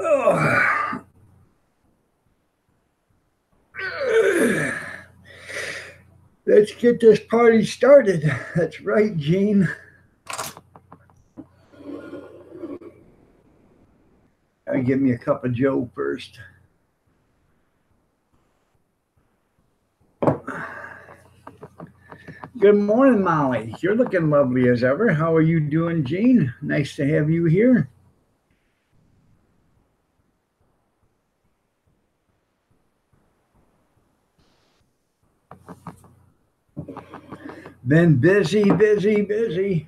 Oh. Let's get this party started. That's right, Gene. Give me a cup of Joe first. Good morning, Molly. You're looking lovely as ever. How are you doing, Gene? Nice to have you here. Been busy, busy, busy.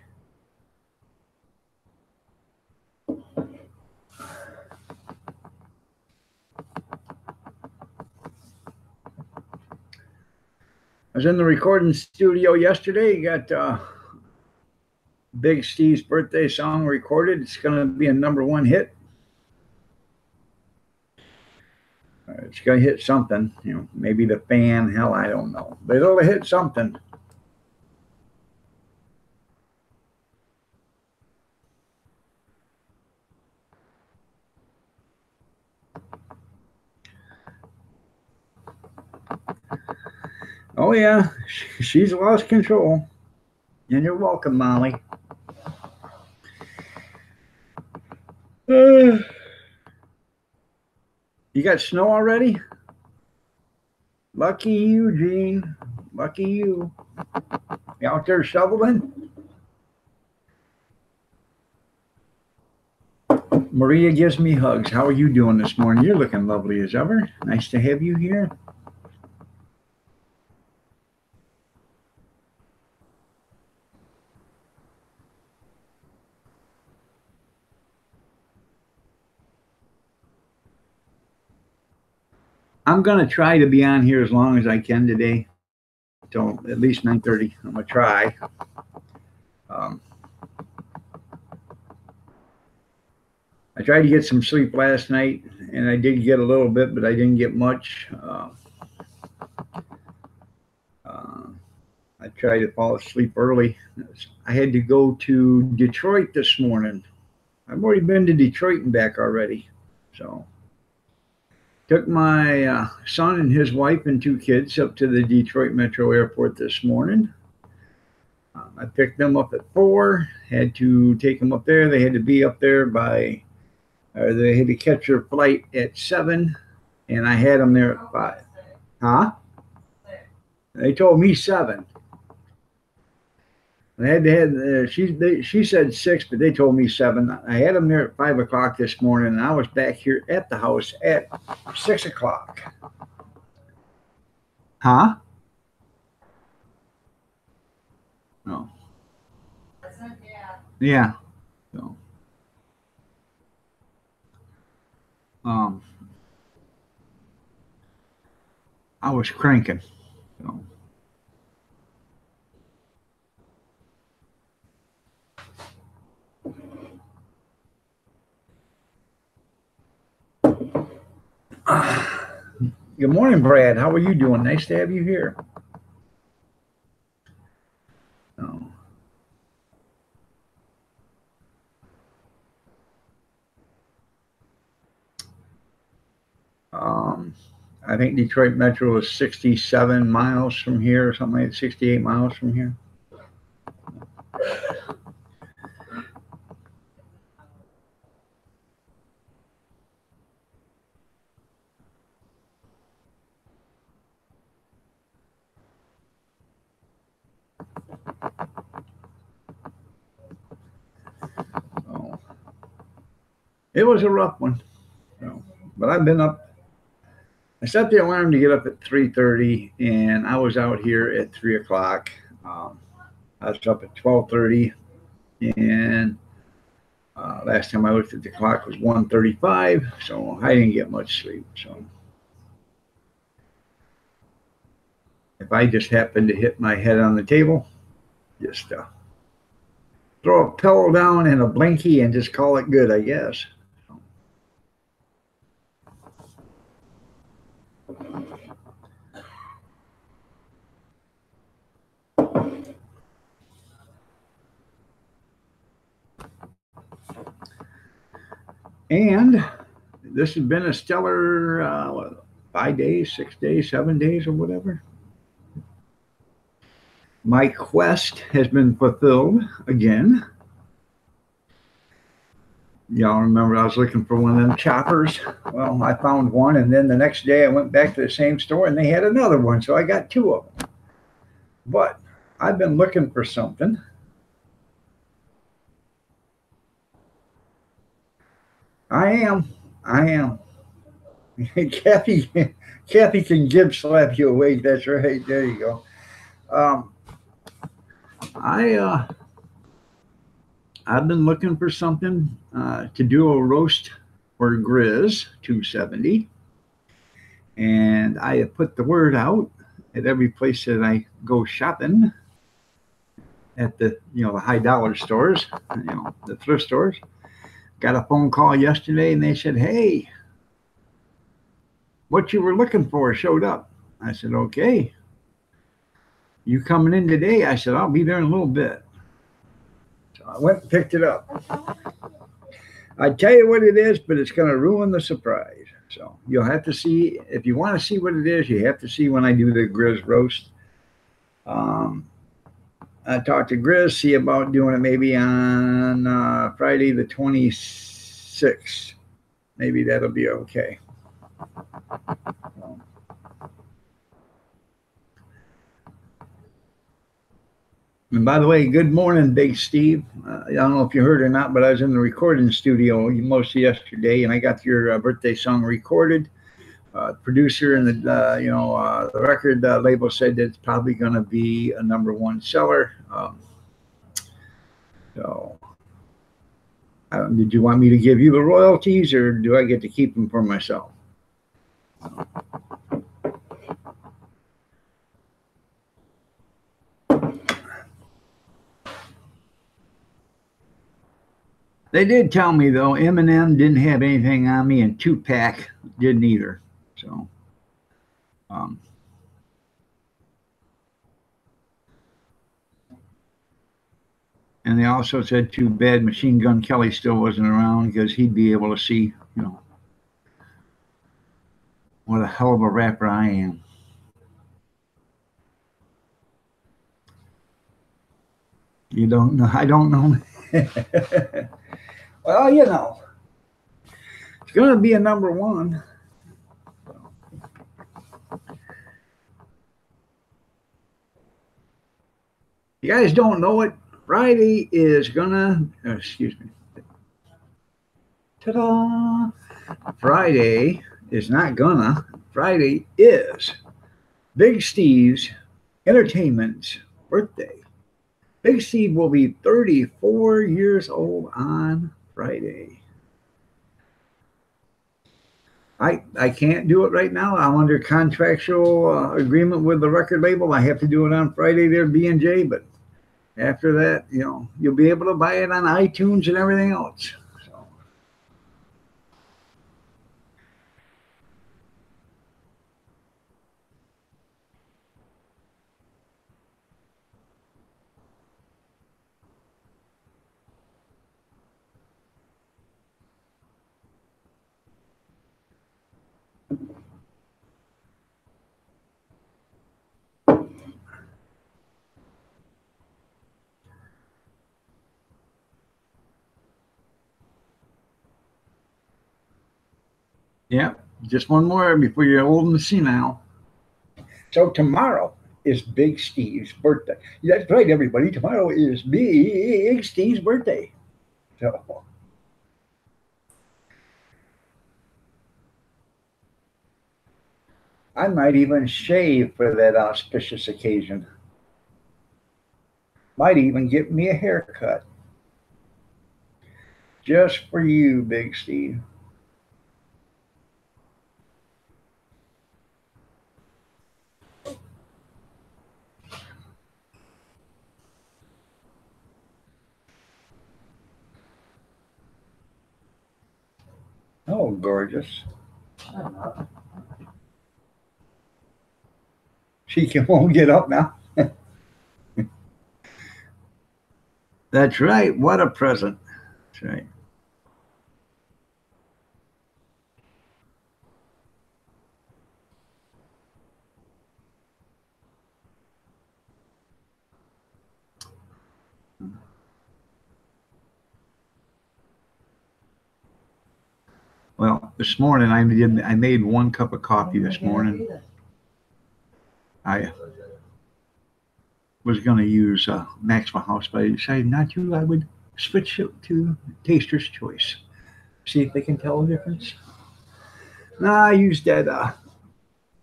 I was in the recording studio yesterday. Got Big Steve's birthday song recorded. It's going to be a #1 hit. It's going to hit something, maybe the fan. Hell, I don't know, but it'll hit something. Oh yeah, she's lost control. And you're welcome, Molly. You got snow already? Lucky you, Gene. Lucky you. You out there shoveling? Maria gives me hugs. How are you doing this morning? You're looking lovely as ever. Nice to have you here. I'm going to try to be on here as long as I can today, till at least 9:30. I'm going to try. I tried to get some sleep last night, and I did get a little bit, but I didn't get much. I tried to fall asleep early. I had to go to Detroit this morning. I've already been to Detroit and back already. So took my son and his wife and 2 kids up to the Detroit Metro Airport this morning. I picked them up at 4, had to take them up there. They had to be up there they had to catch their flight at 7, and I had them there at 5. Huh? They told me 7. I had to have she said 6, but they told me 7. I had them there at 5 o'clock this morning, and I was back here at the house at 6 o'clock. Huh? No. Yeah. So, I was cranking. So. Good morning, Brad. How are you doing? Nice to have you here. Oh. I think Detroit Metro is 67 miles from here, or something like that, 68 miles from here. Oh. It was a rough one. But I've been up. I set the alarm to get up at 3:30, and I was out here at 3 o'clock. I was up at 12:30, and last time I looked at the clock was 1:35, so I didn't get much sleep. So if I just happen to hit my head on the table, just throw a pillow down and a blankie and just call it good, I guess. And this has been a stellar 5 days, 6 days, 7 days, or whatever. My quest has been fulfilled again. Y'all remember I was looking for one of them choppers? Well, I found one, and then the next day I went back to the same store and they had another one, so I got two of them. But I've been looking for something. I am. Kathy can give slap you awake. That's right. There you go. I've been looking for something to do a roast for Grizz 270, and I have put the word out at every place that I go shopping, at the the high dollar stores, the thrift stores. Got a phone call yesterday, and they said, "Hey, what you were looking for showed up." I said, "Okay. You coming in today?" I said, "I'll be there in a little bit." So I went and picked it up. I tell you what it is, but it's going to ruin the surprise. So you'll have to see. If you want to see what it is, you have to see when I do the Grizz roast. I talked to Grizz, see about doing it maybe on Friday the 26th. Maybe that'll be okay. And by the way, good morning, Big Steve. I don't know if you heard or not, but I was in the recording studio most of yesterday, and I got your birthday song recorded. Producer and the record label said that it's probably going to be a #1 seller. So, did you want me to give you the royalties, or do I get to keep them for myself? They did tell me, though, Eminem didn't have anything on me, and Tupac didn't either. So, and they also said, too bad Machine Gun Kelly still wasn't around, because he'd be able to see, what a hell of a rapper I am. You don't know? I don't know. Well, it's going to be a #1. You guys don't know it. Friday is gonna, excuse me. Ta-da! Friday is not gonna. Friday is Big Steve's Entertainment's birthday. Big Steve will be 34 years old on Friday. I can't do it right now. I'm under contractual agreement with the record label. I have to do it on Friday there, B&J, but after that, you'll be able to buy it on iTunes and everything else. So. Yeah, just one more before you're old and senile. So tomorrow is Big Steve's birthday. That's right, everybody. Tomorrow is Big Steve's birthday. So I might even shave for that auspicious occasion. Might even get me a haircut. Just for you, Big Steve. Oh, gorgeous. Won't get up now. That's right. What a present. That's right. This morning I made 1 cup of coffee this morning. I was going to use Maxwell House, but I decided not to. I would switch it to Taster's Choice. See if they can tell the difference. No, I used that.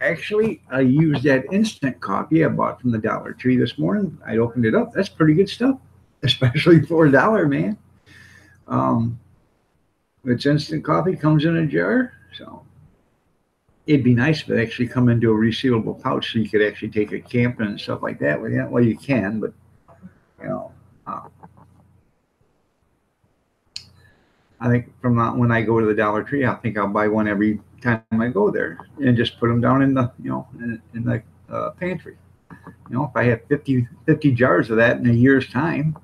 Actually, I used that instant coffee I bought from the Dollar Tree this morning. I opened it up. That's pretty good stuff, especially for $1, man. It's instant coffee, comes in a jar, so it'd be nice if it actually come into a resealable pouch so you could actually take it camping and stuff like that with it. Well, you can, but you know, I think from when I go to the Dollar Tree, I think I'll buy one every time I go there and just put them down in the in the pantry. If I have 50 jars of that in a year's time,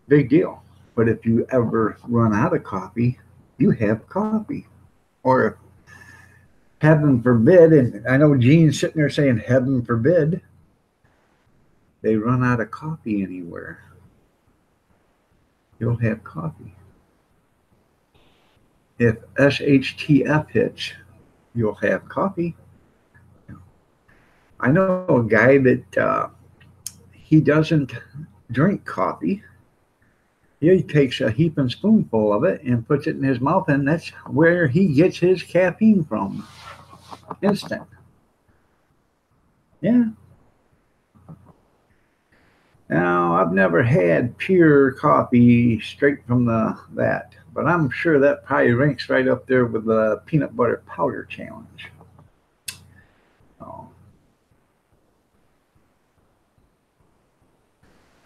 big deal. But if you ever run out of coffee, you have coffee. Or if, heaven forbid, and I know Gene's sitting there saying heaven forbid, they run out of coffee anywhere, you'll have coffee. If SHTF hits, you'll have coffee. I know a guy that he doesn't drink coffee. He takes a heaping spoonful of it and puts it in his mouth, and that's where he gets his caffeine from. Instant. Yeah. Now, I've never had pure coffee straight from that, but I'm sure that probably ranks right up there with the peanut butter powder challenge. Oh.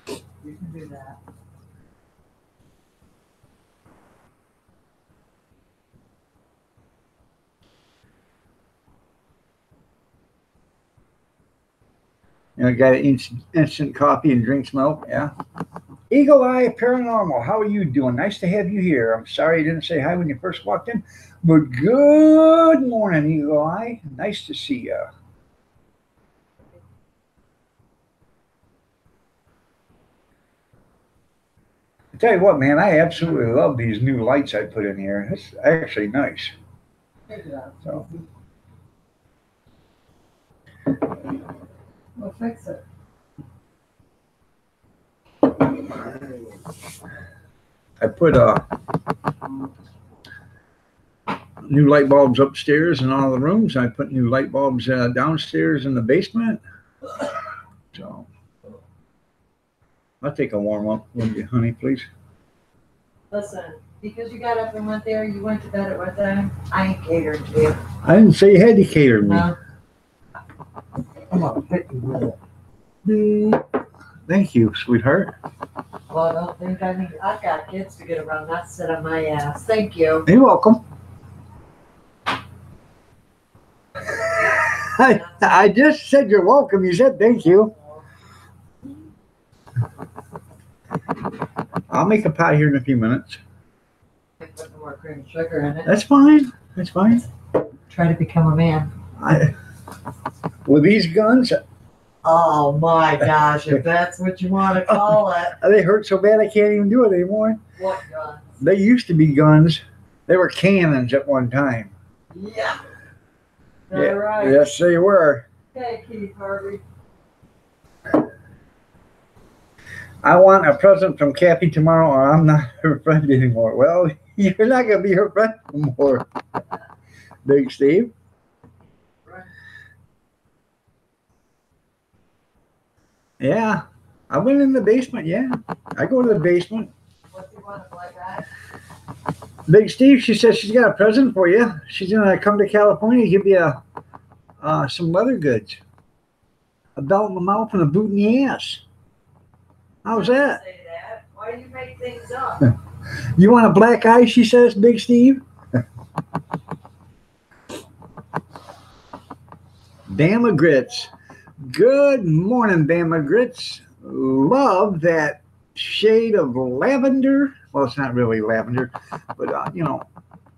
You can do that. A guy that eats instant coffee and drinks milk, yeah. Eagle Eye Paranormal, how are you doing? Nice to have you here. I'm sorry I didn't say hi when you first walked in, but good morning, Eagle Eye. Nice to see you. I tell you what, man, I absolutely love these new lights I put in here. It's actually nice. So. We'll fix it. I put new light bulbs upstairs in all the rooms. I put new light bulbs downstairs in the basement. So I'll take a warm up, will you, honey, please? Listen, because you got up and went there, you went to bed at what time? I ain't catering to you. I didn't say you had to cater me. No. I'm gonna hit you with it. Thank you, sweetheart. Well, I don't think I need. I've got kids to get around, not sit on my ass. Thank you. You're welcome. I just said you're welcome. You said thank you. I'll make a pie here in a few minutes. Put more cream and sugar in it. That's fine. That's fine. Try to become a man. With these guns, oh my gosh, if that's what you want to call it. They hurt so bad I can't even do it anymore. What guns? They used to be guns. They were cannons at one time. Yeah. Yeah, Right. yes, they were. Okay, Keith Harvey. I want a present from Kathy tomorrow, or I'm not her friend anymore. Well, you're not going to be her friend anymore, Big Steve. Right. Yeah, I went in the basement. Yeah, I go to the basement. What do you want, a black eye? Big Steve, she says she's got a present for you. She's going to come to California and give you some leather goods. A belt in the mouth and a boot in the ass. How's that? Say that. Why do you make things up? You want a black eye, she says, Big Steve? Bama Grits. Good morning, Bama Grits. Love that shade of lavender. Well, it's not really lavender, but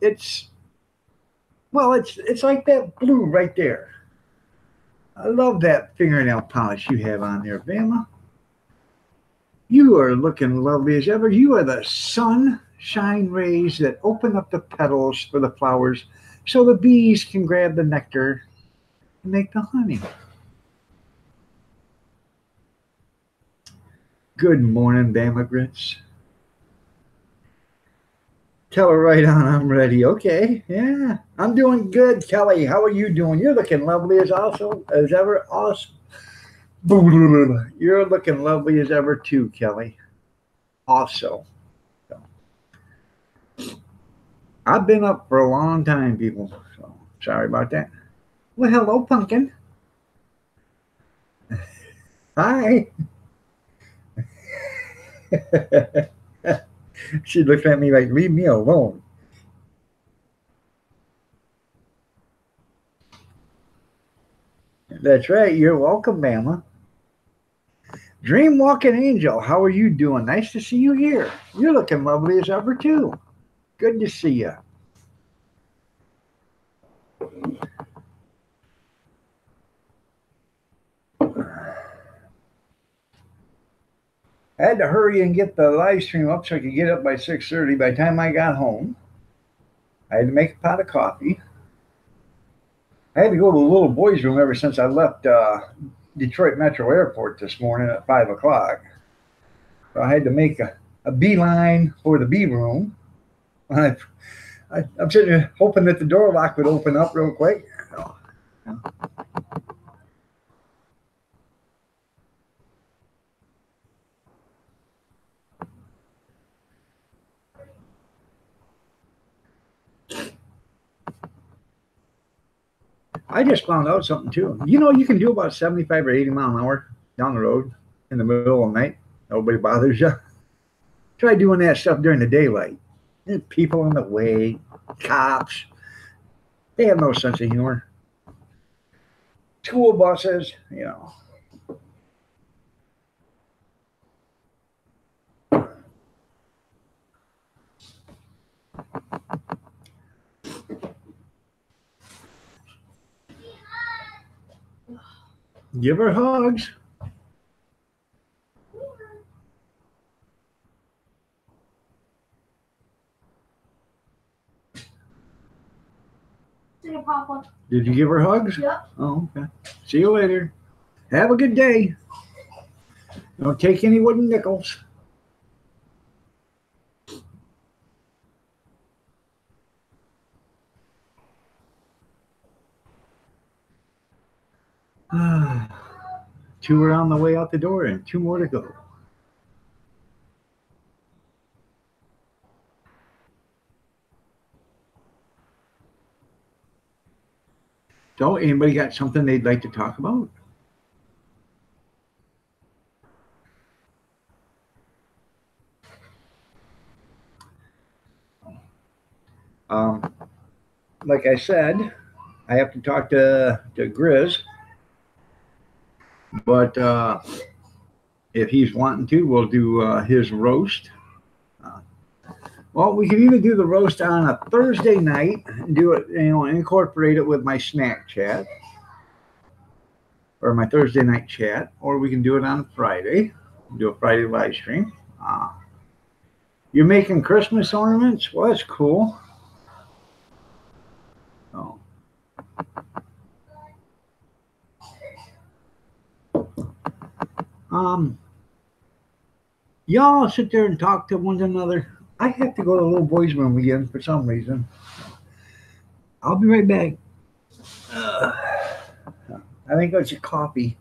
it's like that blue right there. I love that fingernail polish you have on there, Bama. You are looking lovely as ever. You are the sunshine shine rays that open up the petals for the flowers so the bees can grab the nectar and make the honey. Good morning, Bama Grits. Tell her right on, I'm ready. Okay, yeah. I'm doing good, Kelly. How are you doing? You're looking lovely as ever. Awesome. You're looking lovely as ever too, Kelly. Also. I've been up for a long time, people. So sorry about that. Well, hello, Pumpkin. Hi. She looked at me like, leave me alone. That's right. You're welcome, Mama. Dream Walking Angel, how are you doing? Nice to see you here. You're looking lovely as ever, too. Good to see you. I had to hurry and get the live stream up so I could get up by 6:30. By the time I got home, I had to make a pot of coffee. I had to go to the little boys' room ever since I left Detroit Metro Airport this morning at 5 o'clock. So I had to make a beeline for the bee room. I'm sitting there hoping that the door lock would open up real quick. I just found out something too. You know, you can do about 75 or 80 mile an hour down the road in the middle of the night. Nobody bothers you. Try doing that stuff during the daylight. There's people in the way, cops. They have no sense of humor. School buses, you know. Give her hugs. See you, Papa. Did you give her hugs? Yep. Oh, okay. See you later. Have a good day. Don't take any wooden nickels. Two are on the way out the door and two more to go. So, anybody got something they'd like to talk about? Like I said, I have to talk to Grizz, but if he's wanting to, we'll do his roast. Well, we can either do the roast on a Thursday night and do it, incorporate it with my snack chat or my Thursday night chat, or we can do it on Friday, do a Friday live stream. You're making Christmas ornaments? Well, that's cool. Oh. Y'all sit there and talk to one another. I have to go to the little boys' room again for some reason. I'll be right back. I think it's your coffee.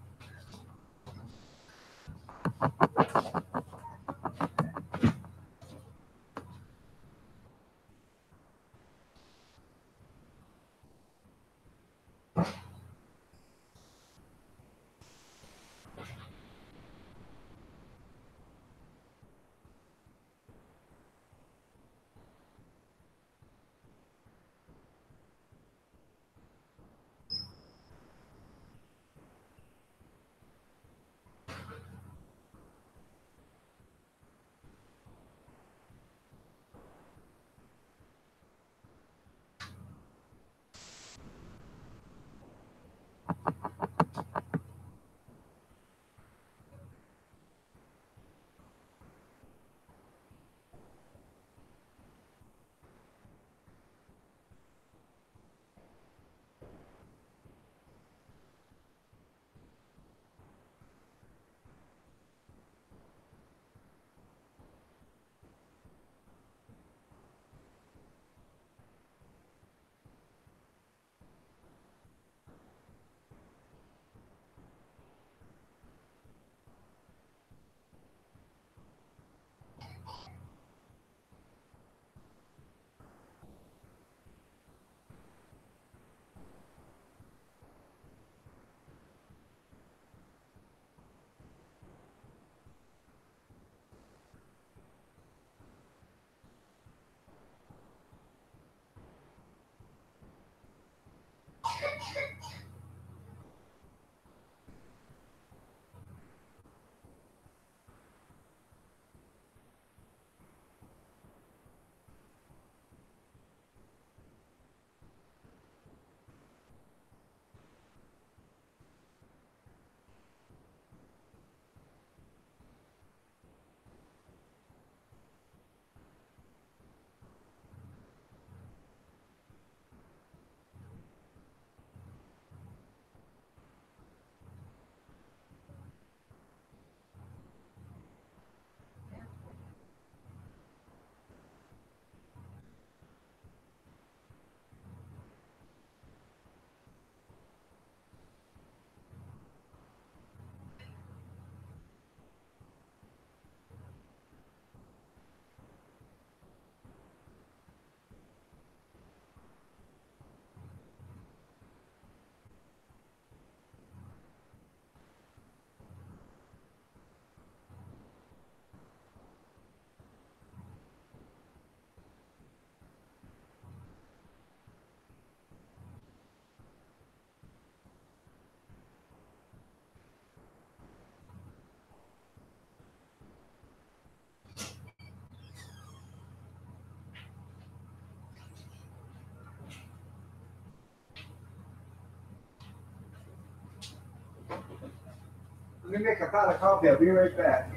Let me make a pot of coffee. I'll be right back.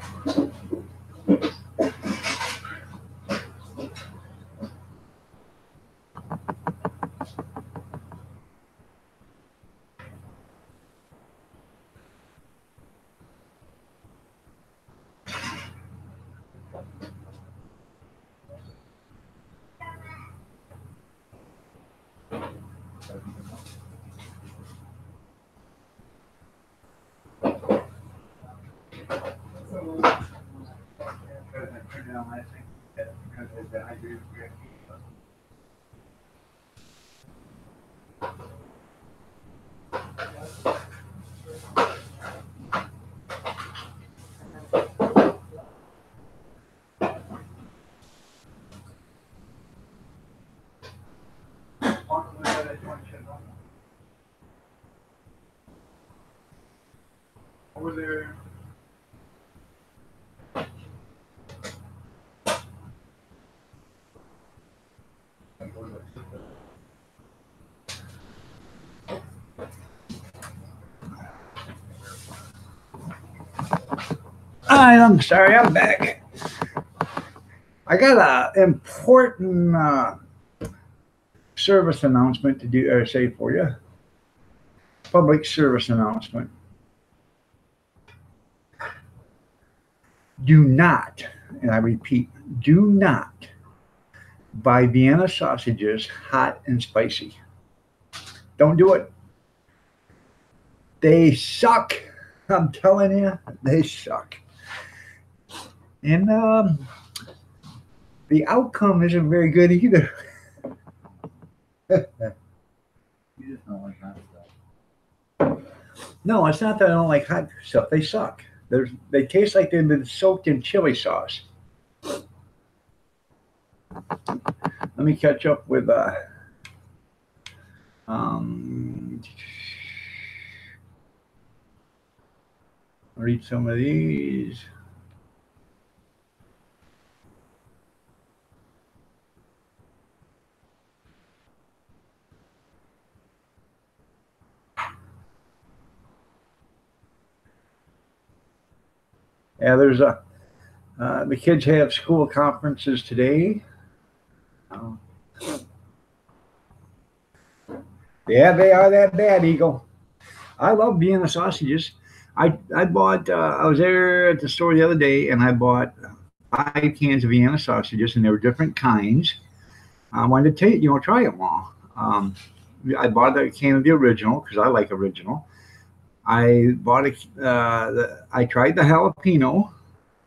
Over there. I'm sorry, I'm back. I got an important service announcement to do or say for you. Public service announcement. Do not, and I repeat, do not buy Vienna sausages hot and spicy. Don't do it. They suck. I'm telling you, they suck. And the outcome isn't very good either. You just don't like hot stuff. No, it's not that I don't like hot stuff. They suck. They taste like they've been soaked in chili sauce. Let me catch up with read some of these. Yeah, there's the kids have school conferences today. Yeah, they are that bad, Eagle. I love Vienna sausages. I bought, I was there at the store the other day and I bought 5 cans of Vienna sausages and there were different kinds. I wanted to try them all. I bought a can of the original because I like original. I bought I tried the jalapeno,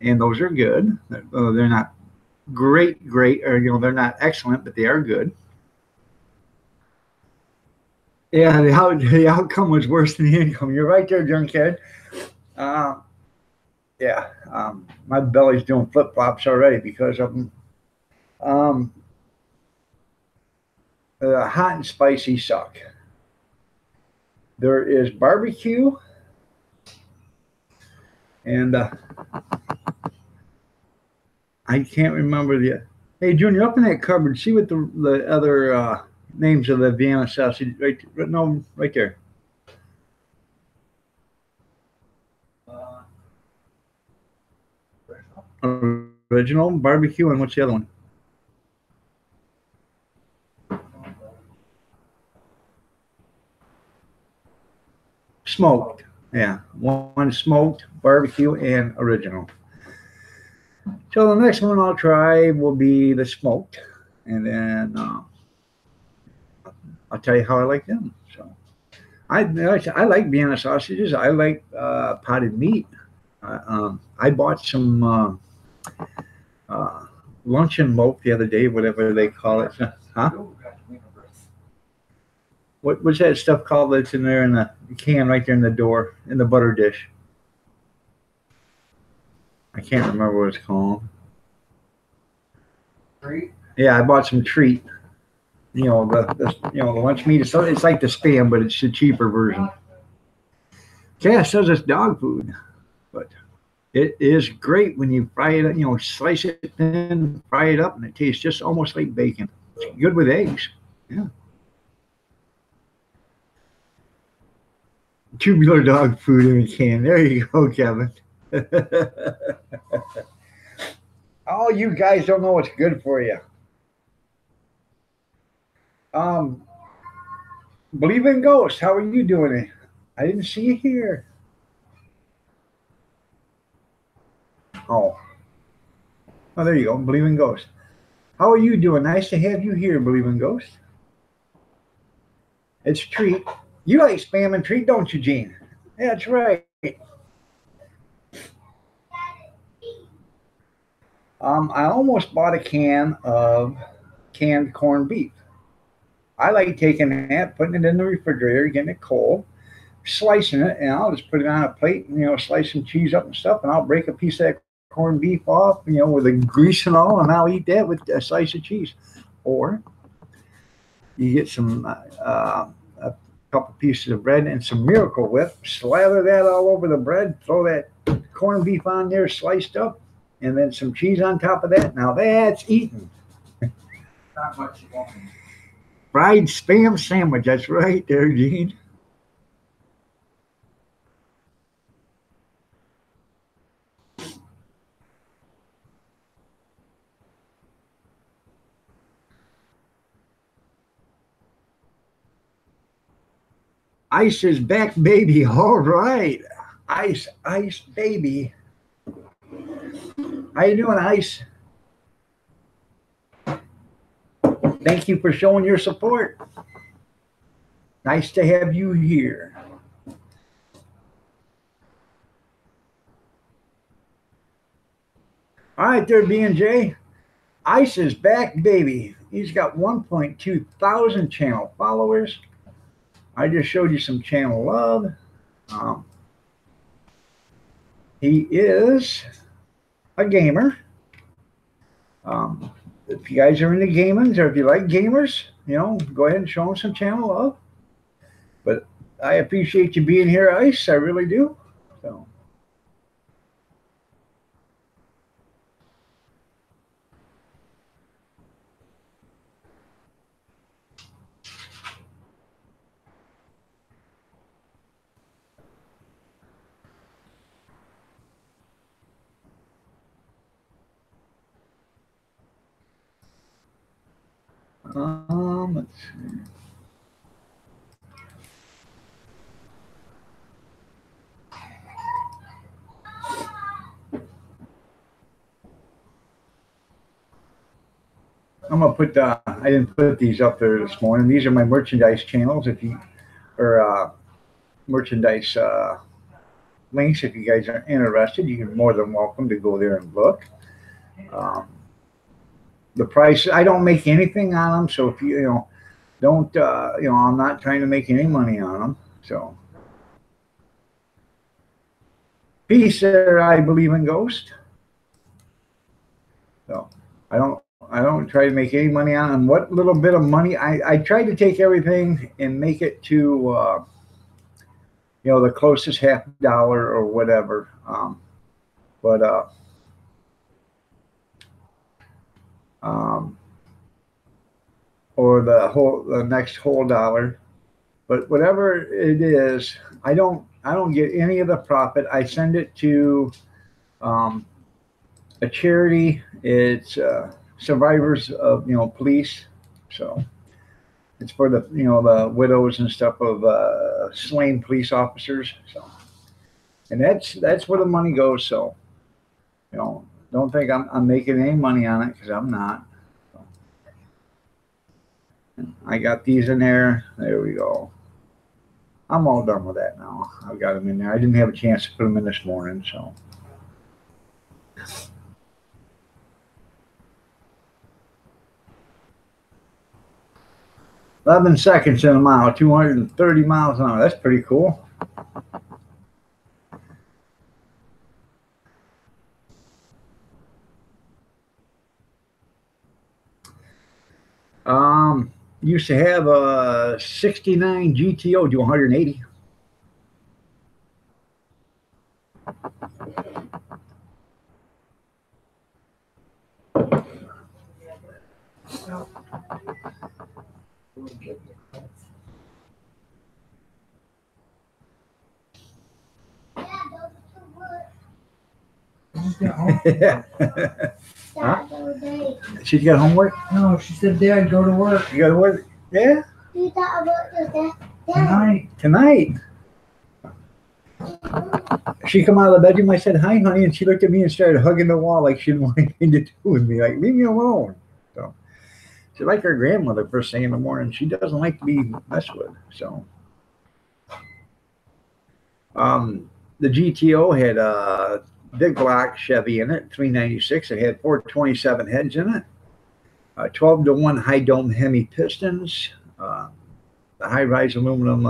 and those are good. They're not great, or they're not excellent, but they are good. Yeah, the outcome was worse than the income. You're right there, Junkyard. Yeah, my belly's doing flip flops already because of them. Hot and spicy suck. There is barbecue, and I can't remember the. Hey, Junior, up in that cupboard, see what the other names of the Vienna sausage. Right there. Original, barbecue, and what's the other one? Smoked. Yeah, one smoked, barbecue, and original. So the next one I'll try will be the smoked, and then I'll tell you how I like them. So I like Vienna sausages. I like potted meat. I bought some luncheon loaf the other day, whatever they call it. Huh? What's that stuff called that's in there in the can right there in the door, in the butter dish? I can't remember what it's called. Treat? Yeah, I bought some treat. The lunch meat. It's like the Spam, but it's the cheaper version. Cass says it's dog food, but it is great when you fry it. Slice it thin, fry it up, and it tastes just almost like bacon. It's good with eggs. Yeah. tubular dog food in a can. There you go, Kevin. Oh, you guys don't know what's good for you. Um, Believe in ghosts. How are you doing? It? I didn't see you here. Oh, oh, there you go. Believe in ghosts. How are you doing? Nice to have you here. Believe in ghosts. It's a treat. You like spam and treat, don't you, Gene? That's right. I almost bought a can of canned corned beef. I like taking that, putting it in the refrigerator, getting it cold, slicing it, and I'll just put it on a plate and, slice some cheese up and stuff, and I'll break a piece of that corned beef off, with the grease and all, and I'll eat that with a slice of cheese. Or you get some a couple pieces of bread and some Miracle Whip, slather that all over the bread, throw that corned beef on there sliced up, and then some cheese on top of that. Now that's eating. Not much you want. Fried spam sandwich. That's right there, Gene. Ice is back, baby. All right. Ice, baby. How you doing, Ice? Thank you for showing your support. Nice to have you here. All right, there, B&J. Ice is back, baby. He's got 1.2 thousand channel followers. I just showed you some channel love. He is a gamer. If you guys are into gaming, or if you like gamers, go ahead and show him some channel love. But I appreciate you being here, Ice. I really do. So. Let's see. I'm gonna put. I didn't put these up there this morning. These are my merchandise channels. If you or merchandise links, if you guys are interested, you're more than welcome to go there and look. The price. I don't make anything on them, so if you don't I'm not trying to make any money on them. So peace there. I believe in ghosts. So I don't try to make any money on them. What little bit of money I try to take everything and make it to the closest half dollar or whatever. But or the next whole dollar. But whatever it is, I don't get any of the profit. I send it to a charity. It's survivors of police. So it's for the widows and stuff of slain police officers. So, and that's where the money goes. So don't think I'm making any money on it, because I'm not. So, I got these in there. There we go. I'm all done with that now. I've got them in there. I didn't have a chance to put them in this morning, so. 11 seconds in a mile, 230 miles an hour. That's pretty cool. Used to have a 69 GTO do 180. Yeah. Dad, go to bed. She's got homework? No, she said, Dad, go to work You got to work? Yeah? You thought about the dad. tonight. Tonight. She come out of the bedroom. I said, hi, honey. And she looked at me and started hugging the wall like she didn't want anything to do with me. Like, leave me alone. So she's like her grandmother first thing in the morning. She doesn't like to be messed with. So the GTO had a big block Chevy in it, 396. It had 427 heads in it, 12-to-1 high dome Hemi pistons, the high rise aluminum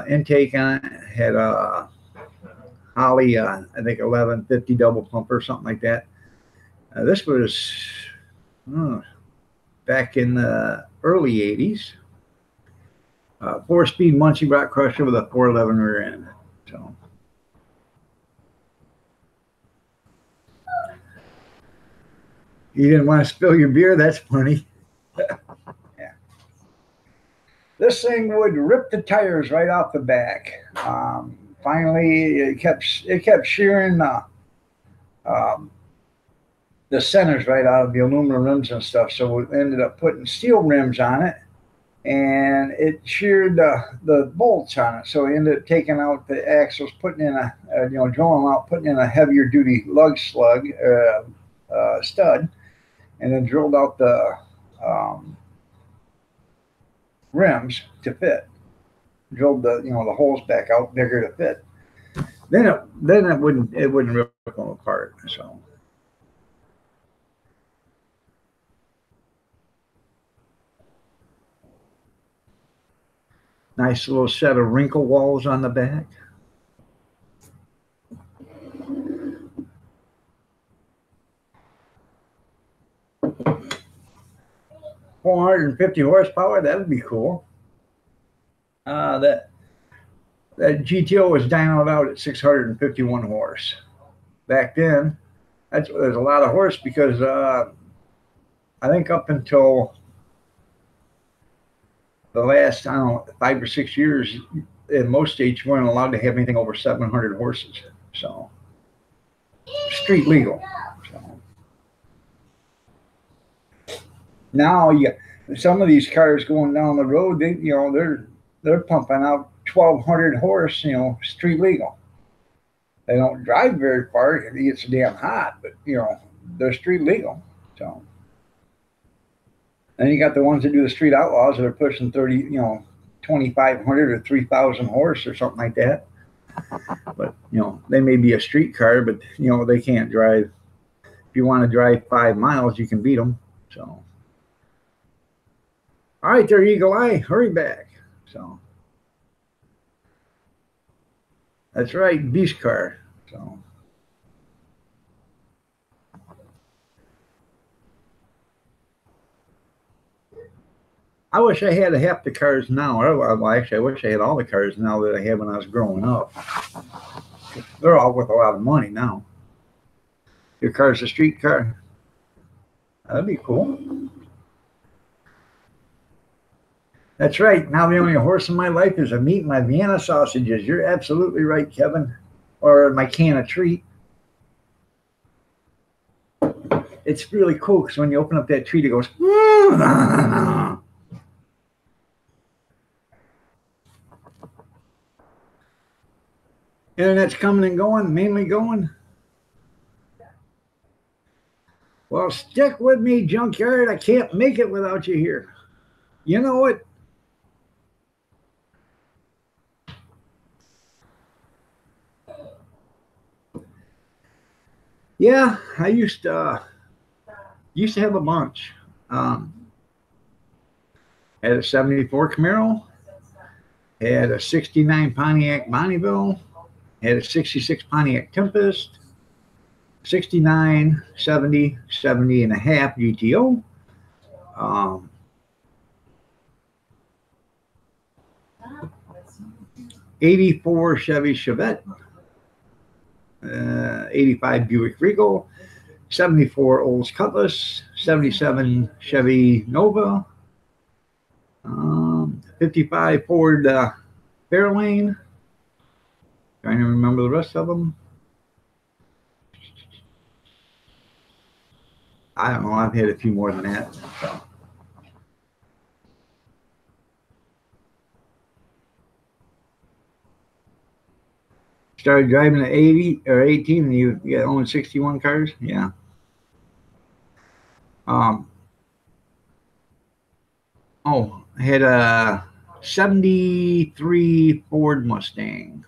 intake on it, had a Holly, I think 1150 double pump or something like that. This was back in the early 80s. 4-speed Muncie rock crusher with a 411 rear end. So you didn't want to spill your beer? That's funny. Yeah. This thing would rip the tires right off the back. Finally, it kept shearing the centers right out of the aluminum rims and stuff. So we ended up putting steel rims on it, and it sheared the bolts on it. So we ended up taking out the axles, putting in drilling them out, putting in a heavier duty lug slug stud, and then drilled out the rims to fit. Drilled the holes back out bigger to fit. Then it wouldn't rip them apart. So nice little set of wrinkle walls on the back. $450 horsepower, that would be cool. That GTO was dynoed out at 651 horse. Back then, there's a lot of horse because I think up until the last, 5 or 6 years, in most states, you weren't allowed to have anything over 700 horses. So, street legal. So. Now, some of these cars going down the road, they're pumping out 1,200 horse, street legal. They don't drive very far. It gets damn hot, but they're street legal. So. Then you got the ones that do the street outlaws that are pushing 2,500 or 3,000 horse or something like that. But they may be a street car, but they can't drive. If you want to drive 5 miles, you can beat them. So, all right, there, Eagle Eye, hurry back. So that's right, beast car. So. I wish I had half the cars now. Well, actually, I wish I had all the cars now that I had when I was growing up. They're all worth a lot of money now. Your car's a street car. That'd be cool. That's right. Now the only horse in my life is a meat and my Vienna sausages. You're absolutely right, Kevin. Or my can of treat. It's really cool because when you open up that treat, it goes. Internet's coming and going, mainly going. Well, stick with me, Junkyard. I can't make it without you here. You know what? Yeah, I used to have a bunch. Had a 74 Camaro, had a 69 Pontiac Bonneville, had a 66 Pontiac Tempest, 69, 70, 70 and a half GTO. 84 Chevy Chevette, 85 Buick Regal, 74 Olds Cutlass, 77 Chevy Nova, 55 Ford Fairlane. Trying to remember the rest of them. I don't know. I've had a few more than that. So. Started driving at 80 or 18 and you own 61 cars? Yeah. Oh, I had a 73 Ford Mustang.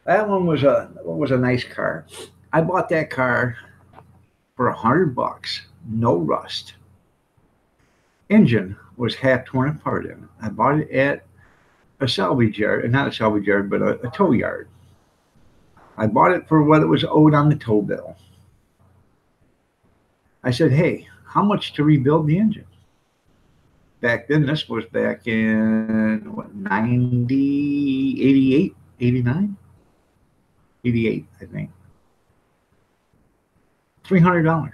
That one was a nice car. I bought that car for $100, no rust. Engine was half torn apart in it. I bought it at a salvage yard, not a salvage yard, but a tow yard. I bought it for what it was owed on the tow bill. I said, hey, how much to rebuild the engine? Back then, this was back in, what, 90, 88, 89? 88, I think. $300.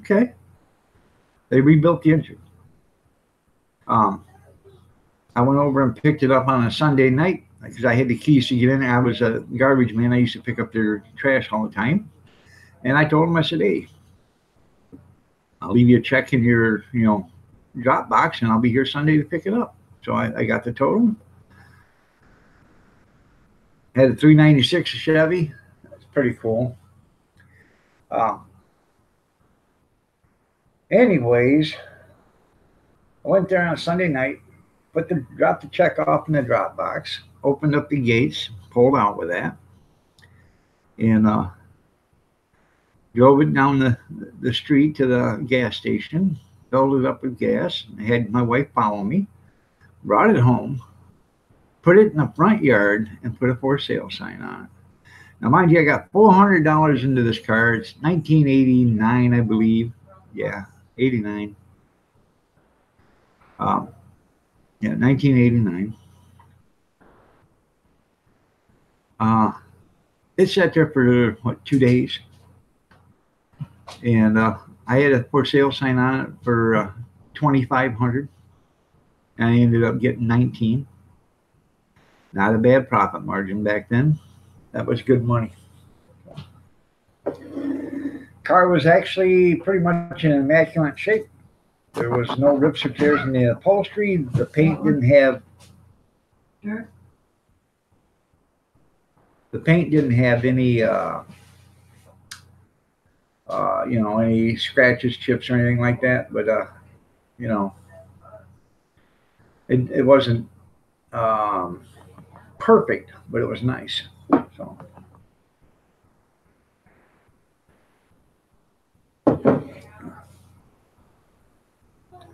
Okay. They rebuilt the engine. I went over and picked it up on a Sunday night because I had the keys to get in there. I was a garbage man. I used to pick up their trash all the time. And I told them, I said, hey, I'll leave you a check in your, drop box, and I'll be here Sunday to pick it up. So I got the total. Had a 396 Chevy. That's pretty cool. Anyways, I went there on Sunday night, dropped the check off in the drop box, opened up the gates, pulled out with that, and drove it down the street to the gas station, filled it up with gas, and had my wife follow me, brought it home, put it in the front yard, and put a for sale sign on it. Now, mind you, I got $400 into this car. It's 1989, I believe. Yeah, 89. Yeah, 1989. It sat there for, what, 2 days? And I had a for sale sign on it for $2,500. And I ended up getting 19. Not a bad profit margin back then. That was good money. Car was actually pretty much in immaculate shape. There was no rips or tears in the upholstery. The paint didn't have. Sure. The paint didn't have any, any scratches, chips, or anything like that. But it wasn't perfect, but it was nice. So.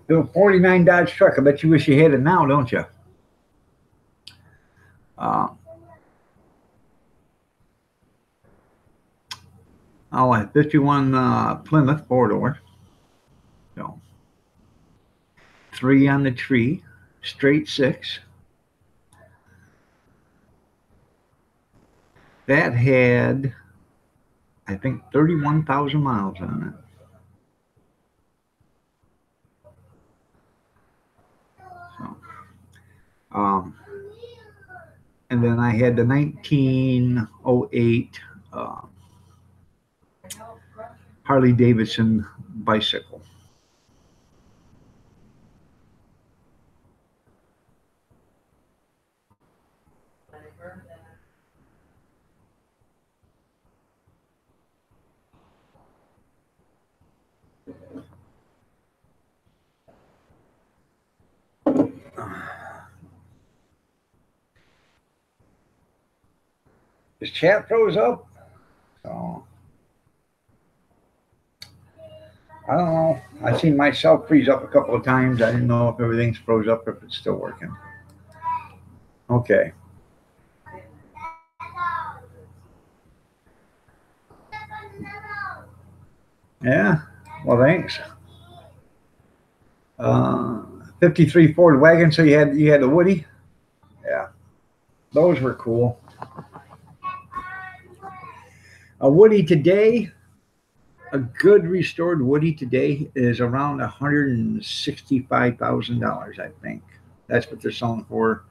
The 49 Dodge truck. I bet you wish you had it now, don't you? A 51 Plymouth 4-door. So 3 on the tree, straight 6. That had, I think, 31,000 miles on it. And then I had the 1908 Harley Davidson bicycle. This chat froze up. So I don't know. I've seen myself freeze up a couple of times. I didn't know if everything's froze up or if it's still working. Okay. Yeah. Well, thanks. 53 Ford wagon. So you had the Woody. Yeah. Those were cool. A Woody today, a good restored Woody today is around $165,000, I think. That's what they're selling for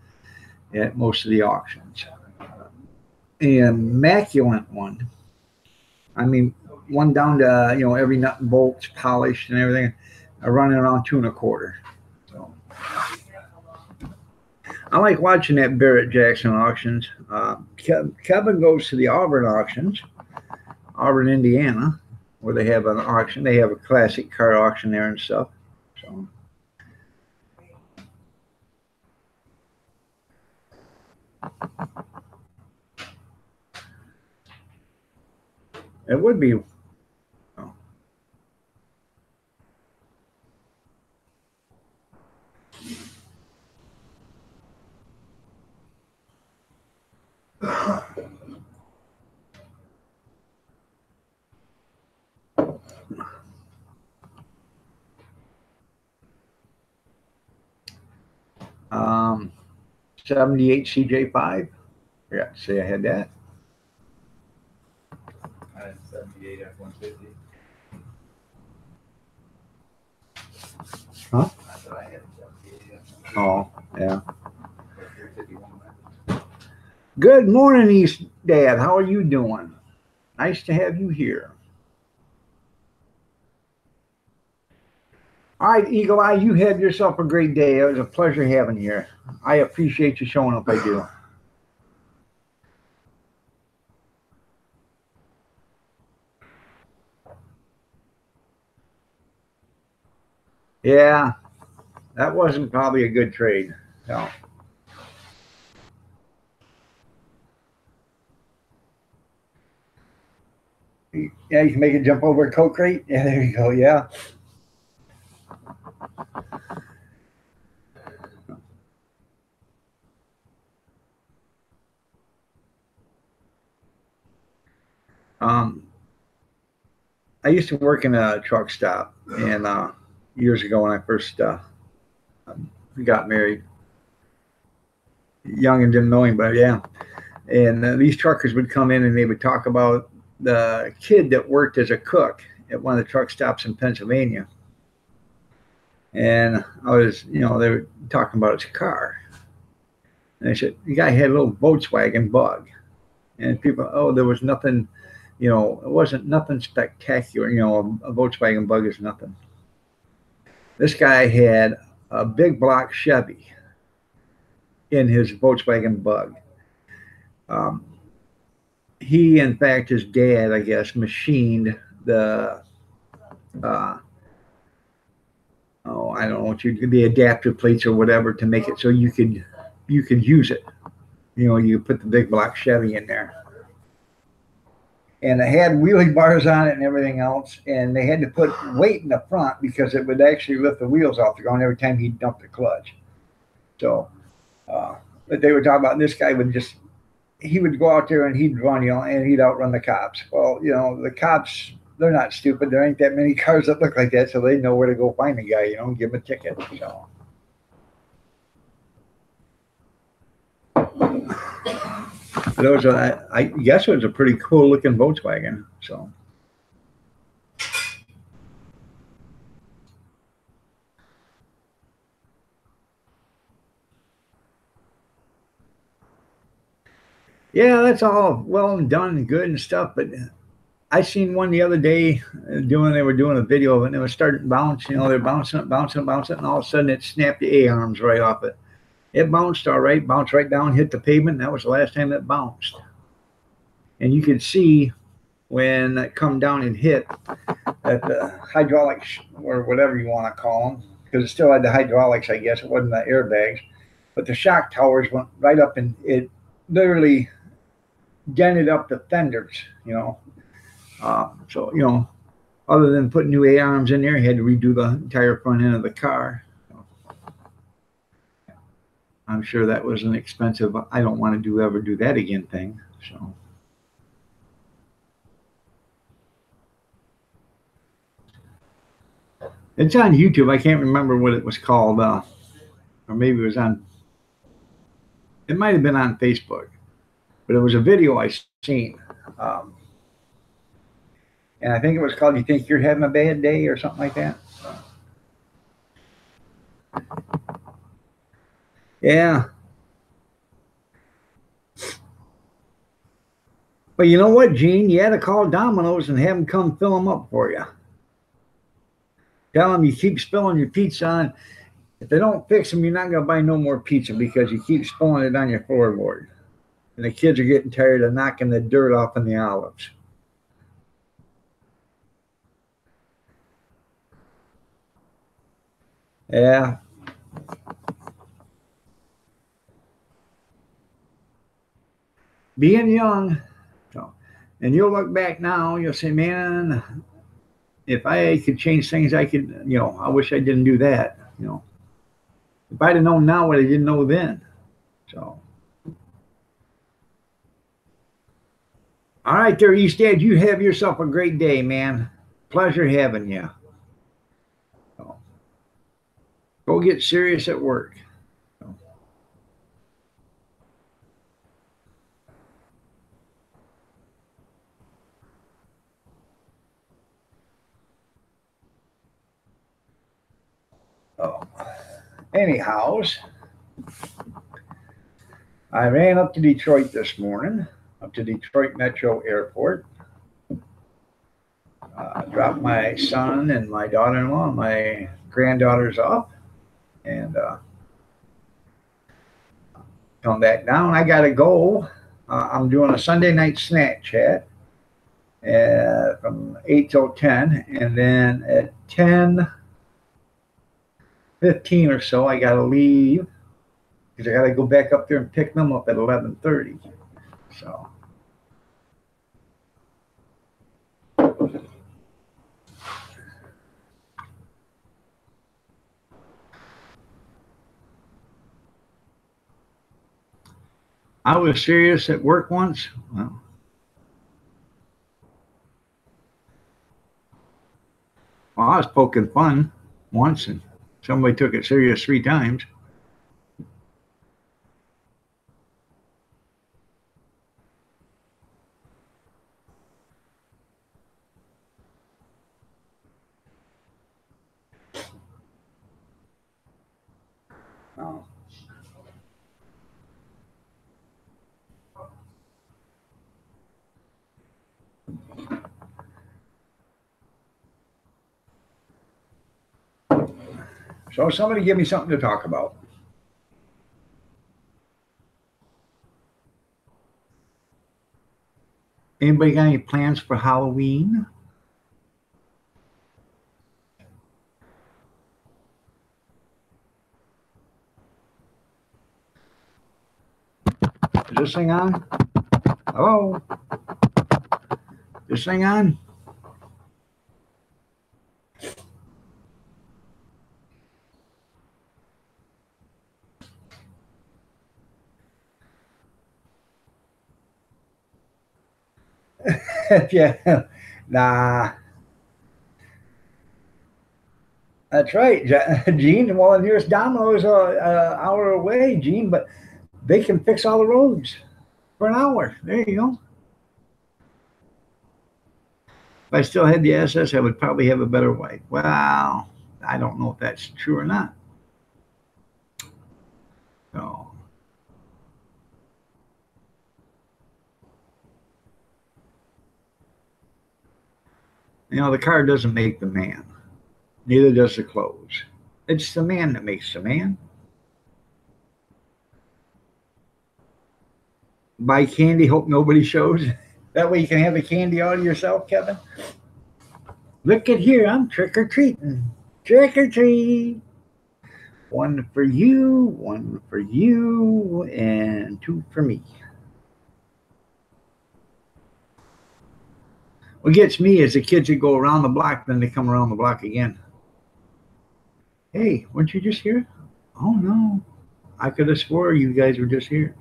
at most of the auctions. An immaculate one I mean, one down to, every nut and bolt's polished and everything. Running around 2.25. So I like watching that Barrett Jackson auctions. Kevin goes to the Auburn auctions, Auburn, Indiana, where they have an auction. They have a classic car auction there and stuff. So it would be. Um, 78 CJ5. I forgot to say I had that. I had 78 F-150. Huh? I said I had 78 F-150. Oh, yeah. 351. Good morning, East Dad. How are you doing? Nice to have you here. All right, Eagle Eye, you have yourself a great day. It was a pleasure having you here. I appreciate you showing up. I do. Yeah, that wasn't probably a good trade. No. Yeah, you can make it jump over a Coke crate. Yeah, there you go. Yeah. I used to work in a truck stop, and years ago when I first got married, young and didn't know him, but yeah. And these truckers would come in and they would talk about the kid that worked as a cook at one of the truck stops in Pennsylvania. And I was, they were talking about his car. And they said, the guy had a little Volkswagen Bug. And people, oh, there was nothing, it wasn't nothing spectacular. A Volkswagen Bug is nothing. This guy had a big block Chevy in his Volkswagen Bug. He, in fact, his dad, I guess, machined the, I don't know what the adapter plates or whatever to make it so you could use it. You put the big block Chevy in there. And it had wheelie bars on it and everything else. And they had to put weight in the front because it would actually lift the wheels off the ground every time he dumped the clutch. So, but they were talking about this guy he would go out there and he'd run, and he'd outrun the cops. Well, the cops, they're not stupid. There ain't that many cars that look like that, so they know where to go find the guy, and give him a ticket. So. Those are, I guess it was a pretty cool looking Volkswagen. So. Yeah, that's all well and done and good and stuff, but I seen one the other day they were doing a video of it and it was starting to bounce, they're bouncing, and all of a sudden it snapped the A-arms right off it. It bounced all right, bounced right down, hit the pavement, and that was the last time it bounced. And you could see when it come down and hit that the hydraulics, or whatever you want to call them, because it still had the hydraulics, I guess, it wasn't the airbags, but the shock towers went right up and it literally dented up the fenders, so, other than putting new A-arms in there, he had to redo the entire front end of the car. I'm sure that was an expensive, I don't want to ever do that again thing. So. It's on YouTube. I can't remember what it was called. Or maybe it was it might have been on Facebook. But it was a video I seen. And I think it was called "You Think You're Having a Bad Day" or something like that. Yeah. But you know what, Gene? You had to call Domino's and have them come fill them up for you. Tell them you keep spilling your pizza on. If they don't fix them, you're not going to buy no more pizza because you keep spilling it on your floorboard. And the kids are getting tired of knocking the dirt off in the olives. Yeah. Being young, so, and you'll look back now, you'll say, man, if I could change things, I could, I wish I didn't do that, If I'd have known now what I didn't know then. So. All right there, East Edge, you have yourself a great day, man. Pleasure having you. So, go get serious at work. Oh. Anyhows, I ran up to Detroit this morning, up to Detroit Metro Airport. Dropped my son and my daughter-in-law and my granddaughters off, and come back down. I got to go. I'm doing a Sunday night snack chat from 8 till 10, and then at 10:15 or so, I got to leave because I got to go back up there and pick them up at 11:30. So. I was serious at work once. Well, I was poking fun once, and somebody took it serious 3 times. Oh. So somebody give me something to talk about. Anybody got any plans for Halloween? Is this thing on? Hello? This thing on? Yeah, nah. That's right, Gene. Well, the nearest Domino's an hour away, Gene, but they can fix all the roads for an hour. There you go. If I still had the SS, I would probably have a better wife. Well, I don't know if that's true or not. So. The car doesn't make the man. Neither does the clothes. It's the man that makes the man. Buy candy, hope nobody shows. That way you can have the candy all to yourself, Kevin. Look at here, I'm trick-or-treating. Trick or treat. 1 for you, 1 for you, and 2 for me. What gets me is the kids that go around the block, then they come around the block again. Hey, weren't you just here? Oh, no. I could have swore you guys were just here.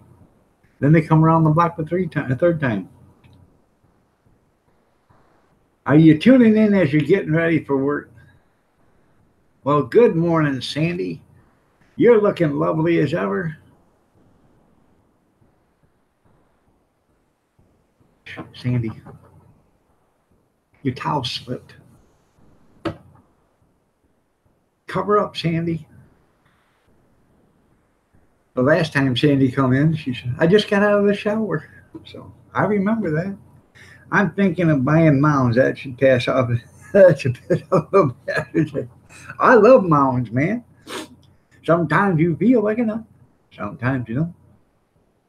Then they come around the block the third time. Are you tuning in as you're getting ready for work? Well, good morning, Sandy. You're looking lovely as ever. Sandy, your towel slipped. Cover up, Sandy. The last time Sandy come in, she said, I just got out of the shower. So I remember that. I'm thinking of buying Mounds. That should pass off. That should pass off a better. I love Mounds, man. Sometimes you feel like enough. Sometimes you don't.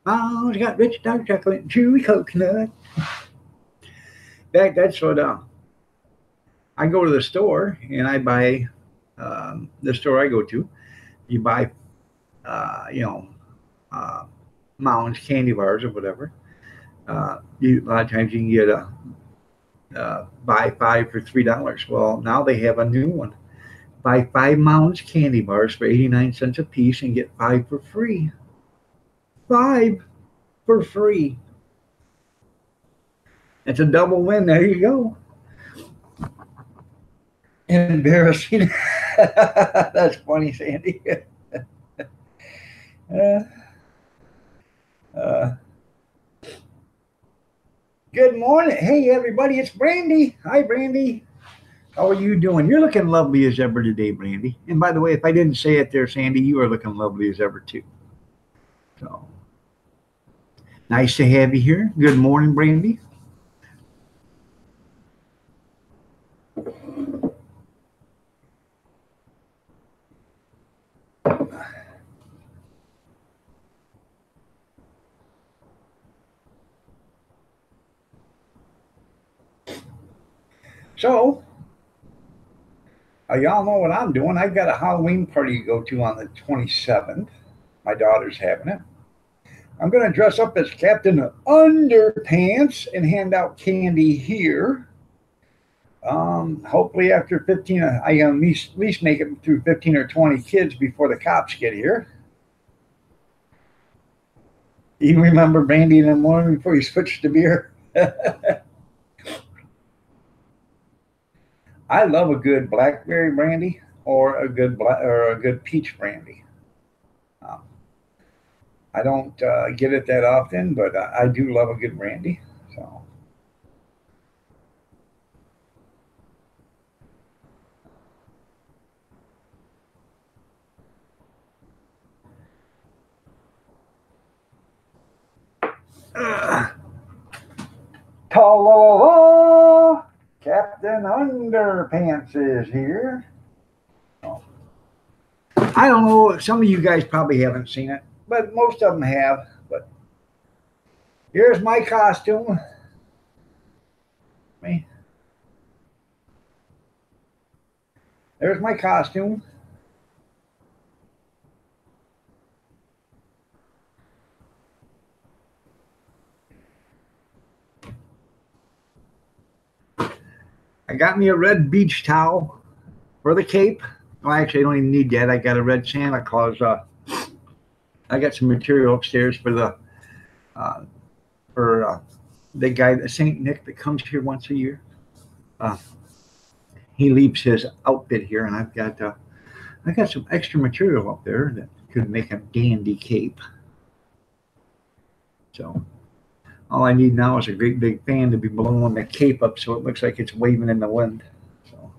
Mounds got rich dark chocolate and chewy coconut. That's what I go to the store and I buy. The store I go to, you buy, you know, Mounds candy bars or whatever. A lot of times you can get buy 5 for $3. Well, now they have a new one. Buy 5 Mounds candy bars for 89 cents a piece and get 5 for free. 5 for free. It's a double win. There you go. Embarrassing. That's funny, Sandy. Good morning. Hey, everybody. It's Brandy. Hi, Brandy. How are you doing? You're looking lovely as ever today, Brandy. And by the way, if I didn't say it there, Sandy, you are looking lovely as ever, too. So, nice to have you here. Good morning, Brandy. So, y'all know what I'm doing. I've got a Halloween party to go to on the 27th. My daughter's having it. I'm going to dress up as Captain Underpants and hand out candy here. Hopefully after 15, I can at least make it through 15 or 20 kids before the cops get here. You remember Brandy in the morning before you switched to beer? I love a good blackberry brandy or a good peach brandy. I don't get it that often, but I do love a good brandy. So. Ta-la-la-la! Captain Underpants is here. Oh. I don't know. Some of you guys probably haven't seen it, but most of them have. But here's my costume. Me. There's my costume. I got me a red beach towel for the cape. Well, actually, I don't even need that. I got a red Santa Claus. I got some material upstairs for the guy, the Saint Nick that comes here once a year. He leaves his outfit here, and I got some extra material up there that could make a dandy cape. So. All I need now is a great big fan to be blowing the cape up so it looks like it's waving in the wind. So.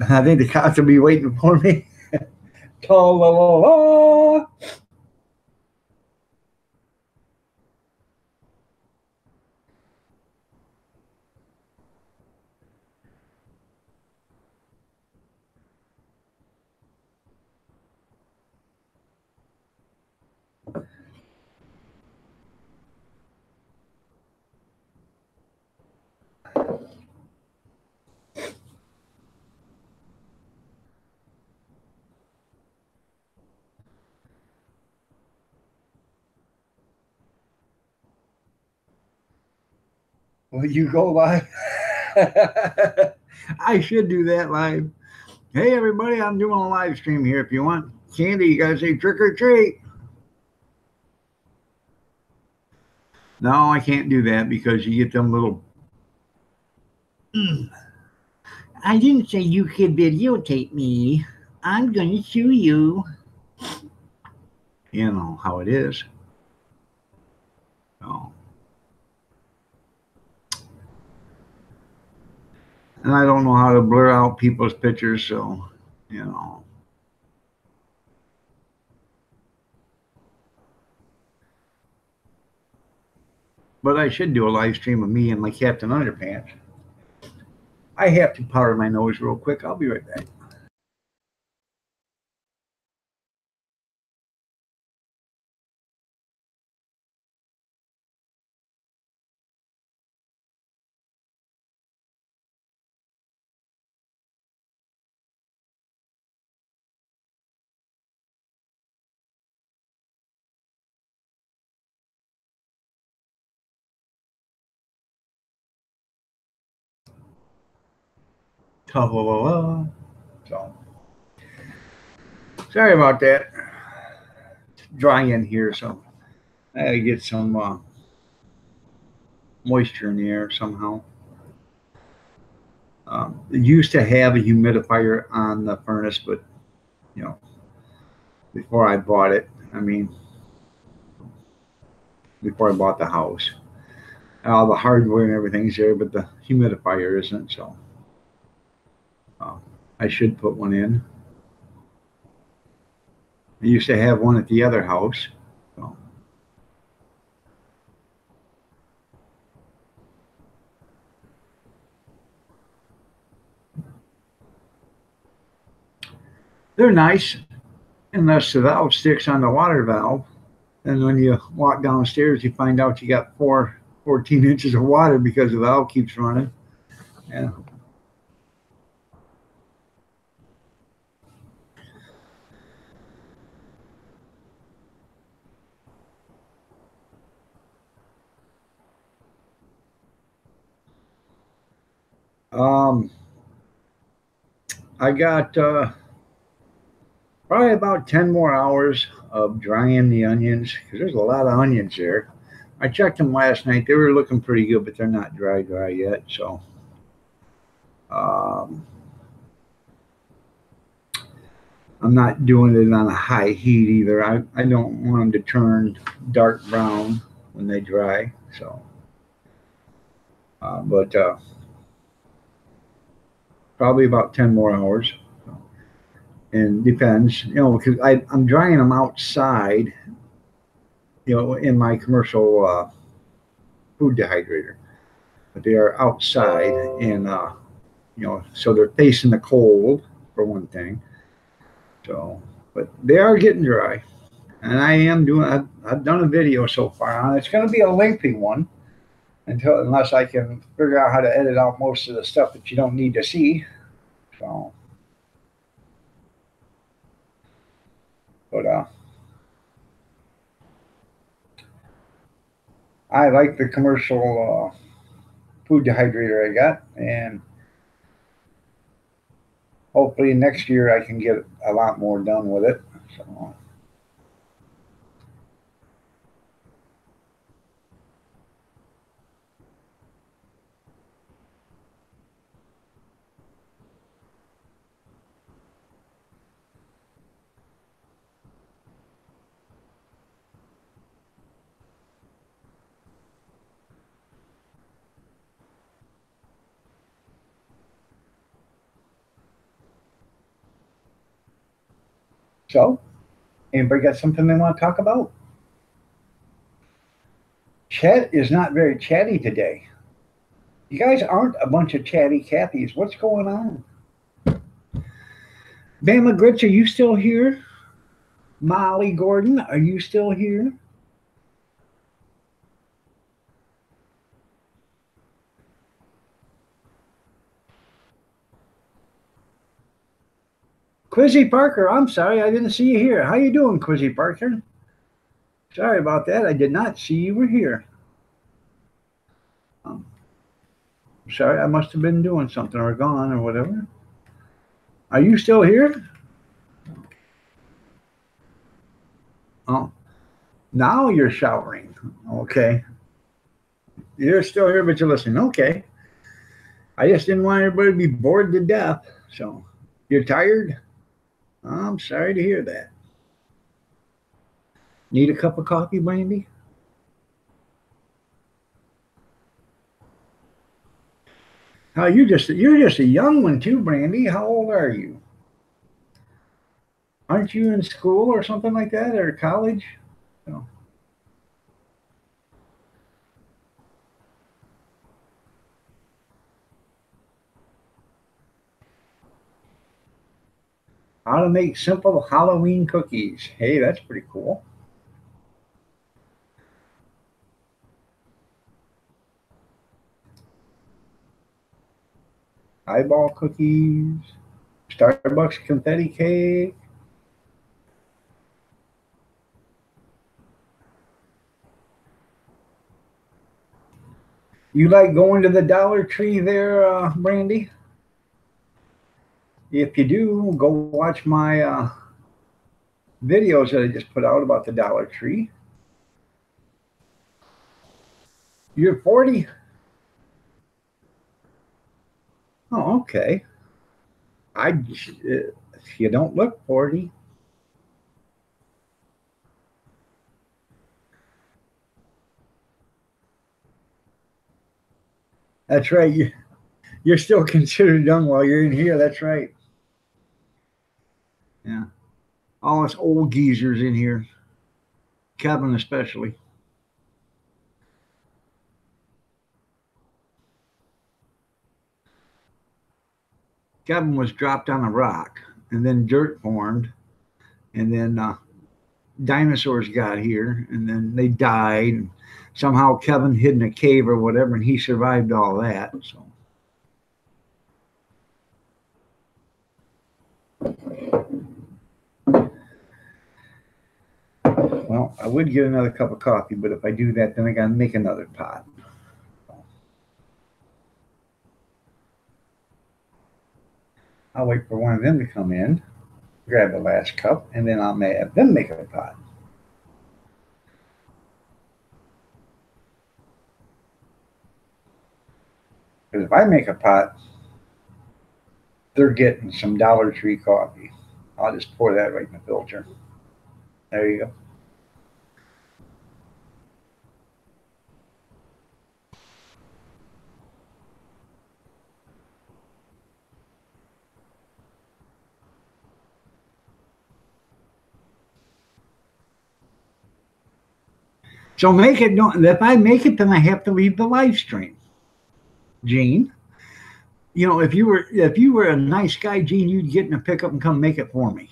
I think the cops will be waiting for me. Ta-la-la-la. Will you go live? I should do that live. Hey, everybody, I'm doing a live stream here. If you want candy, you got to say trick or treat. No, I can't do that because you get them little... I didn't say you could videotape me. I'm going to sue you. You know how it is. So. And I don't know how to blur out people's pictures, so, you know. But I should do a live stream of me in my Captain Underpants. I have to powder my nose real quick. I'll be right back. So, sorry about that. It's dry in here, so I gotta get some moisture in the air somehow. It used to have a humidifier on the furnace, but you know, before I bought it, I mean, before I bought the house, all the hardware and everything's there, but the humidifier isn't. So I should put one in. I used to have one at the other house. So. They're nice, unless the valve sticks on the water valve. And when you walk downstairs, you find out you got 14 inches of water because the valve keeps running. Yeah. I got probably about 10 more hours of drying the onions because there's a lot of onions there. I checked them last night. They were looking pretty good, but they're not dry yet. So I'm not doing it on a high heat either. I don't want them to turn dark brown when they dry. So, but probably about 10 more hours. And depends, you know, because I'm drying them outside, you know, in my commercial food dehydrator. But they are outside, and you know, so they're facing the cold for one thing. So, but they are getting dry, and I am doing. I've done a video so far on it. It's going to be a lengthy one unless I can figure out how to edit out most of the stuff that you don't need to see. So, but I like the commercial food dehydrator I got, and hopefully next year I can get a lot more done with it. So. So, anybody got something they want to talk about? Chet is not very chatty today. You guys aren't a bunch of chatty Cathys. What's going on? Bama Grits, are you still here? Molly Gordon, are you still here? Quizzy Parker, I'm sorry, I didn't see you here. How you doing, Quizzy Parker? Sorry about that. I did not see you were here. Sorry, I must have been doing something or gone or whatever. Are you still here? Oh, now you're showering. Okay. You're still here, but you're listening. Okay. I just didn't want everybody to be bored to death. So, you're tired? I'm sorry to hear that. Need a cup of coffee, Brandy? Oh, you're just a young one too, Brandy. How old are you? Aren't you in school or something like that, or college? No. How to make simple Halloween cookies. Hey, that's pretty cool. Eyeball cookies. Starbucks confetti cake. You like going to the Dollar Tree there, Brandy? If you do, go watch my videos that I just put out about the Dollar Tree. You're 40? Oh, okay. You don't look 40. That's right. You're still considered young while you're in here. That's right. Yeah. All us old geezers in here. Kevin especially. Kevin was dropped on a rock, and then dirt formed, and then dinosaurs got here, and then they died. And somehow Kevin hid in a cave or whatever, and he survived all that. So. Well, I would get another cup of coffee, but if I do that, then I got to make another pot. I'll wait for one of them to come in, grab the last cup, and then I'll have them make a pot. Because if I make a pot, they're getting some Dollar Tree coffee. I'll just pour that right in the filter. There you go. So make it. If I make it, then I have to leave the live stream. Gene, you know, if you were a nice guy, Gene, you'd get in a pickup and come make it for me.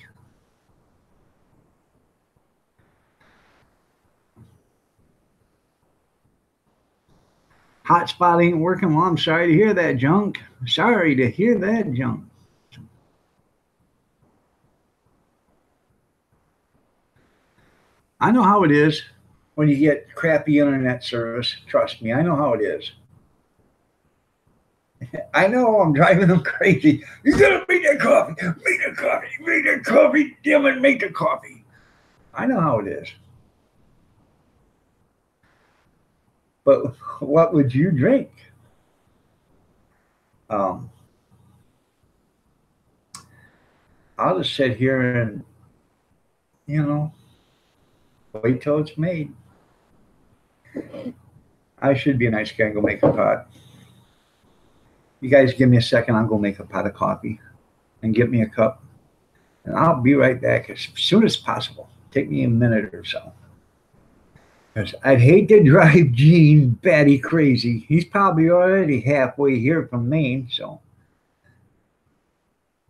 Hotspot ain't working. Well, I'm sorry to hear that, Junk. Sorry to hear that, Junk. I know how it is when you get crappy internet service. Trust me, I know how it is. I know I'm driving them crazy. You gotta make that coffee, make that coffee, make that coffee, damn it, make the coffee. I know how it is. But what would you drink? I'll just sit here and, wait till it's made. I should be a nice guy and go make a pot. You guys give me a second, I'll go make a pot of coffee and get me a cup. And I'll be right back as soon as possible. Take me a minute or so. Because I'd hate to drive Gene batty crazy. He's probably already halfway here from Maine, so.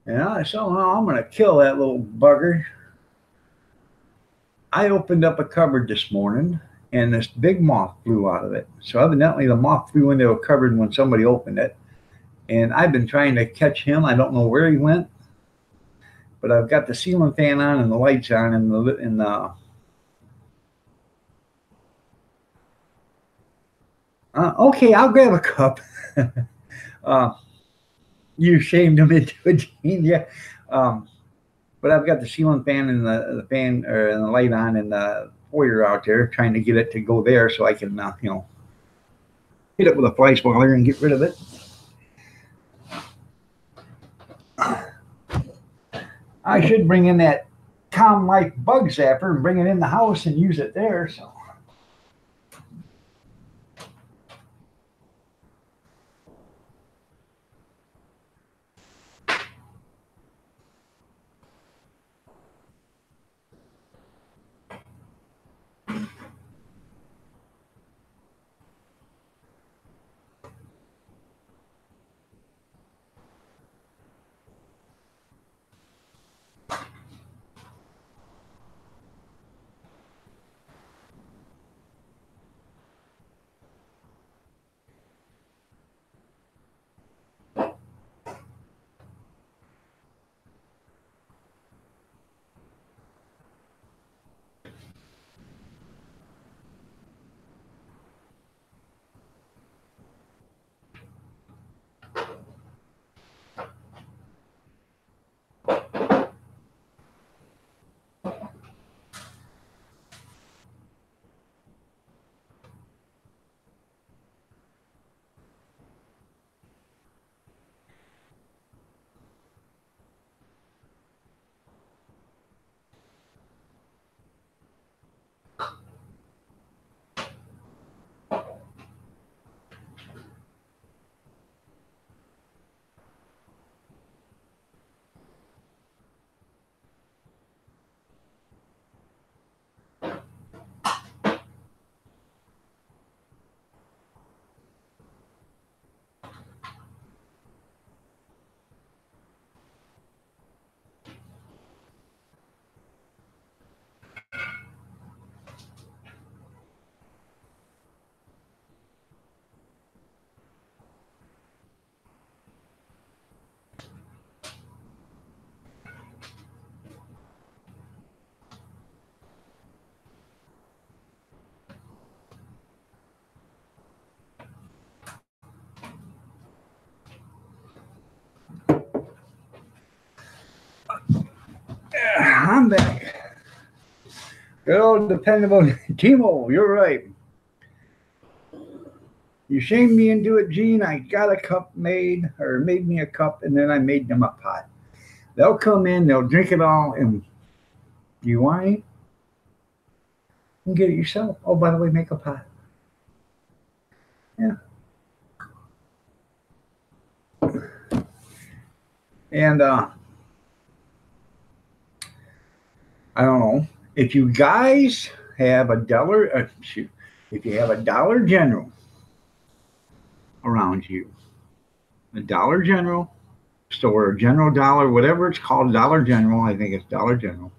And somehow I'm going to kill that little bugger. I opened up a cupboard this morning, and this big moth flew out of it. So evidently the moth flew into a cupboard when somebody opened it. And I've been trying to catch him. I don't know where he went. But I've got the ceiling fan on and the lights on and the okay, I'll grab a cup. You shamed him into a Gene, yeah. But I've got the ceiling fan and the fan and the light on in the foyer out there, trying to get it to go there so I can, hit it with a fly swatter and get rid of it. I should bring in that Calm Life bug zapper and bring it in the house and use it there. So. I'm back. Good old dependable Timo, you're right. You shamed me into it, Gene. I got a cup made, or made me a cup, and then I made them a pot. They'll come in, they'll drink it all, and you want it? You can get it yourself. Oh, by the way, make a pot. Yeah. And I don't know if you guys have a dollar. If you have a Dollar General around you, a Dollar General store, General Dollar, whatever it's called, Dollar General. I think it's Dollar General.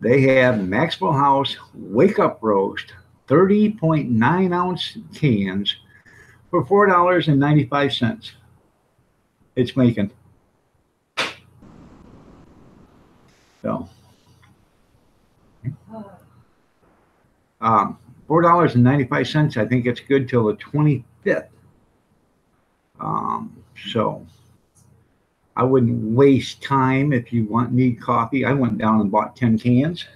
They have Maxwell House Wake Up Roast, 30.9 ounce cans for $4.95. It's making. So, $4.95. I think it's good till the 25th. So I wouldn't waste time if you need coffee. I went down and bought 10 cans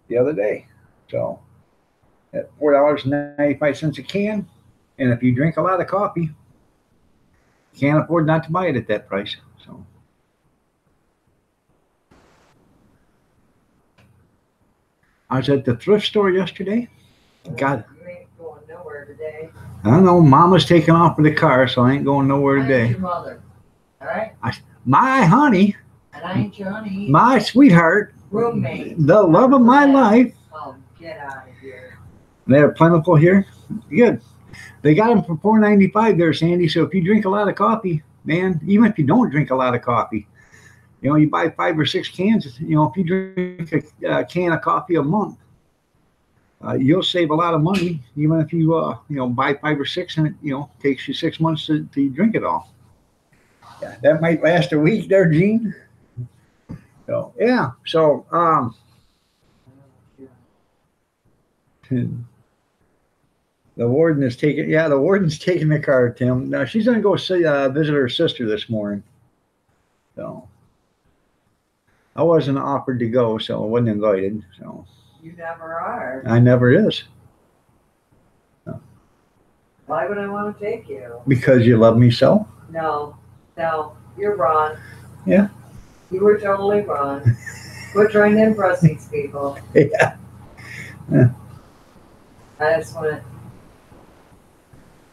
the other day. So at $4.95 a can. And if you drink a lot of coffee, you can't afford not to buy it at that price. So I was at the thrift store yesterday. God, You ain't going nowhere today. I don't know. Mama's taking off with the car, so I ain't going nowhere I ain't today. your mother, all right? My honey, And I ain't your honey, my sweetheart, roommate. the love of my life. Oh, get out of here. They're plentiful here. Good. They got them for $4.95 there, Sandy. So if you drink a lot of coffee, man, even if you don't drink a lot of coffee, you buy 5 or 6 cans. If you drink a can of coffee a month, you'll save a lot of money. Even if you buy 5 or 6, and it takes you 6 months to drink it all. Yeah, that might last a week there, Gene. So yeah. So the warden is taking. Yeah, the warden's taking the car, Tim. Now she's gonna go visit her sister this morning. So I wasn't offered to go, so I wasn't invited. So You never are. I never is. Why would I want to take you? Because you love me so. No, you're wrong. Yeah. You were totally wrong. Quit trying to impress these people. Yeah. I just went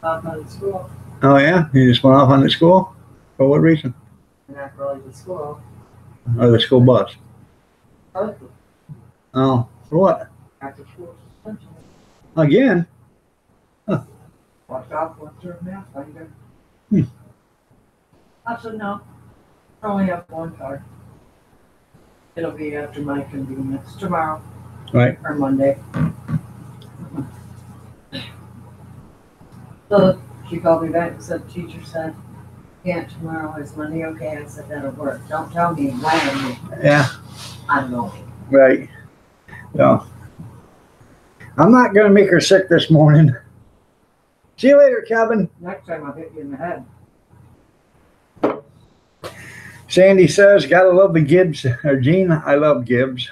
off on school. Oh yeah. You just went off on the school. For what reason? Not really to school. Or the school bus? After Oh, for what? school suspension. Again? Watch out for third math. How you got? I said no. I only have one card. It'll be after my convenience tomorrow Right. or Monday. So she called me back and said, the teacher said, can't tomorrow, is Monday okay? I said, that'll work. Don't tell me when Yeah. I'm going. Right. So I'm not gonna make her sick this morning. See you later, Kevin. Next time I'll hit you in the head. Sandy says, gotta love the Gibbs. Or Gene, I love Gibbs.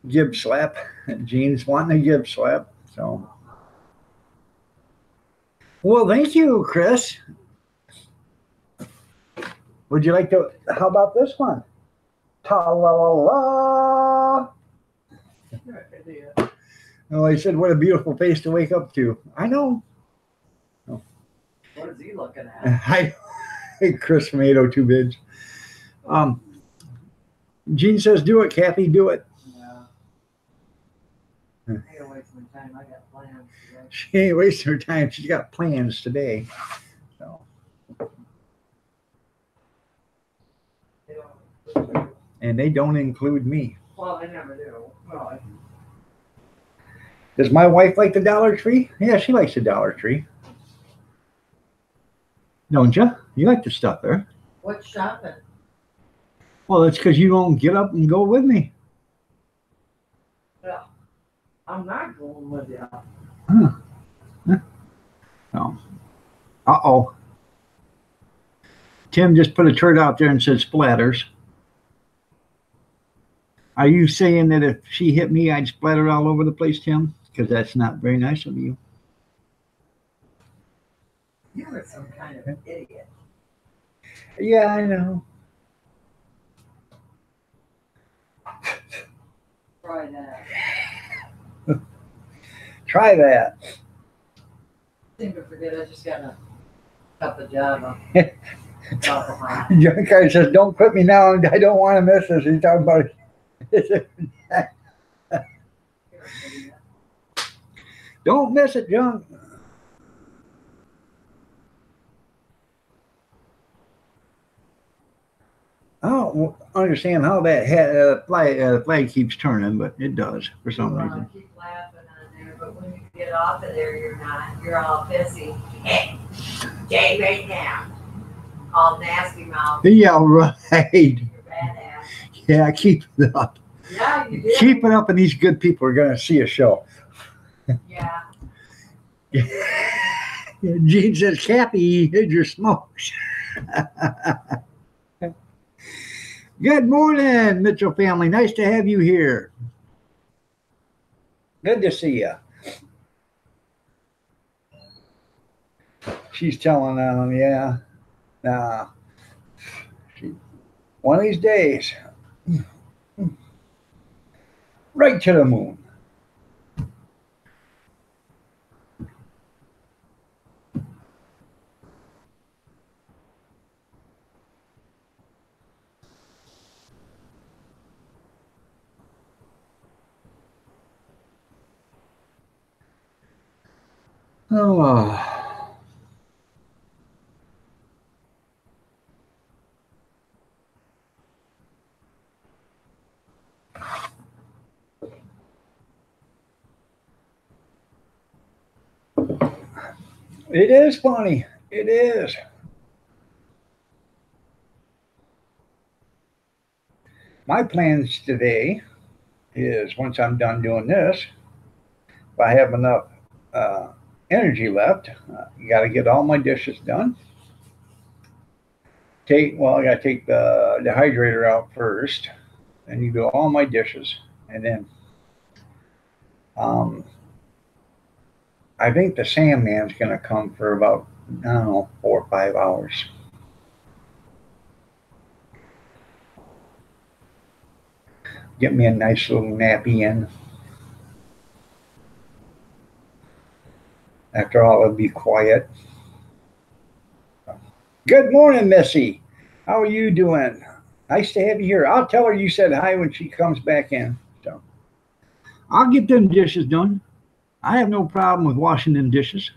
Gibbs slap. Gene's wanting a Gibbs slap. So, well, thank you, Chris. Would you like to? How about this one? Ta la la la. Oh, he said, what a beautiful face to wake up to. I know. What is he looking at? Hi, Chris from 802 Bids. Gene says, do it, Kathy, do it. Yeah. I ain't waste my time. I got plans today. She ain't wasting her time. She's got plans today. So, and they don't include me. Well, I never do. Well, Does my wife like the Dollar Tree? Yeah, she likes the Dollar Tree. Don't you? You like the stuff there. what's shopping? Well, that's because you don't get up and go with me. Yeah. I'm not going with you. No. Uh-oh. Tim just put a turd out there and said splatters. Are you saying that if she hit me, I'd splatter all over the place, Tim? Because that's not very nice of you. You were some kind of idiot. Yeah, I know. Try that. Try that. Seem to forget I just got a cup of Java. Top of my. John Carter says, don't quit me now. I don't want to miss this. He's talking about it. Don't miss it, John. I don't understand how that flag keeps turning, but it does for some You reason. keep laughing on there, but when you get off of there, you're not. You're all pissy. Jay, right now. All nasty mouth. Yeah, right. You're badass. Yeah, keep it up. Yeah, you do. Keep it up, and these good people are going to see a show. Yeah. Gene says, Cappy, you hid your smokes. Good morning, Mitchell family. Nice to have you here. Good to see you. She's telling them, yeah. One of these days, right to the moon. Oh. It is funny. It is. My plans today is once I'm done doing this, if I have enough energy left, you got to get all my dishes done. I got to take the dehydrator out first, then you do all my dishes, and then I think the Sandman's going to come for about, I don't know, 4 or 5 hours. Get me a nice little nappy in. After all, it'll be quiet. Good morning, Missy. How are you doing? Nice to have you here. I'll tell her you said hi when she comes back in. So I'll get them dishes done. I have no problem with washing them dishes.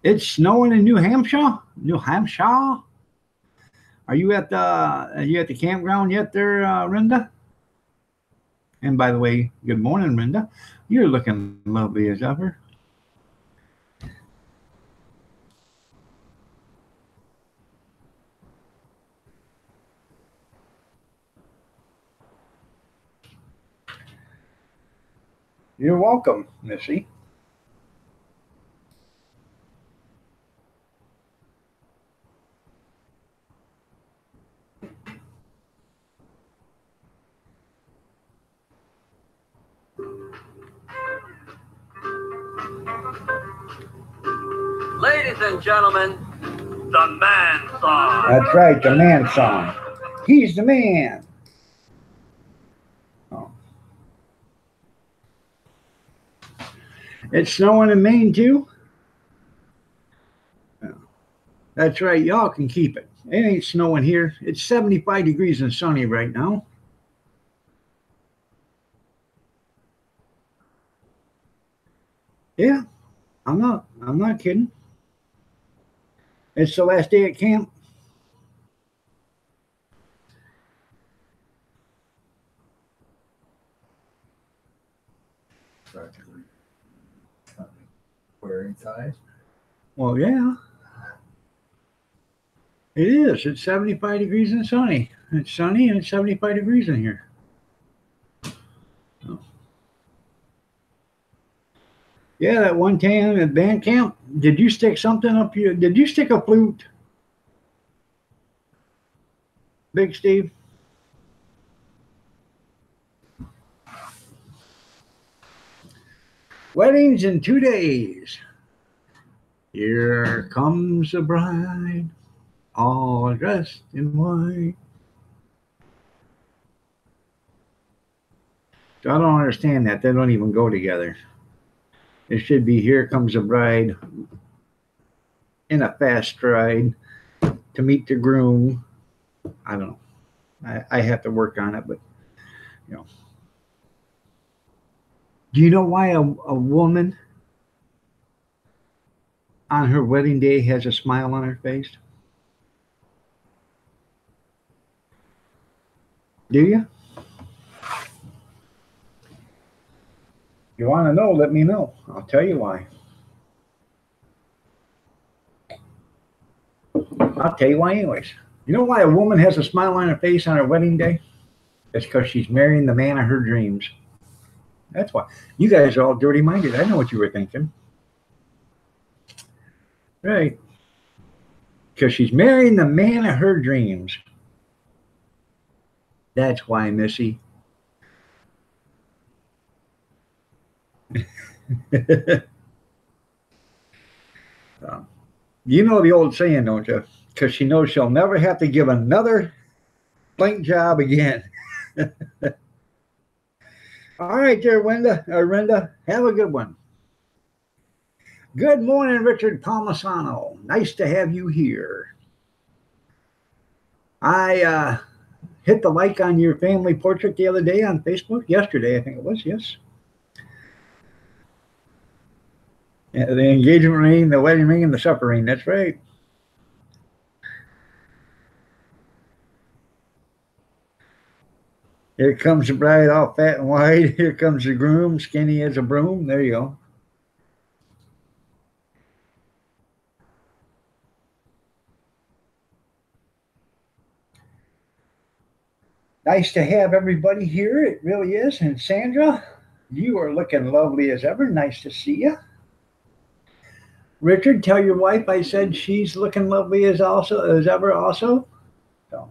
It's snowing in New Hampshire. New Hampshire. Are you at the campground yet, there, Renda? And by the way, good morning, Renda. You're looking lovely as ever. You're welcome, Missy. Ladies and gentlemen, the man song. That's right, the man song. He's the man. Oh. It's snowing in Maine too? That's right, y'all can keep it. It ain't snowing here. It's 75 degrees and sunny right now. Yeah, I'm not kidding. It's the last day at camp. Practically. We're inside. Well, yeah. It is. It's 75 degrees and sunny. It's sunny and it's 75 degrees in here. So. Yeah, that one time at band camp, did you stick something up here? Did you stick a flute? Big Steve? Weddings in 2 days. Here comes the bride, all dressed in white. So I don't understand that. They don't even go together. It should be here comes the bride in a fast stride to meet the groom. I don't know. I have to work on it, but you know. Do you know why a woman on her wedding day has a smile on her face? Do you? You want to know? Let me know. I'll tell you why. I'll tell you why anyways. You know why a woman has a smile on her face on her wedding day? It's because she's marrying the man of her dreams. That's why. You guys are all dirty-minded. I know what you were thinking. Right. Because she's marrying the man of her dreams. That's why, Missy. You know the old saying, don't you? Because she knows she'll never have to give another blank job again. All right, there, Renda. Have a good one. Good morning, Richard Palmisano. Nice to have you here. I hit the like on your family portrait the other day on Facebook. Yesterday, I think it was, yes. Yeah, the engagement ring, the wedding ring, and the supper ring. That's right. Here comes the bride all fat and white. Here comes the groom, skinny as a broom. There you go. Nice to have everybody here. It really is. And Sandra, you are looking lovely as ever. Nice to see you. Richard, tell your wife I said she's looking lovely as ever also. So.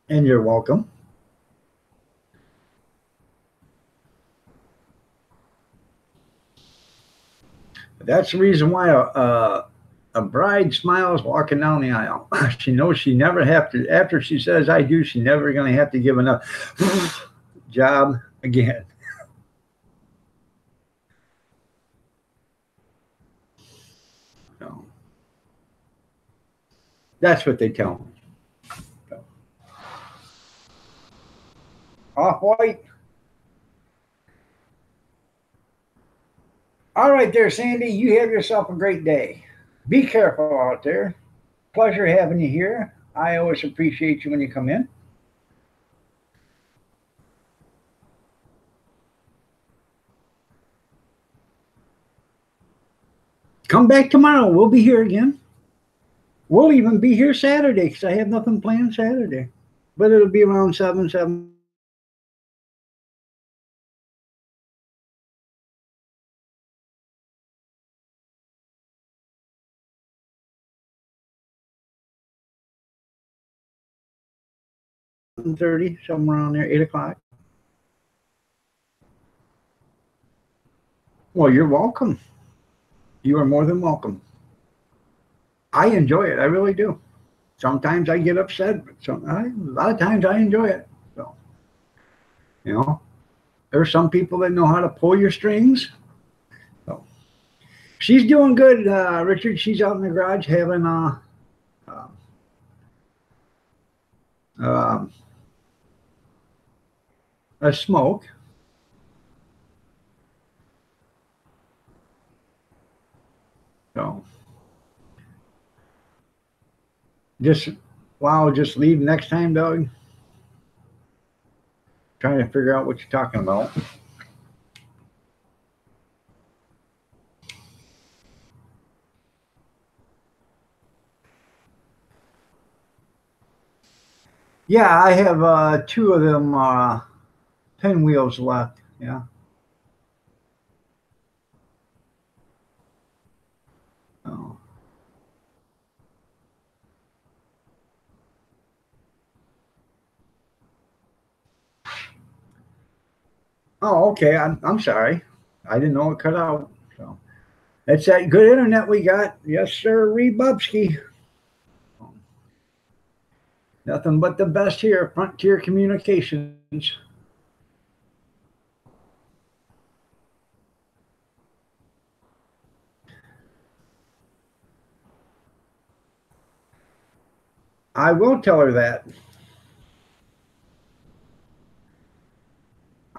And you're welcome. That's the reason why a bride smiles walking down the aisle. She knows she never have to, after she says I do, she's never going to have to give another job again. So, that's what they tell me. So. Off-white. All right there, Sandy. You have yourself a great day. Be careful out there. Pleasure having you here. I always appreciate you when you come in. Come back tomorrow. We'll be here again. We'll even be here Saturday because I have nothing planned Saturday. But it'll be around 7. .30, somewhere around there, 8 o'clock. Well, you're welcome. You are more than welcome. I enjoy it. I really do. Sometimes I get upset, but a lot of times I enjoy it. So, you know, there's some people that know how to pull your strings. So, she's doing good, Richard. She's out in the garage having a smoke. So just leave next time, Doug. Trying to figure out what you're talking about. Yeah, I have two of them pinwheels left. Yeah. Oh. Oh, okay. I'm sorry. I didn't know it cut out. So that's that good internet we got. Yes, sir, Rebubsky. Nothing but the best here, Frontier Communications. I will tell her that.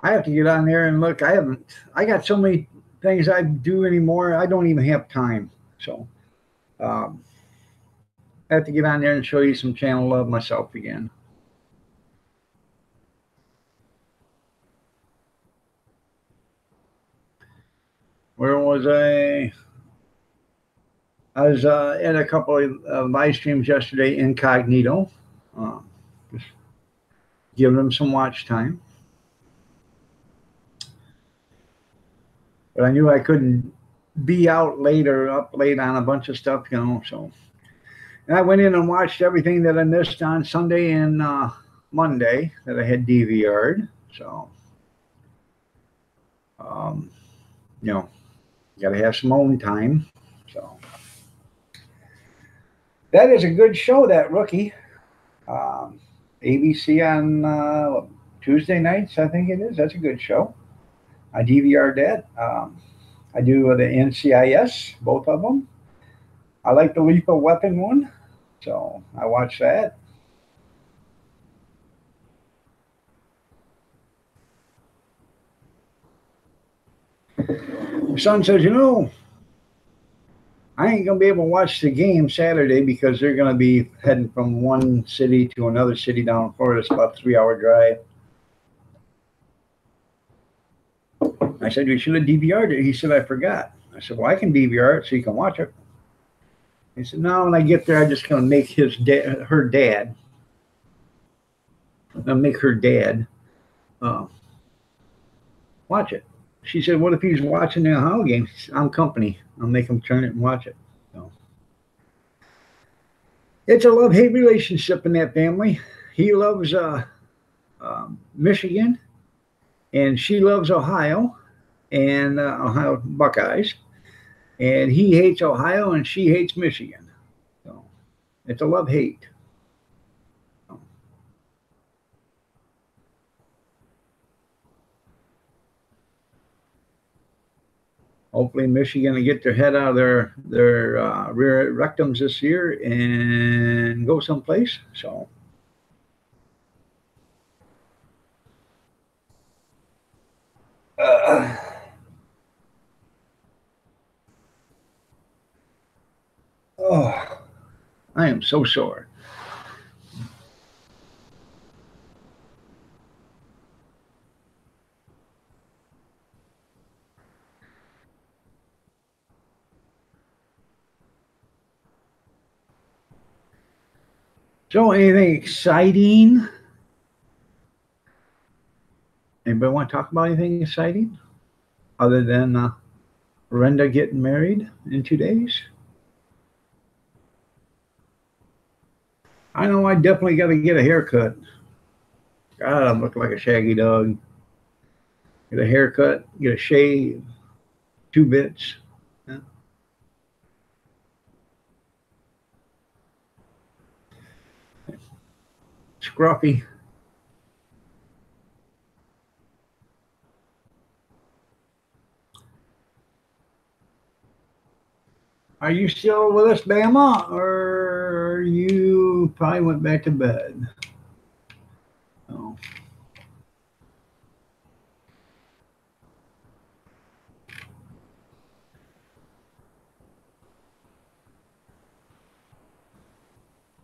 I have to get on there and look. I got so many things I do anymore. I don't even have time. So um, I have to get on there and show you some channel love myself again. Where was I? I was at a couple of live streams yesterday, incognito, just giving them some watch time. But I knew I couldn't be out late or up late on a bunch of stuff, you know. So, and I went in and watched everything that I missed on Sunday and Monday that I had DVR'd. So, um, you know, got to have some own time. So, that is a good show, that Rookie. ABC on Tuesday nights, I think it is. That's a good show. I DVR'd that. I do the NCIS, both of them. I like the Lethal Weapon one, so I watch that. My son says, you know, I ain't gonna be able to watch the game Saturday because they're gonna be heading from one city to another city down in Florida. It's about a 3-hour drive. I said, you should have DVR'd it. He said, I forgot. I said, well, I can DVR it so you can watch it. He said, no, when I get there, I'm just going to make her dad. I'll make her dad watch it. She said, what if he's watching the Ohio game? I'm company. I'll make him turn it and watch it. So, it's a love-hate relationship in that family. He loves Michigan, and she loves Ohio and Ohio Buckeyes. And he hates Ohio, and she hates Michigan. So it's a love-hate. Hopefully, Michigan will get their head out of their rear rectums this year and go someplace. So, oh, I am so sore. So, anything exciting? Anybody want to talk about anything exciting other than Brenda getting married in 2 days? I know I definitely got to get a haircut. God, I'm looking like a shaggy dog. Get a haircut, get a shave, 2 bits. Yeah. Scruffy. Are you still with us, Bama, or you probably went back to bed? Oh.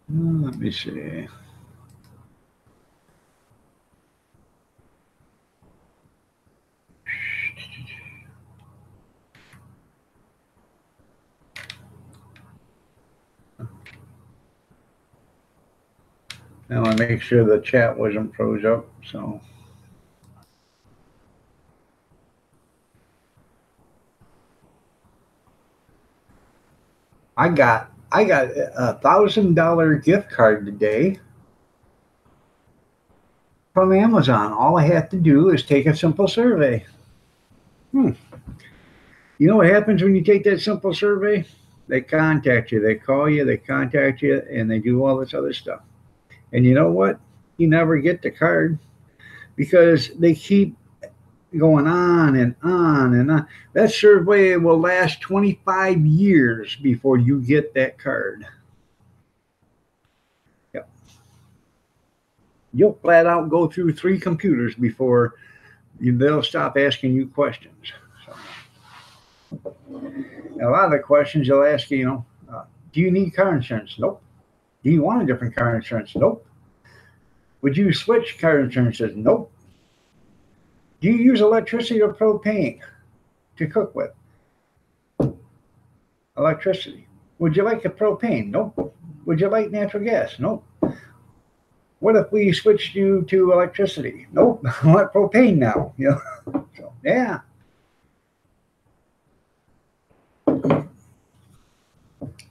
Let me see. I want to make sure the chat wasn't froze up. So I got $1,000 gift card today from Amazon. All I have to do is take a simple survey. You know what happens when you take that simple survey? They contact you, they call you, they contact you, and they do all this other stuff. And you know what? You never get the card because they keep going on and on and on. That survey will last 25 years before you get that card. Yep. You'll flat out go through 3 computers before they'll stop asking you questions. So, a lot of the questions they'll ask you, do you need car insurance? Nope. Do you want a different car insurance? Nope. Would you switch car insurances? Nope. Do you use electricity or propane to cook with? Electricity. Would you like a propane? Nope. Would you like natural gas? Nope. What if we switched you to electricity? Nope. I want propane now. So, yeah.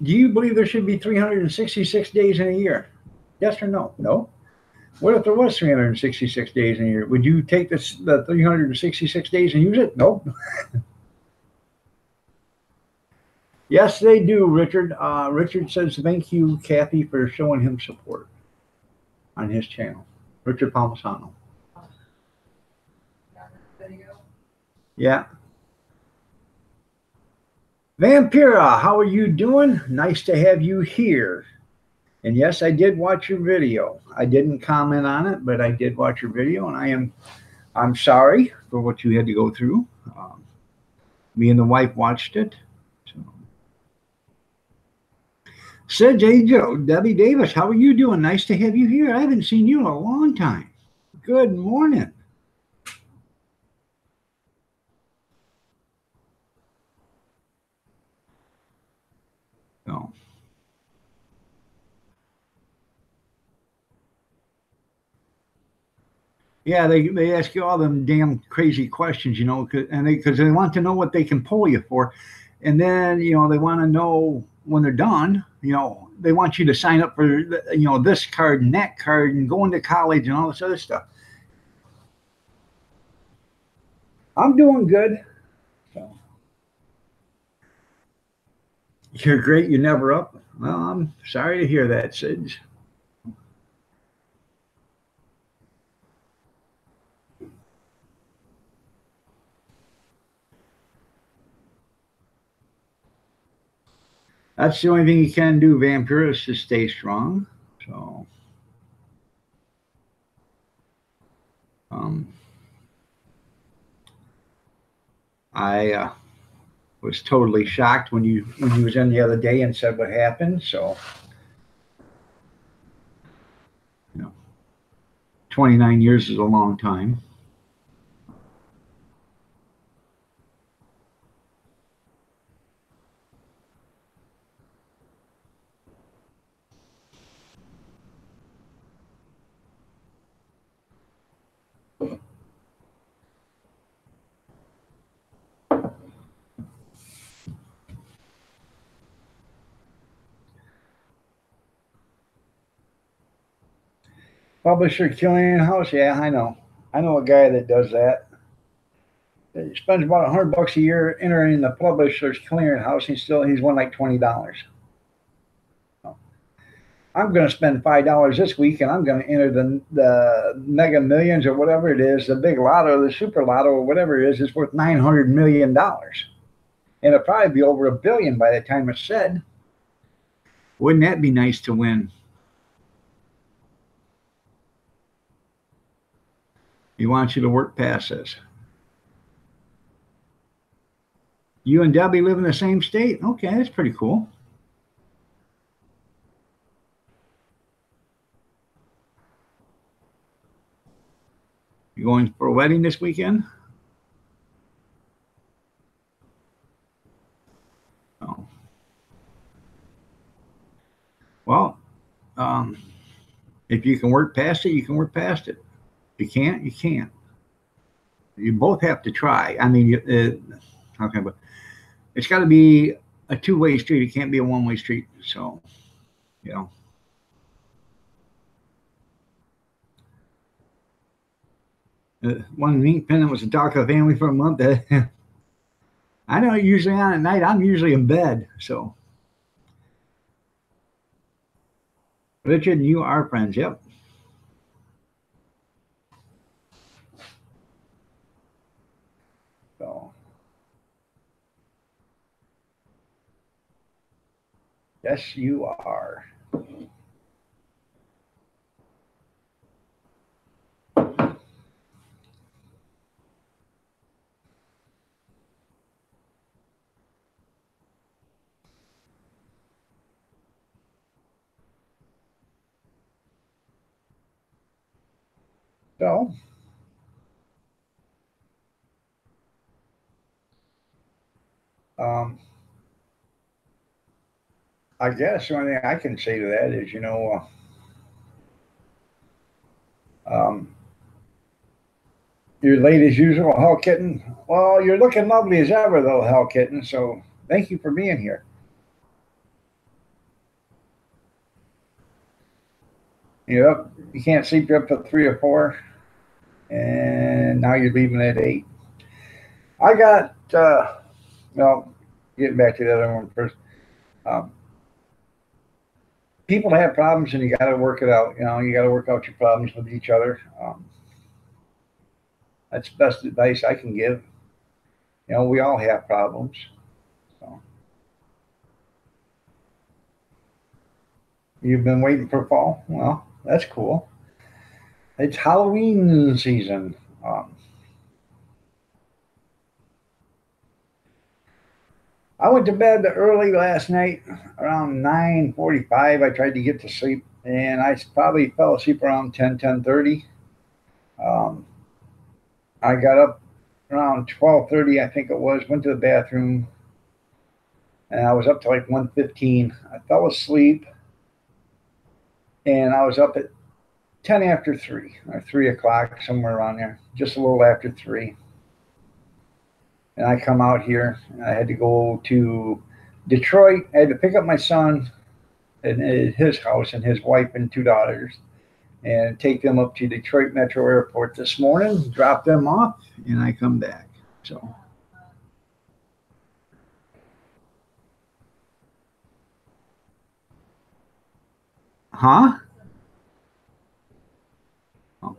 Do you believe there should be 366 days in a year? Yes or no? No. What if there was 366 days in a year? Would you take the 366 days and use it? Nope. Yes, they do, Richard. Richard says, thank you, Kathy, for showing him support on his channel. Richard Palmisano. Yeah. Vampira, how are you doing? Nice to have you here. And yes, I did watch your video. I didn't comment on it, but I did watch your video, and I'm sorry for what you had to go through. Me and the wife watched it. So. Sid J. Joe, Debbie Davis, how are you doing? Nice to have you here. I haven't seen you in a long time. Good morning. So. Yeah, they ask you all them damn crazy questions, because they want to know what they can pull you for. And then, they want to know when they're done, they want you to sign up for, this card and that card and going to college and all this other stuff. I'm doing good. So. You're great. You're never up. Well, I'm sorry to hear that, Sid. That's the only thing you can do, Vampire, is to stay strong. So, I was totally shocked when you was in the other day and said what happened. So, 29 years is a long time. Publisher Killian House, yeah, I know. I know a guy that does that. He spends about $100 a year entering the Publisher's Clearing House. He's won like $20. I'm going to spend $5 this week, and I'm going to enter the Mega Millions or whatever it is, the big lotto, the super lotto or whatever it is. It's worth $900 million, and it'll probably be over $1 billion by the time it's said. Wouldn't that be nice to win? He wants you to work past this. You and Debbie live in the same state? Okay, that's pretty cool. You going for a wedding this weekend? Oh. Well, If you can work past it, you can work past it. If you can't, you can't. You both have to try. I mean, how can I put? It's got to be a two-way street. It can't be a one-way street. So, you know. One neat pendant was to talk of the family for a month. I know usually on at night, I'm usually in bed. So, Richard, you are friends. Yep. So, yes, you are. So, I guess the only thing I can say to that is, you're late as usual, Hell Kitten. Well, you're looking lovely as ever, though, Hell Kitten. So, thank you for being here. You're up. You can't sleep. You're up to 3 or 4, and now you're leaving at 8. I got. Well, getting back to the other one first. People have problems, and you got to work it out. You got to work out your problems with each other. That's the best advice I can give. We all have problems. So. You've been waiting for fall? Well, that's cool. It's Halloween season. I went to bed early last night, around 9:45. I tried to get to sleep, and I probably fell asleep around 10:30. I got up around 12:30, I think it was, went to the bathroom, and I was up to like 1:15. I fell asleep, and I was up at 10 after 3, or 3 o'clock, somewhere around there, just a little after 3. And I come out here, and I had to go to Detroit. I had to pick up my son at his house and his wife and 2 daughters and take them up to Detroit Metro Airport this morning, drop them off, and I come back. So. Huh? Oh.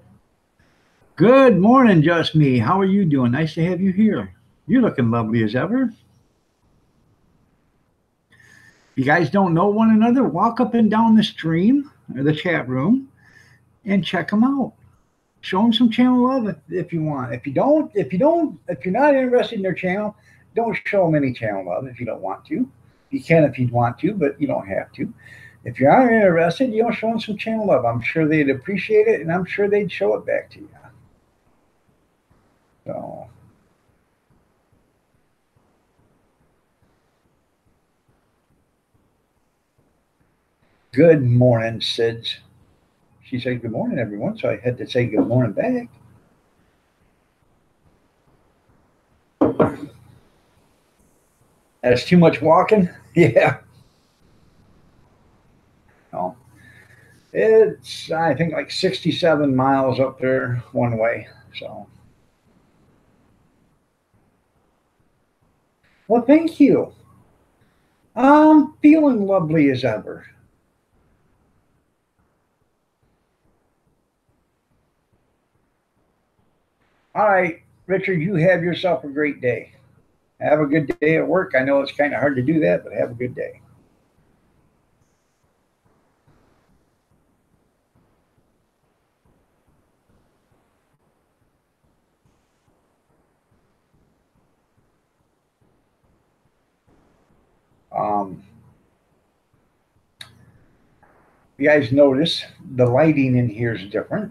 Good morning, Just Me. How are you doing? Nice to have you here. You're looking lovely as ever. If you guys don't know one another, walk up and down the stream or the chat room and check them out. Show them some channel love if you want. If you're not interested in their channel, don't show them any channel love if you don't want to. You can if you want to, but you don't have to. If you are interested, show them some channel love. I'm sure they'd appreciate it, and I'm sure they'd show it back to you. So. Good morning, Sids. She said, good morning, everyone. So I had to say good morning back. That's too much walking? Yeah. No. It's, I think, like 67 miles up there one way. So. Well, thank you. I'm feeling lovely as ever. All right, Richard, you have yourself a great day. Have a good day at work. I know it's kind of hard to do that, but have a good day. You guys notice the lighting in here is different.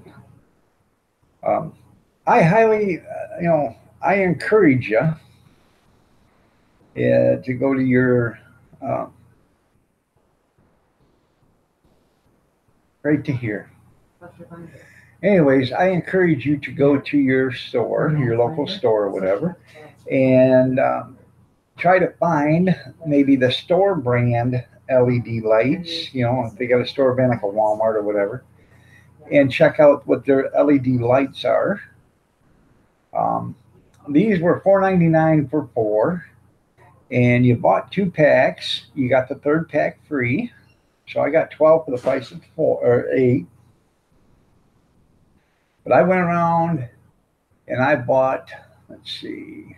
I highly, I encourage you to go to your, right to here. Anyways, I encourage you to go to your store, your local store or whatever, and try to find maybe the store brand LED lights. You know, if they got a store brand like a Walmart or whatever, and check out what their LED lights are. These were $4.99 for 4, and you bought 2 packs. You got the third pack free, so I got 12 for the price of 4 or 8. But I went around and I bought, let's see,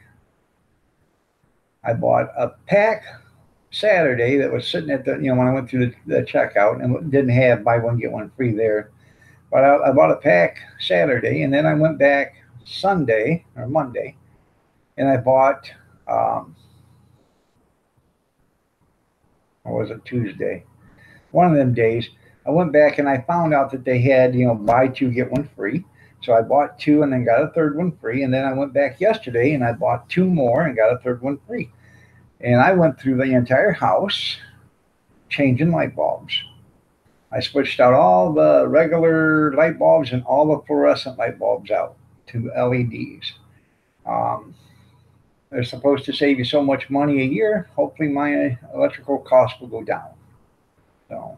I bought a pack Saturday that was sitting at the, you know, when I went through the checkout, and didn't have buy one get one free there. But I bought a pack Saturday, and then I went back Sunday or Monday, and I bought, or was it Tuesday? One of them days, I went back and I found out that they had, you know, buy 2 get 1 free. So I bought 2 and then got a third one free. And then I went back yesterday and I bought 2 more and got a third one free. And I went through the entire house changing light bulbs. I switched out all the regular light bulbs and all the fluorescent light bulbs out to LEDs. They're supposed to save you so much money a year. Hopefully my electrical costs will go down. So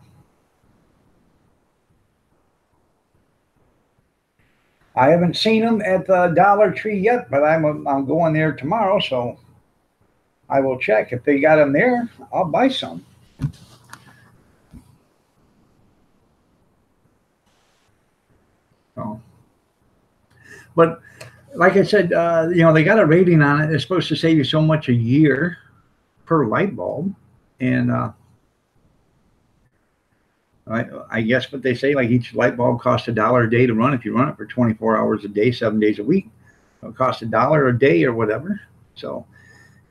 I haven't seen them at the Dollar Tree yet, but I'm going there tomorrow, so I will check. If they got them there, I'll buy some. So, but like I said, you know, they got a rating on it. It's supposed to save you so much a year per light bulb, and I guess what they say, like each light bulb costs $1 a day to run. If you run it for 24 hours a day, 7 days a week, it'll cost $1 a day or whatever. So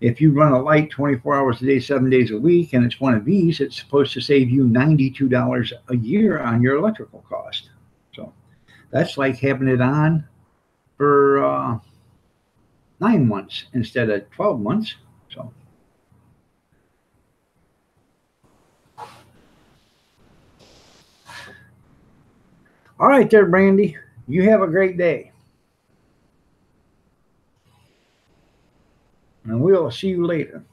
if you run a light 24 hours a day, 7 days a week, and it's one of these, it's supposed to save you $92 a year on your electrical cost. So that's like having it on for 9 months instead of 12 months. So. All right there, Brandy. You have a great day. And we'll see you later.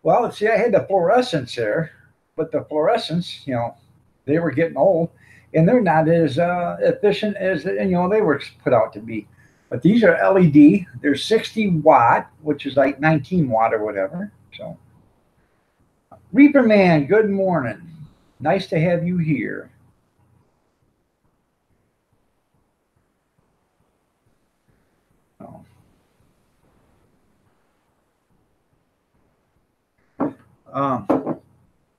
Well, see, I had the fluorescents there, but the fluorescents, you know, they were getting old, and they're not as efficient as, you know, they were put out to be. But these are LED. They're 60 watt, which is like 19 watt or whatever. So, Reaper Man, good morning. Nice to have you here. Oh.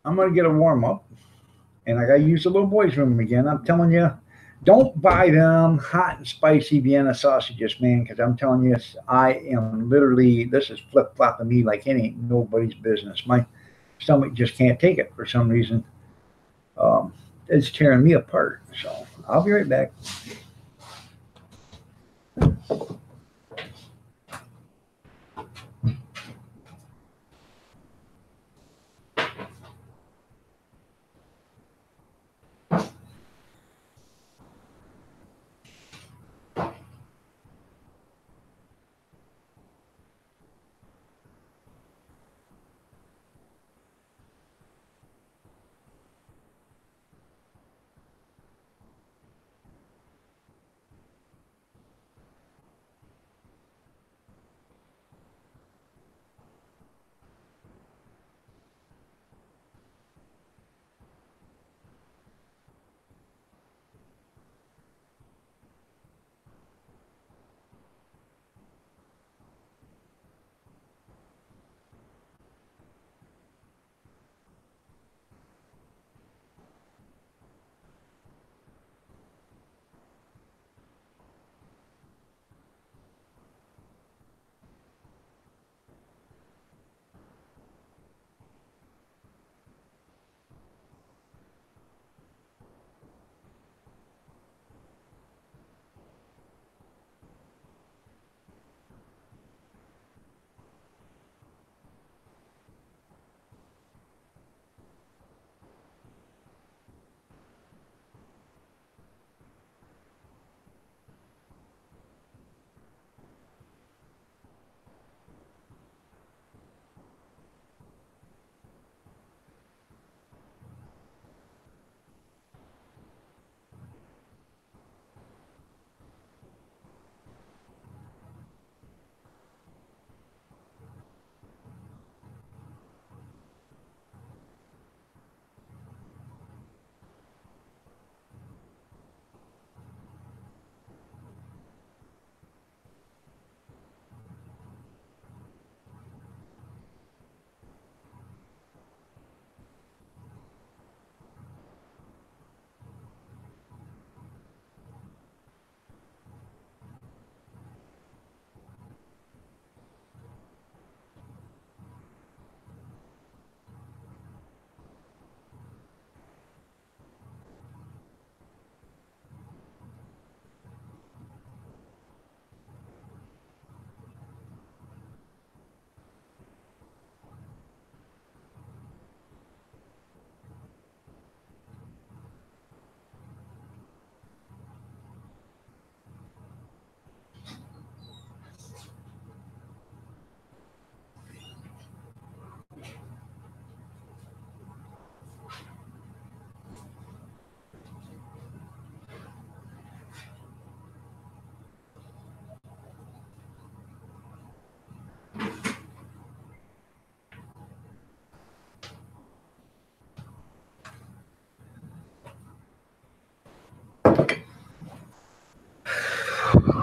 I'm going to get a warm up, and I got to use the little boys' room again. I'm telling you, don't buy them hot and spicy Vienna sausages, man, because I'm telling you, I am literally, this is flip-flopping me like it ain't nobody's business. My stomach just can't take it for some reason. It's tearing me apart. So I'll be right back.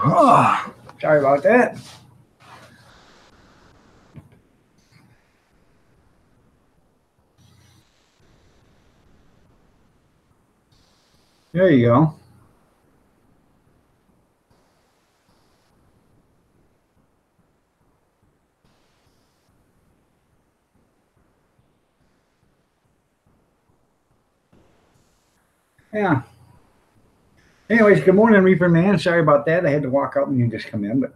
Oh, sorry about that. There you go. Yeah. Anyways, good morning, Reaper Man. Sorry about that. I had to walk out and you just come in, but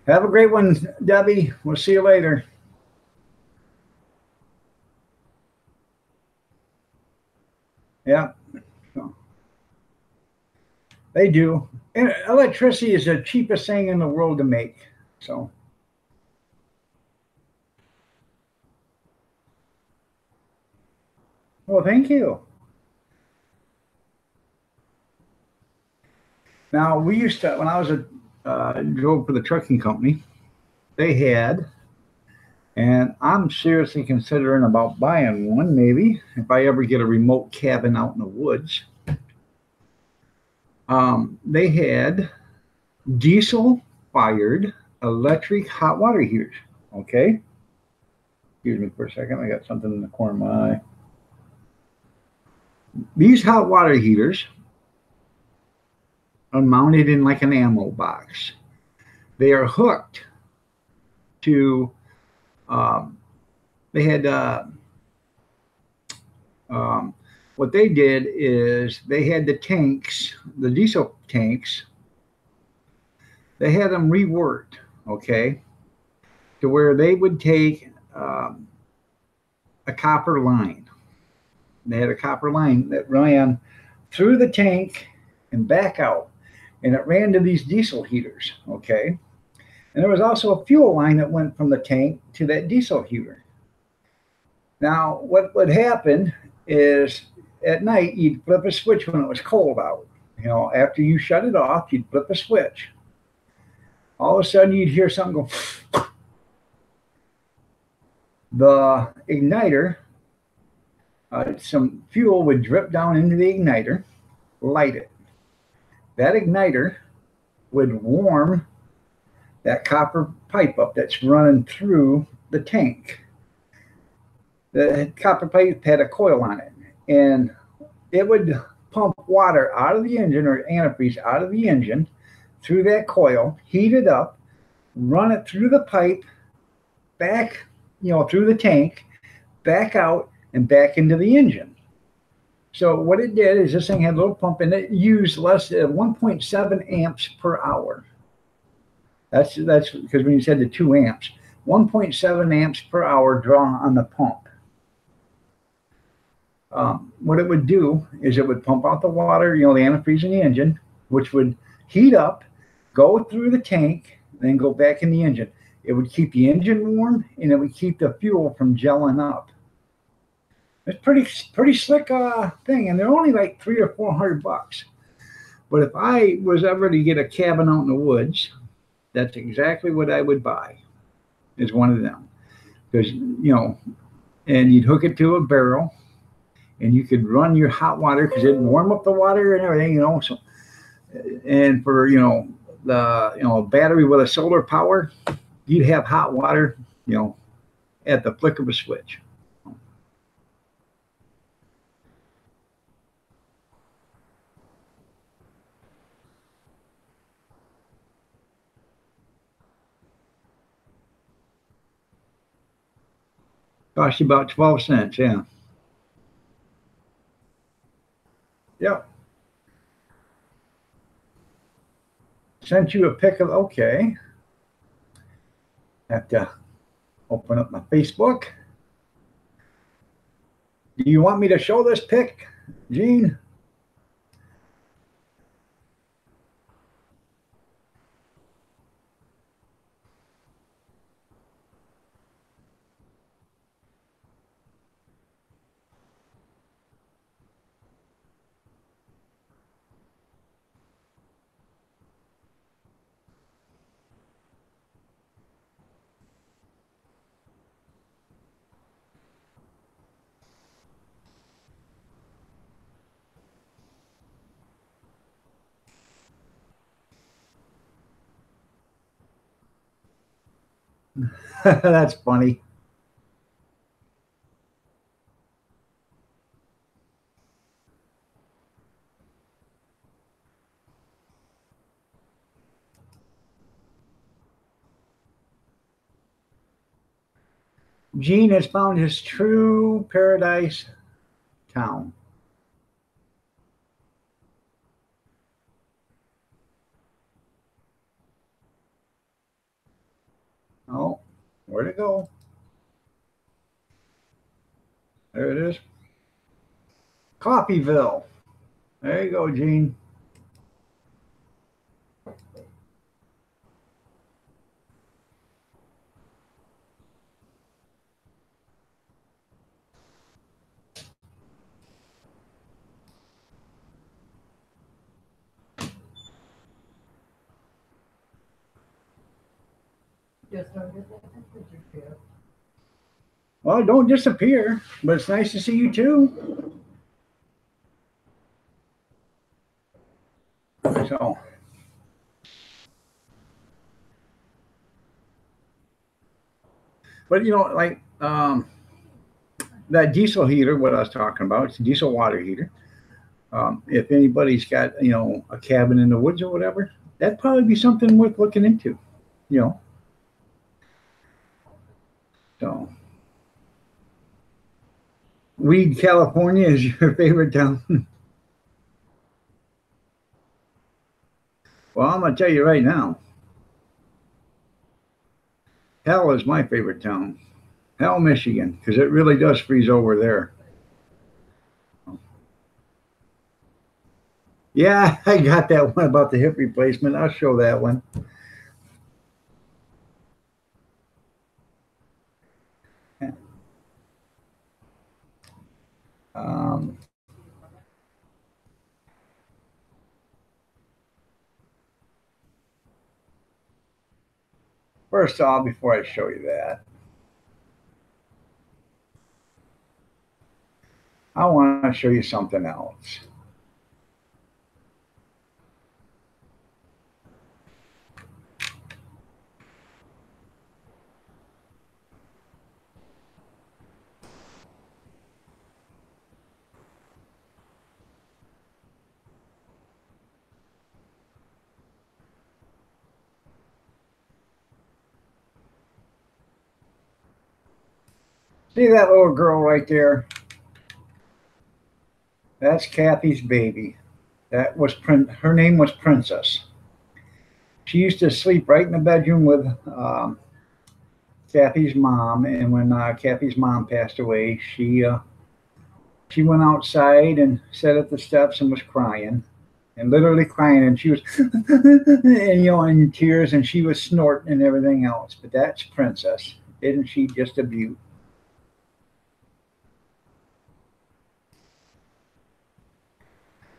have a great one, Debbie. We'll see you later. Yeah. So, they do. And electricity is the cheapest thing in the world to make. So. Well, thank you. Now, we used to, when I was drove for the trucking company, they had, and I'm seriously considering about buying one, maybe, if I ever get a remote cabin out in the woods. They had diesel-fired electric hot water heaters, okay? Excuse me for a second, I got something in the corner of my eye. These hot water heaters are mounted in like an ammo box. They are hooked to, they had, what they did is they had the tanks, the diesel tanks, they had them reworked, okay, to where they would take a copper line. They had a copper line that ran through the tank and back out, and it ran to these diesel heaters, okay? And there was also a fuel line that went from the tank to that diesel heater. Now, what would happen is at night, you'd flip a switch when it was cold out. You know, after you shut it off, you'd flip a switch. All of a sudden, you'd hear something go. The igniter, some fuel would drip down into the igniter, light it. That igniter would warm that copper pipe up that's running through the tank. The copper pipe had a coil on it, and it would pump water out of the engine, or antifreeze out of the engine, through that coil, heat it up, run it through the pipe, back, through the tank, back out, and back into the engine. So what it did is this thing had a little pump, and it used less than 1.7 amps per hour. That's because when you said the 2 amps, 1.7 amps per hour draw on the pump. What it would do is it would pump out the water, the antifreeze in the engine, which would heat up, go through the tank, then go back in the engine. It would keep the engine warm, and it would keep the fuel from gelling up. It's pretty slick thing, and they're only like $300 or $400. But if I was ever to get a cabin out in the woods, that's exactly what I would buy, is one of them. Because, and you'd hook it to a barrel, and you could run your hot water, because it'd warm up the water and everything, So, and for, the battery with a solar power, you'd have hot water, at the flick of a switch. Cost you about 12 cents, yeah. Yep. Sent you a pic of, okay. Have to open up my Facebook. Do you want me to show this pic, Gene? That's funny. Gene has found his true paradise town. Oh, where'd it go? There it is. Coffeeville. There you go, Gene. Just don't get that picture here. Well, don't disappear, but it's nice to see you too. So, but you know, like that diesel heater, what I was talking about, it's a diesel water heater. If anybody's got, you know, a cabin in the woods or whatever, that'd probably be something worth looking into, you know. So, Weed, California is your favorite town. Well, I'm going to tell you right now, Hell is my favorite town. Hell, Michigan, because it really does freeze over there. Yeah, I got that one about the hip replacement. I'll show that one. First off, before I show you that, I want to show you something else. See that little girl right there? That's Kathy's baby. That was her name was Princess. She used to sleep right in the bedroom with Kathy's mom, and when Kathy's mom passed away, she went outside and sat at the steps and was crying, and literally crying, and she was and you know, in tears, and she was snorting and everything else. But that's Princess. Isn't she just a beaut?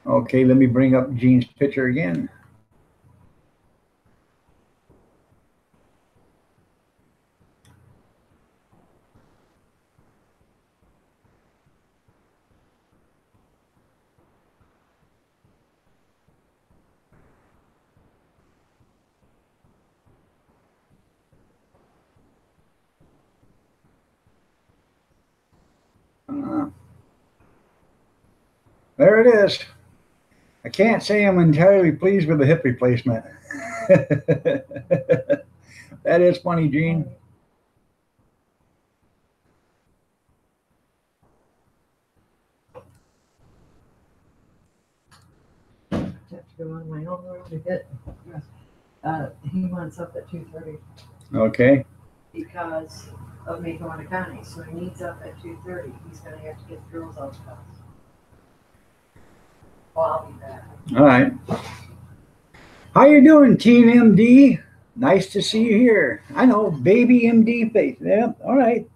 Okay, let me bring up Gene's picture again. There it is. I can't say I'm entirely pleased with the hip replacement. That is funny, Gene. I have to go on my own road to get. He wants up at 2:30 Okay. because of me going to county, so he needs up at 2:30. He's gonna have to get the girls out of the house. Well, I'll be back. All right. How you doing, Team MD? Nice to see you here. I know, baby MD Faith. Yeah, all right.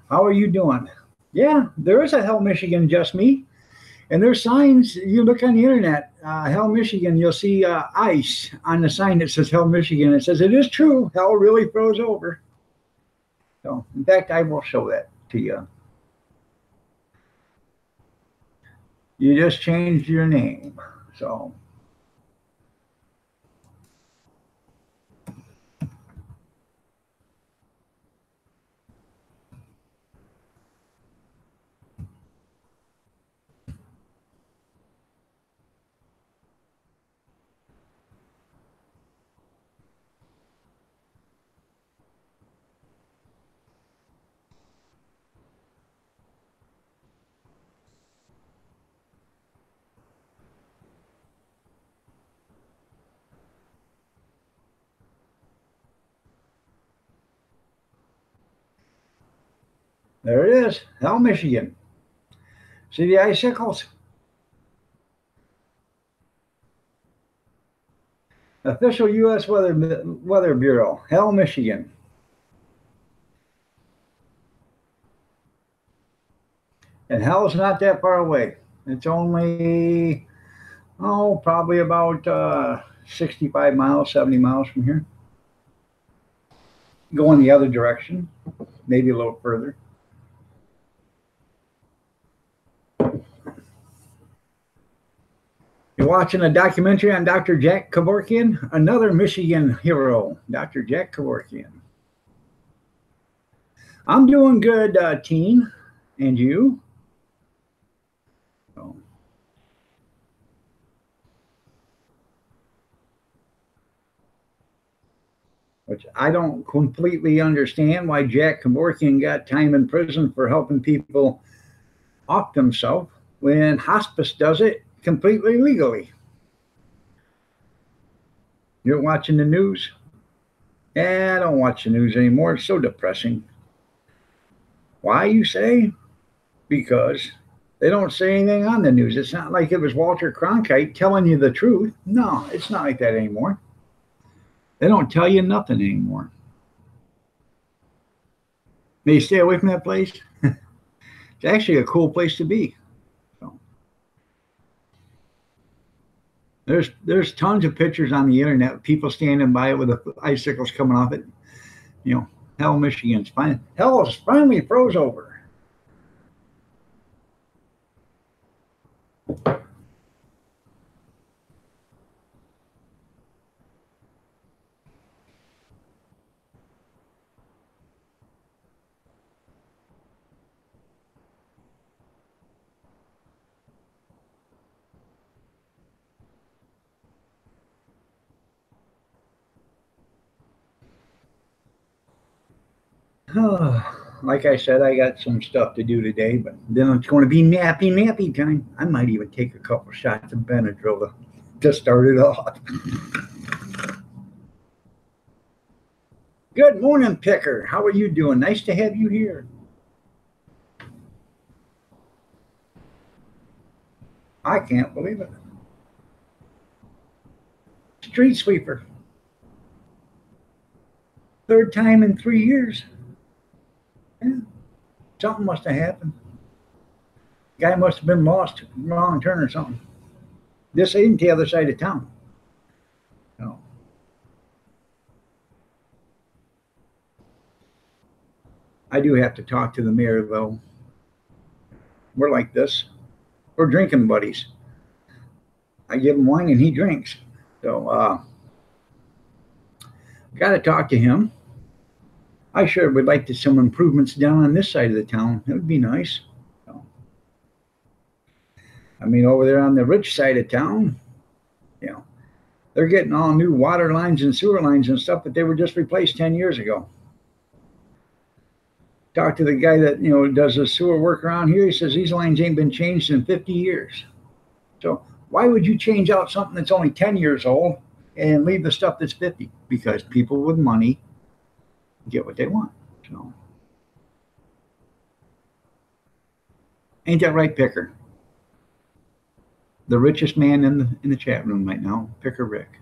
How are you doing? Yeah, there is a Hell, Michigan, just me. And there's signs, you look on the internet, Hell, Michigan, you'll see ice on the sign that says Hell, Michigan. It says, it is true, Hell really froze over. So, in fact, I will show that to you. You just changed your name, so. There it is, Hell, Michigan. See the icicles? Official U.S. Weather Bureau, Hell, Michigan. And Hell's not that far away. It's only, probably about 65 miles, 70 miles from here. Going the other direction, maybe a little further. You're watching a documentary on Dr. Jack Kevorkian, another Michigan hero, Dr. Jack Kevorkian. I'm doing good, teen, and you? So. Which I don't completely understand why Jack Kevorkian got time in prison for helping people off themselves when hospice does it completely legally. You're watching the news? Yeah, I don't watch the news anymore. It's so depressing. Why, you say? Because they don't say anything on the news. It's not like it was Walter Cronkite telling you the truth. No, it's not like that anymore. They don't tell you nothing anymore. May you stay away from that place? It's actually a cool place to be. So. There's tons of pictures on the internet of people standing by it with the icicles coming off it. You know, Hell, Michigan's fine. Hell is finally froze over. Like I said, I got some stuff to do today, but then it's going to be nappy time. I might even take a couple shots of Benadryl to start it off. Good morning, Picker. How are you doing? Nice to have you here. I can't believe it. Street sweeper. Third time in 3 years. Yeah. Something must have happened. Guy must have been lost, wrong turn or something. This ain't the other side of town. No. I do have to talk to the mayor, though. We're like this. We're drinking buddies. I give him wine and he drinks. So, got to talk to him. I sure would like to see some improvements down on this side of the town. That would be nice. So, I mean, over there on the rich side of town, you know, they're getting all new water lines and sewer lines and stuff, but they were just replaced 10 years ago. Talked to the guy that, you know, does the sewer work around here. He says these lines ain't been changed in 50 years. So why would you change out something that's only 10 years old and leave the stuff that's 50? Because people with money get what they want. So, ain't that right, Picker? The richest man in the chat room right now, Picker Rick,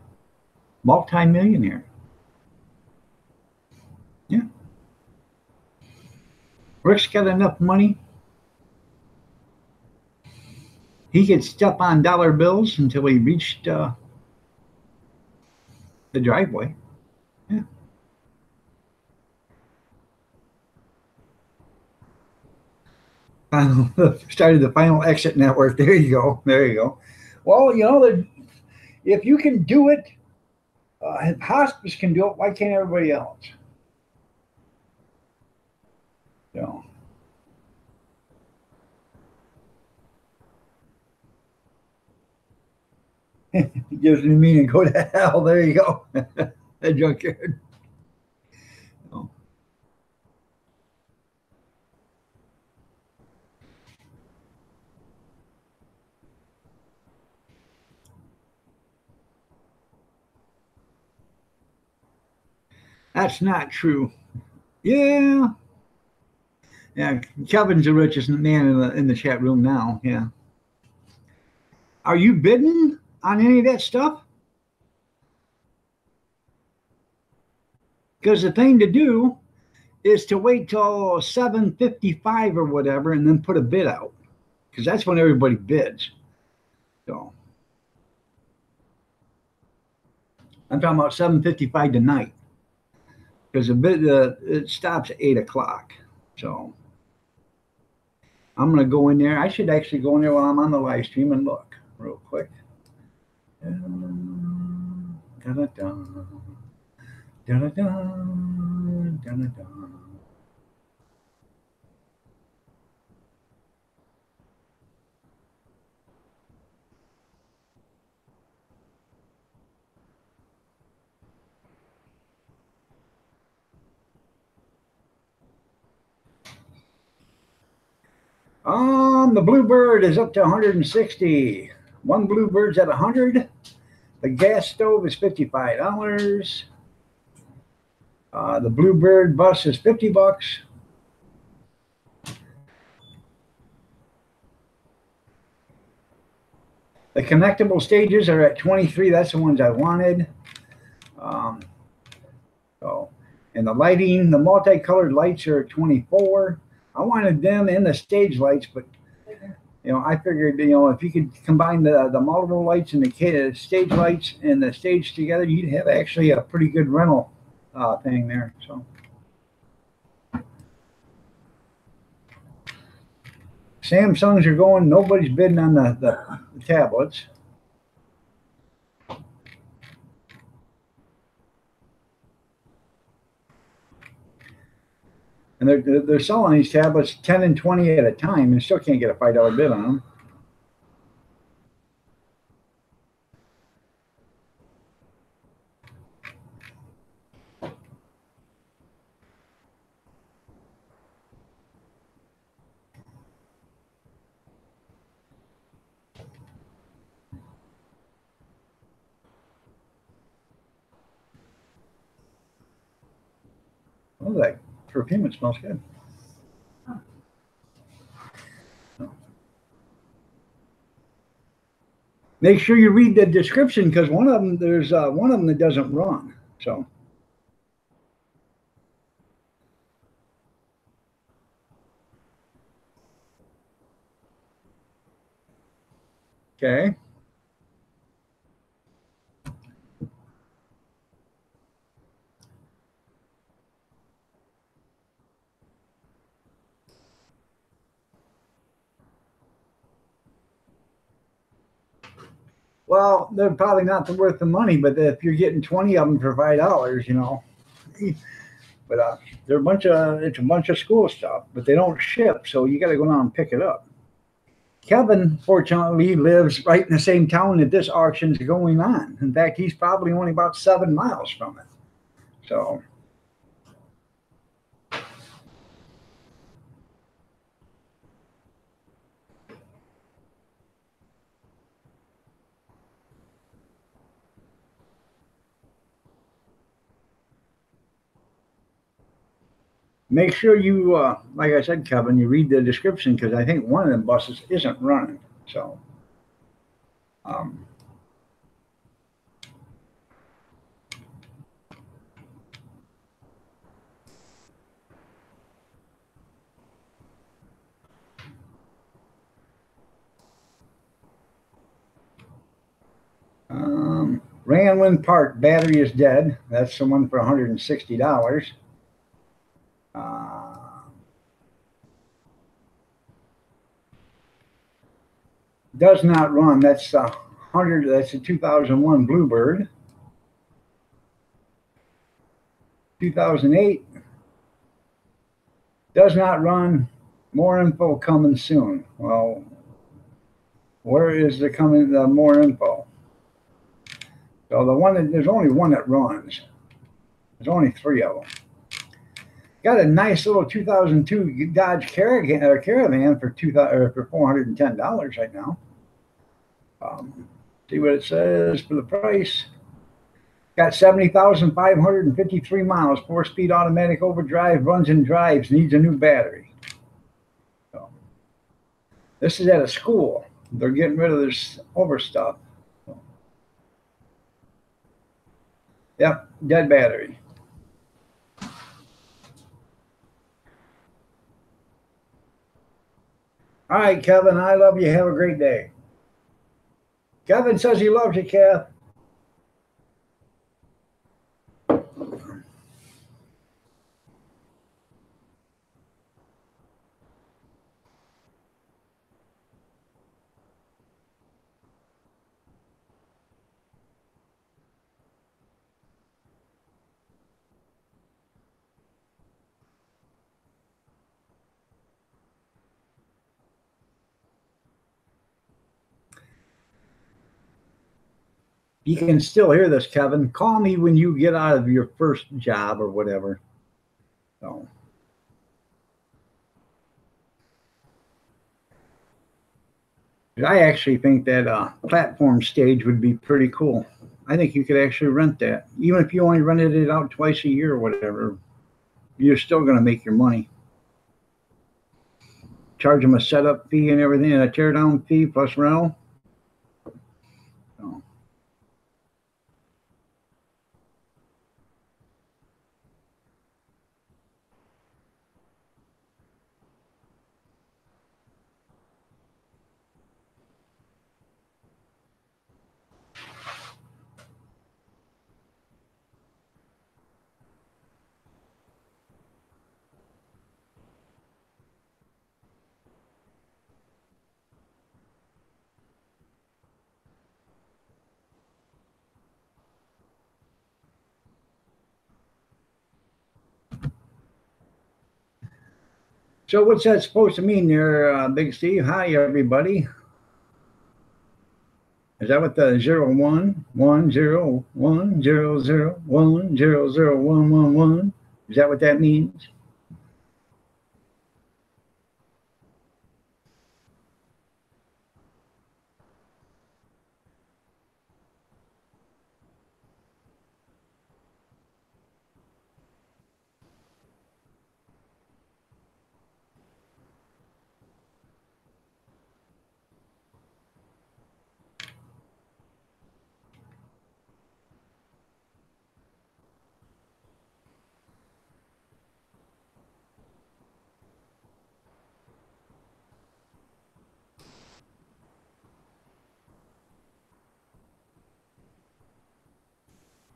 multi-millionaire. Yeah, Rick's got enough money. He could step on dollar bills until he reached the driveway. Yeah. Started the Final Exit Network. There you go. There you go. Well, you know, if you can do it, hospice can do it. Why can't everybody else? So. It gives me meaning. Go to hell. There you go. That junkyard. Oh. That's not true. Yeah. Yeah, Kevin's the richest man in the chat room now. Yeah. Are you bidding on any of that stuff? Because the thing to do is to wait till 7:55 or whatever and then put a bid out. Because that's when everybody bids. So I'm talking about 7:55 tonight. Because the bid it stops at 8 o'clock. So I'm gonna go in there. I should actually go in there while I'm on the live stream and look real quick. Da-da-da. Da-da-da. Da-da-da. The Bluebird is up to 160. One Bluebird's at 100. The gas stove is $55. The Bluebird bus is $50. The connectable stages are at 23. That's the ones I wanted. And the lighting, the multicolored lights are at 24. I wanted them and the stage lights, but I figured, if you could combine the multiple lights and the stage lights and the stage together, you'd have actually a pretty good rental thing there. So Samsungs are going. Nobody's bidding on the tablets. And they're selling these tablets 10 and 20 at a time and still can't get a $5 bid on them. Oh, that perfume, it smells good. Make sure you read the description because one of them, there's one of them that doesn't run. So. Okay. Well, they're probably not worth the money, but if you're getting 20 of them for $5, But they're it's a bunch of school stuff, but they don't ship, so you got to go down and pick it up. Kevin, fortunately, lives right in the same town that this auction's going on. In fact, he's probably only about 7 miles from it. So. Make sure you, like I said, Kevin, you read the description because I think one of them buses isn't running. So, Ranlin Park battery is dead. That's the one for $160. Does not run. That's a 100. That's a 2001 Bluebird. 2008 does not run. More info coming soon. Well, where is the more info? So there's only one that runs. There's only 3 of them. Got a nice little 2002 Dodge Caravan for $410 right now. See what it says for the price. Got 70,553 miles, 4-speed automatic overdrive, runs and drives, needs a new battery. This is at a school. They're getting rid of this overstuff. Yep, dead battery. All right, Kevin, I love you. Have a great day. Kevin says he loves you, Kath. You can still hear this, Kevin. Call me when you get out of your first job or whatever. So. I actually think that platform stage would be pretty cool. I think you could actually rent that. Even if you only rented it out twice a year or whatever, you're still going to make your money. Charge them a setup fee and everything, and a teardown fee plus rental. So. So what's that supposed to mean there, Big Steve? Hi, everybody. Is that what the 011010010011? Is that what that means?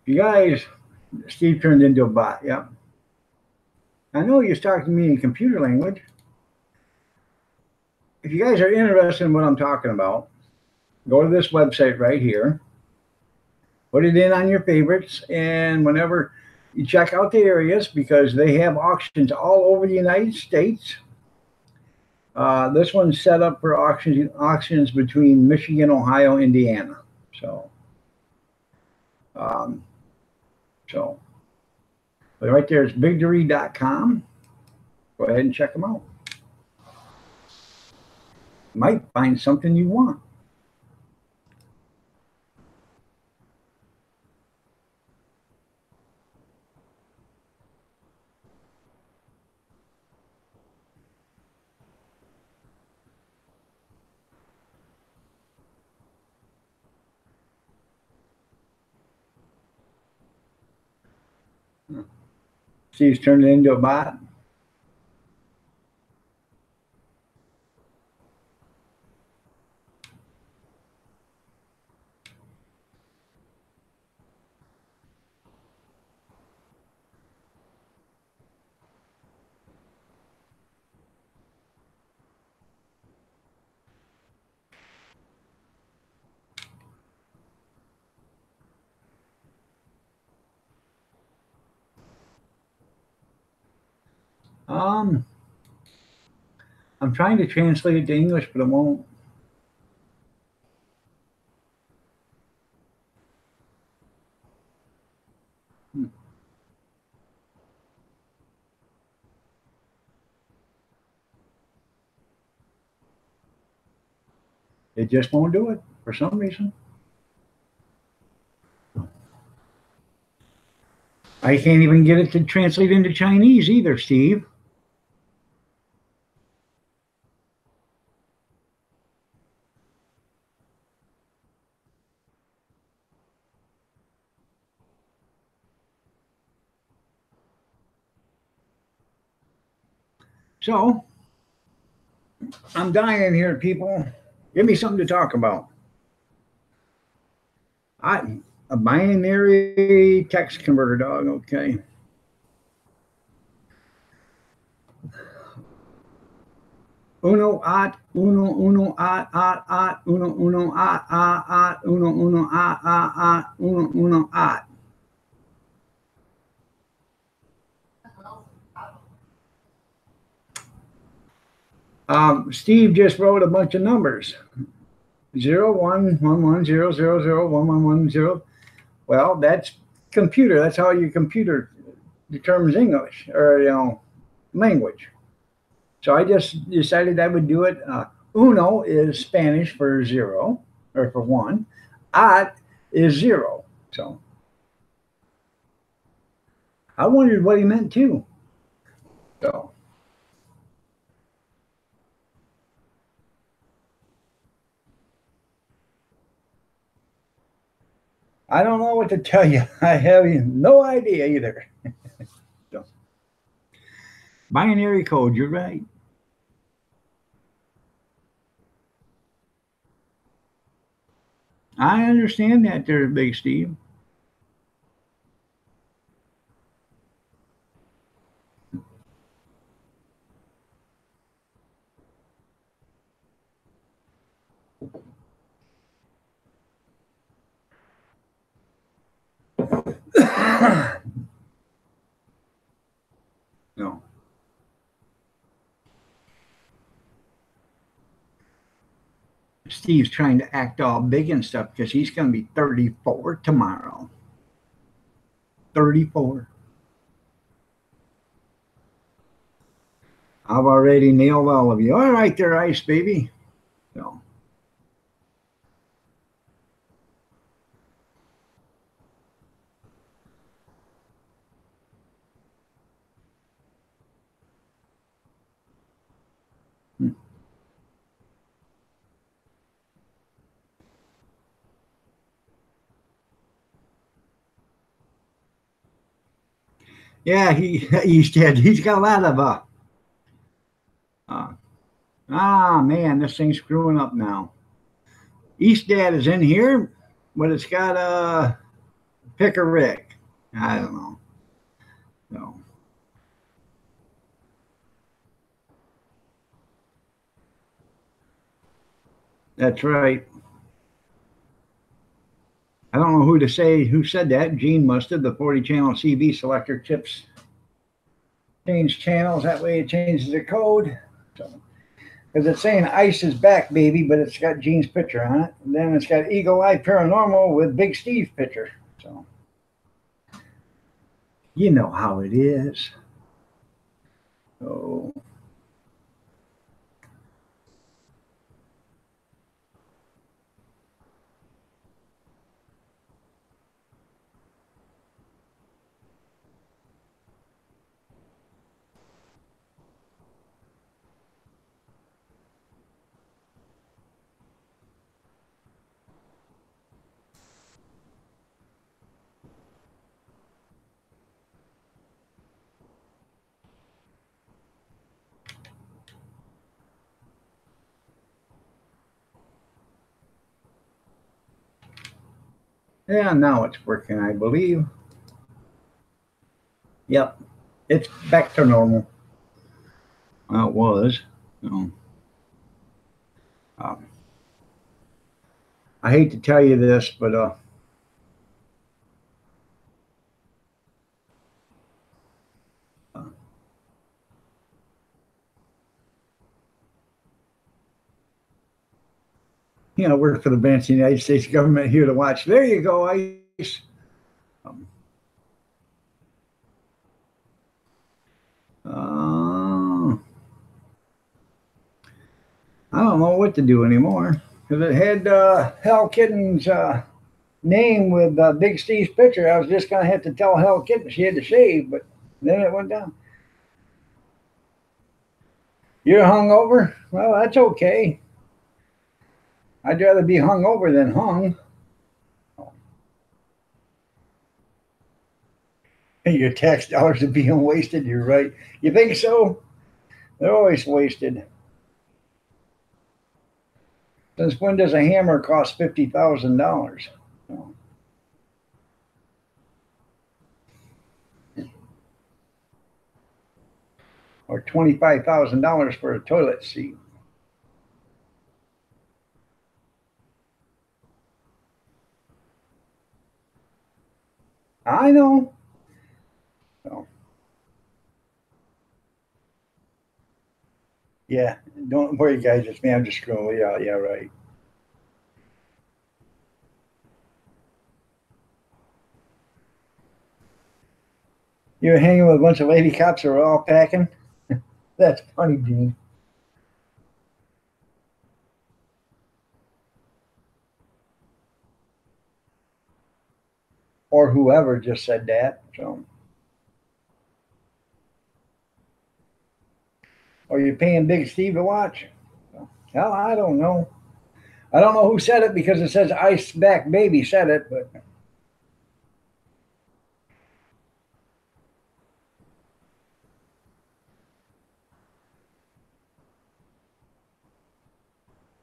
You guys, Steve turned into a bot. Yeah. I know you're talking to me in computer language. If you guys are interested in what I'm talking about, go to this website right here, put it in on your favorites, and whenever you check out the areas, because they have auctions all over the United States. This one's set up for auctions between Michigan, Ohio, Indiana. So, but right there is bigdery.com. Go ahead and check them out. Might find something you want. Steve's turned it into a bot. I'm trying to translate it to English, but it won't. It just won't do it for some reason. I can't even get it to translate into Chinese either, Steve. So I'm dying here, people. Give me something to talk about. A binary text converter, dog. Okay. Uno at uno at uno at uno at. Steve just wrote a bunch of numbers. 0, 1, 1, 1, 0, 0, 0, 1, 1, 1, 0. Well, that's computer. That's how your computer determines English or language. So I just decided I would do it. Uno is Spanish for 0 or for 1. At is 0. So I wondered what he meant too. So I don't know what to tell you. I have no idea either. So, binary code, you're right. I understand that there, Big Steve. No. Steve's trying to act all big and stuff because he's going to be 34 tomorrow. 34. I've already nailed all of you. All right there, Ice Baby. So. Yeah, he's dead. He's got a lot of man, this thing's screwing up now. East Dad is in here, but it's got Pick a Rick. I don't know. No. That's right. I don't know who said that. Gene must have. The 40 channel CV selector chips change channels. That way it changes the code. So, because it's saying Ice is back, baby, but it's got Gene's picture on it. And then it's got Eagle Eye Paranormal with Big Steve's picture. So, you know how it is. So. Yeah, now it's working, I believe. Yep, it's back to normal. Well, it was. So, I hate to tell you this, but work for the bench of the United States government here to watch. There you go, Ice. I don't know what to do anymore because it had Hell Kitten's name with Big Steve's picture. I was just going to have to tell Hell Kitten she had to shave, but then it went down. You're hungover? Well, that's okay. I'd rather be hungover than hung. Your tax dollars are being wasted. You're right. You think so? They're always wasted. Since when does a hammer cost $50,000? Or $25,000 for a toilet seat? I know. So, yeah, don't worry, guys. It's me. I'm just screwing with you out. Yeah, right. You're hanging with a bunch of lady cops who are all packing? That's funny, Gene. Or whoever just said that. So, are you paying Big Steve to watch? Hell, I don't know. I don't know who said it because it says Ice Back Baby said it, but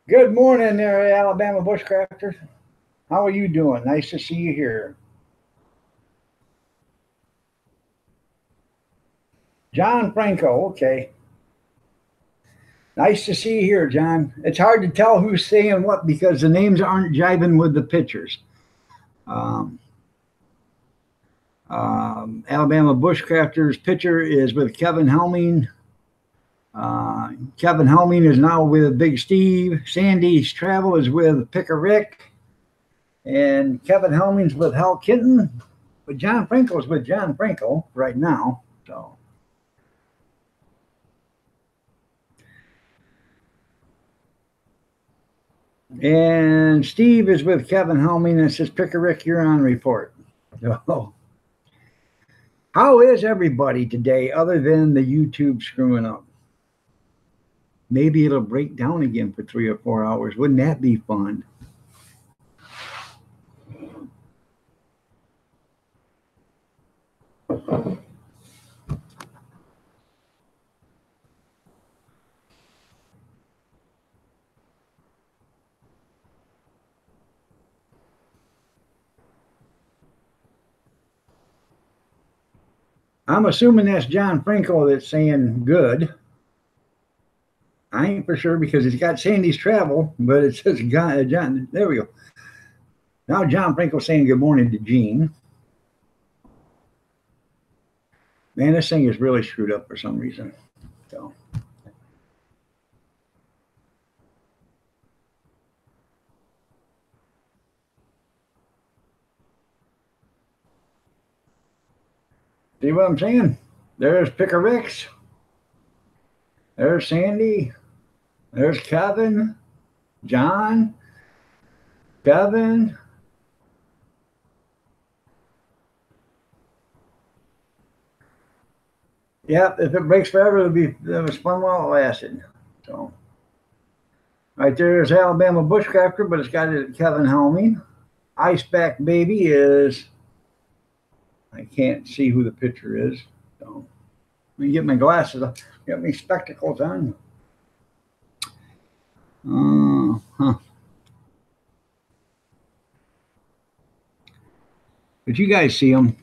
good morning there, Alabama bushcrafters. How are you doing? Nice to see you here. John Franco, okay. Nice to see you here, John. It's hard to tell who's saying what because the names aren't jiving with the pictures. Alabama Bushcrafters picture is with Kevin Helming. Kevin Helming is now with Big Steve. Sandy's Travel is with Picker Rick. And Kevin Helming's with Hal Kitten. But John Franco's with John Franco right now. So. And Steve is with Kevin Helming and says, Picker Rick, you're on report. Oh. How is everybody today other than the YouTube screwing up? Maybe it'll break down again for 3 or 4 hours. Wouldn't that be fun? I'm assuming that's John Franco that's saying good. I ain't for sure because he's got Sandy's Travel, but it says John. There we go. Now John Franco saying good morning to Gene. Man, this thing is really screwed up for some reason. So. See what I'm saying? There's Picker Rick's. There's Sandy. There's Kevin. John. Kevin. Yep, if it breaks forever, it was fun while it lasted. So, right there's Alabama Bushcrafter, but it's got it Kevin Helming. Iceback Baby is, I can't see who the picture is. So, let me get my glasses on. Get my spectacles on. But you guys see them.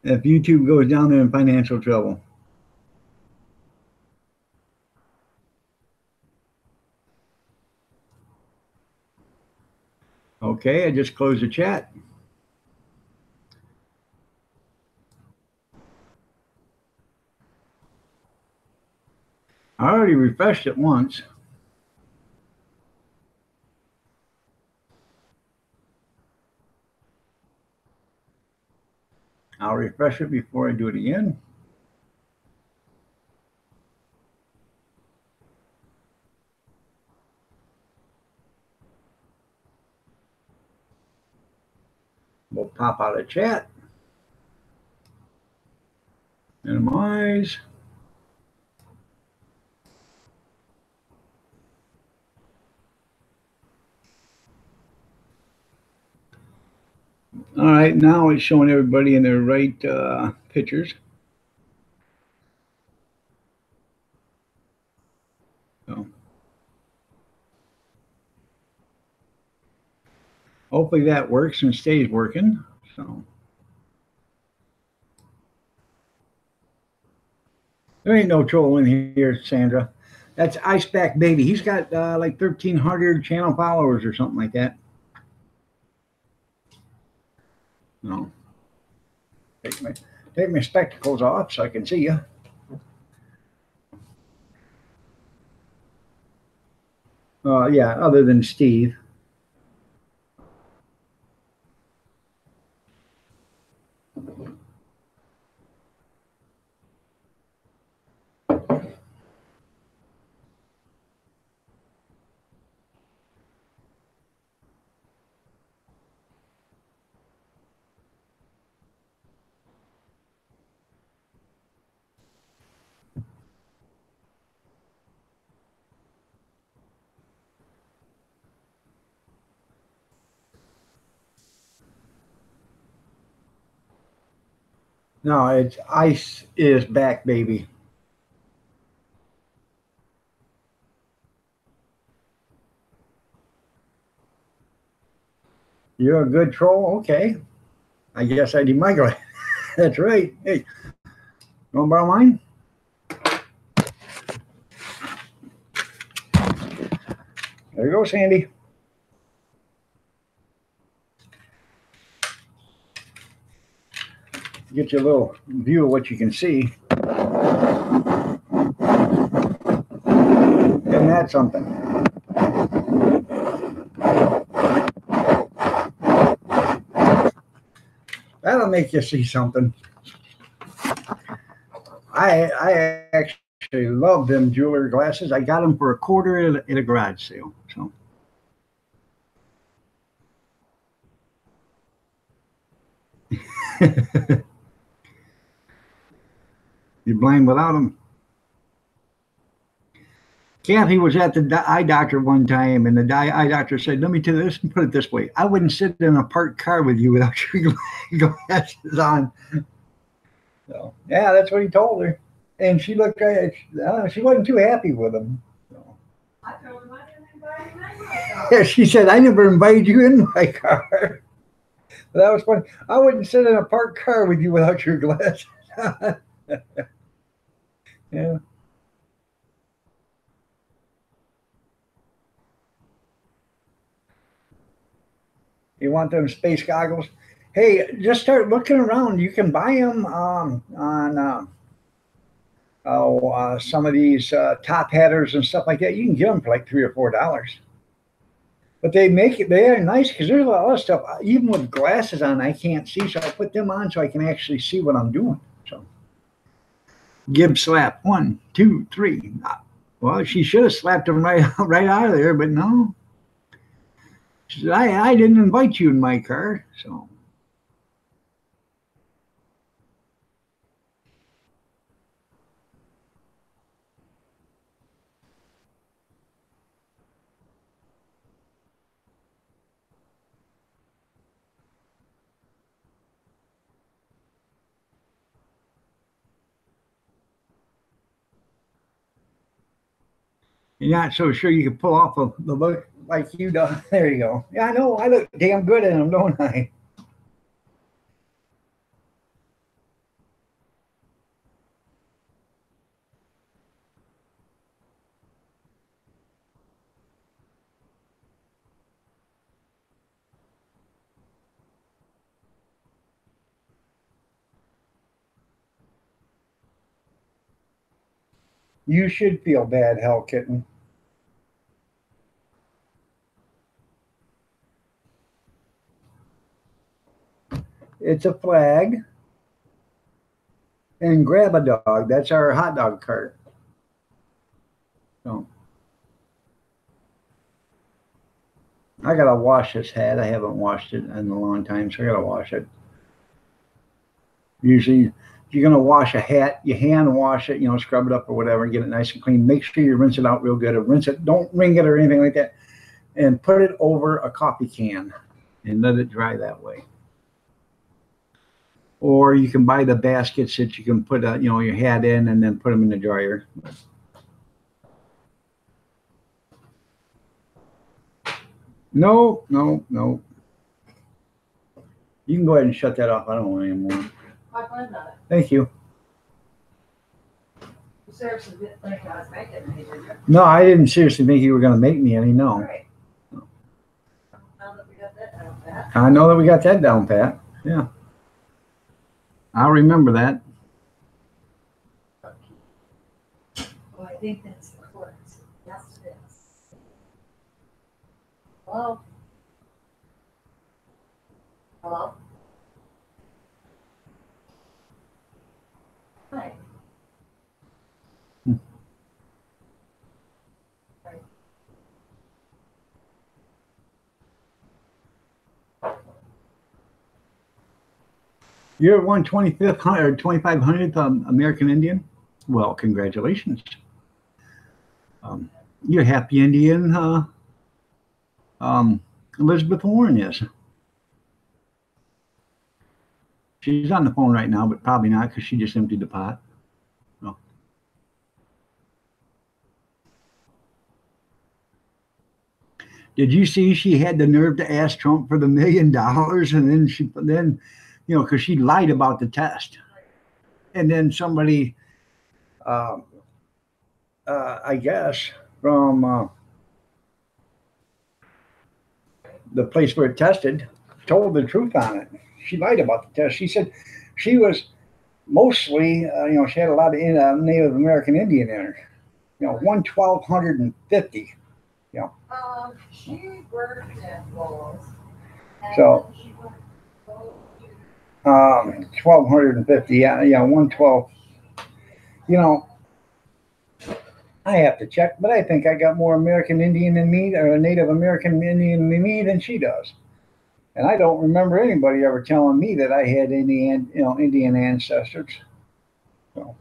If YouTube goes down there in financial trouble. Okay, I just closed the chat. I already refreshed it once. I'll refresh it before I do it again. We'll pop out of chat. Minimize. All right, now it's showing everybody in their right pictures. So hopefully that works and stays working. So there ain't no troll in here, Sandra. That's Iceback Baby. He's got like 1,300 channel followers or something like that. No. Take my spectacles off so I can see you. Yeah, other than Steve. No, it's Ice is back, baby. You're a good troll? Okay. I guess I need my glass. That's right. Hey, you want to borrow mine? There you go, Sandy. Get you a little view of what you can see. Isn't that something? That'll make you see something. I actually love them jeweler glasses. I got them for $25 at a garage sale. So. You're blind without them. Kathy was at the eye doctor one time, and the eye doctor said, let me tell you this and put it this way. I wouldn't sit in a parked car with you without your glasses on. So, yeah, that's what he told her. And she looked at it. She wasn't too happy with him. So. I told him I didn't invite him in my car. She said, I never invited you in my car. That was funny. I wouldn't sit in a parked car with you without your glasses on. Yeah. You want them space goggles? Hey, just start looking around. You can buy them on some of these top hatters and stuff like that. You can get them for like $3 or $4. But they make it, they are nice because there's a lot of stuff. Even with glasses on, I can't see. So I put them on so I can actually see what I'm doing. So Gibb slap 1, 2, 3. Well, she should have slapped him right out of there, but no. She said, I didn't invite you in my car. So. You're not so sure you can pull off the look like you do. There you go. Yeah, I know. I look damn good in them, don't I? You should feel bad, Hell Kitten. It's a flag. And grab a dog. That's our hot dog cart. So I gotta wash this hat. I haven't washed it in a long time, so I gotta wash it. Usually, if you're gonna wash a hat, you hand wash it, scrub it up or whatever, and get it nice and clean. Make sure you rinse it out real good. Or rinse it, don't wring it or anything like that. And put it over a coffee can and let it dry that way. or you can buy the baskets that you can put your hat in and then put them in the dryer. No, no, no. You can go ahead and shut that off. I don't want any more. I planned on it. Thank you. You seriously didn't think I was making any, did you? No, I didn't seriously think you were going to make me any. No. Right. Now that we got that down pat. I know that we got that down pat. Yeah. I'll remember that. Oh, I think that's the courts. Yes, it is. Hello? Hello? Hi. You're 125th or 2500th American Indian? Well, congratulations. You're happy Indian, Elizabeth Warren is. She's on the phone right now, but probably not because she just emptied the pot. Oh. Did you see she had the nerve to ask Trump for the $1 million, and then because she lied about the test, and then somebody, I guess from the place where it tested, told the truth on it. She lied about the test. She said she was mostly, she had a lot of Native American Indian in her. 1,250. She worked at Lowe's. So 1,250. Yeah, 112. I have to check, but I think I got more American Indian in me, or Native American Indian in me, than she does. And I don't remember anybody ever telling me that I had any, Indian ancestors. So,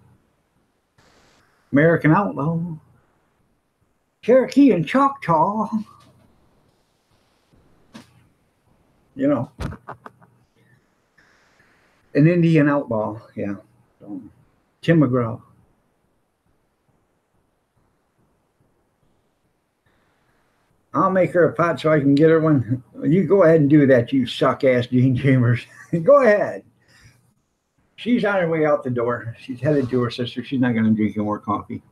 American outlaw, Cherokee and Choctaw. An Indian outlaw, yeah. So, Tim McGraw. I'll make her a pot so I can get her one. You go ahead and do that, you suck-ass Gene Chambers. Go ahead. She's on her way out the door. She's headed to her sister. She's not going to drink any more coffee.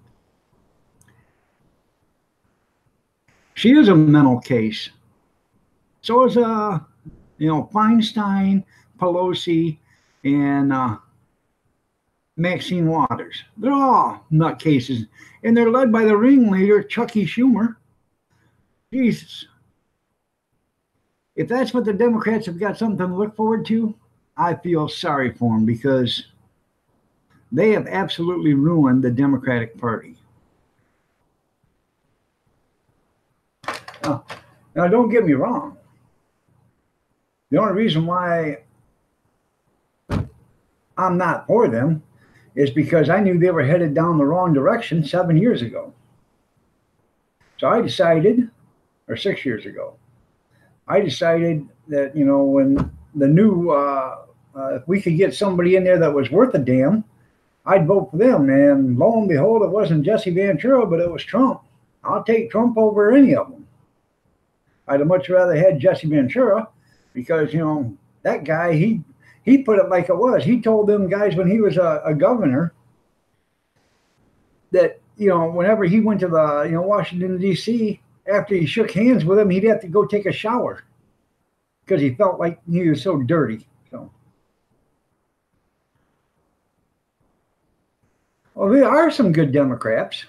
She is a mental case. So is, Feinstein, Pelosi, and Maxine Waters. They're all nutcases. And they're led by the ringleader, Chucky Schumer. Jesus. If that's what the Democrats have got something to look forward to, I feel sorry for them, because they have absolutely ruined the Democratic Party. Now, don't get me wrong. The only reason why I'm not for them is because I knew they were headed down the wrong direction 7 years ago. So I decided, or 6 years ago, I decided that, when the new, if we could get somebody in there that was worth a damn, I'd vote for them. And lo and behold, it wasn't Jesse Ventura, but it was Trump. I'll take Trump over any of them. I'd have much rather had Jesse Ventura, because, that guy, he put it like it was. He told them guys when he was a governor that, whenever he went to the, Washington, D.C., after he shook hands with him, he'd have to go take a shower because he felt like he was so dirty. So, well, there are some good Democrats,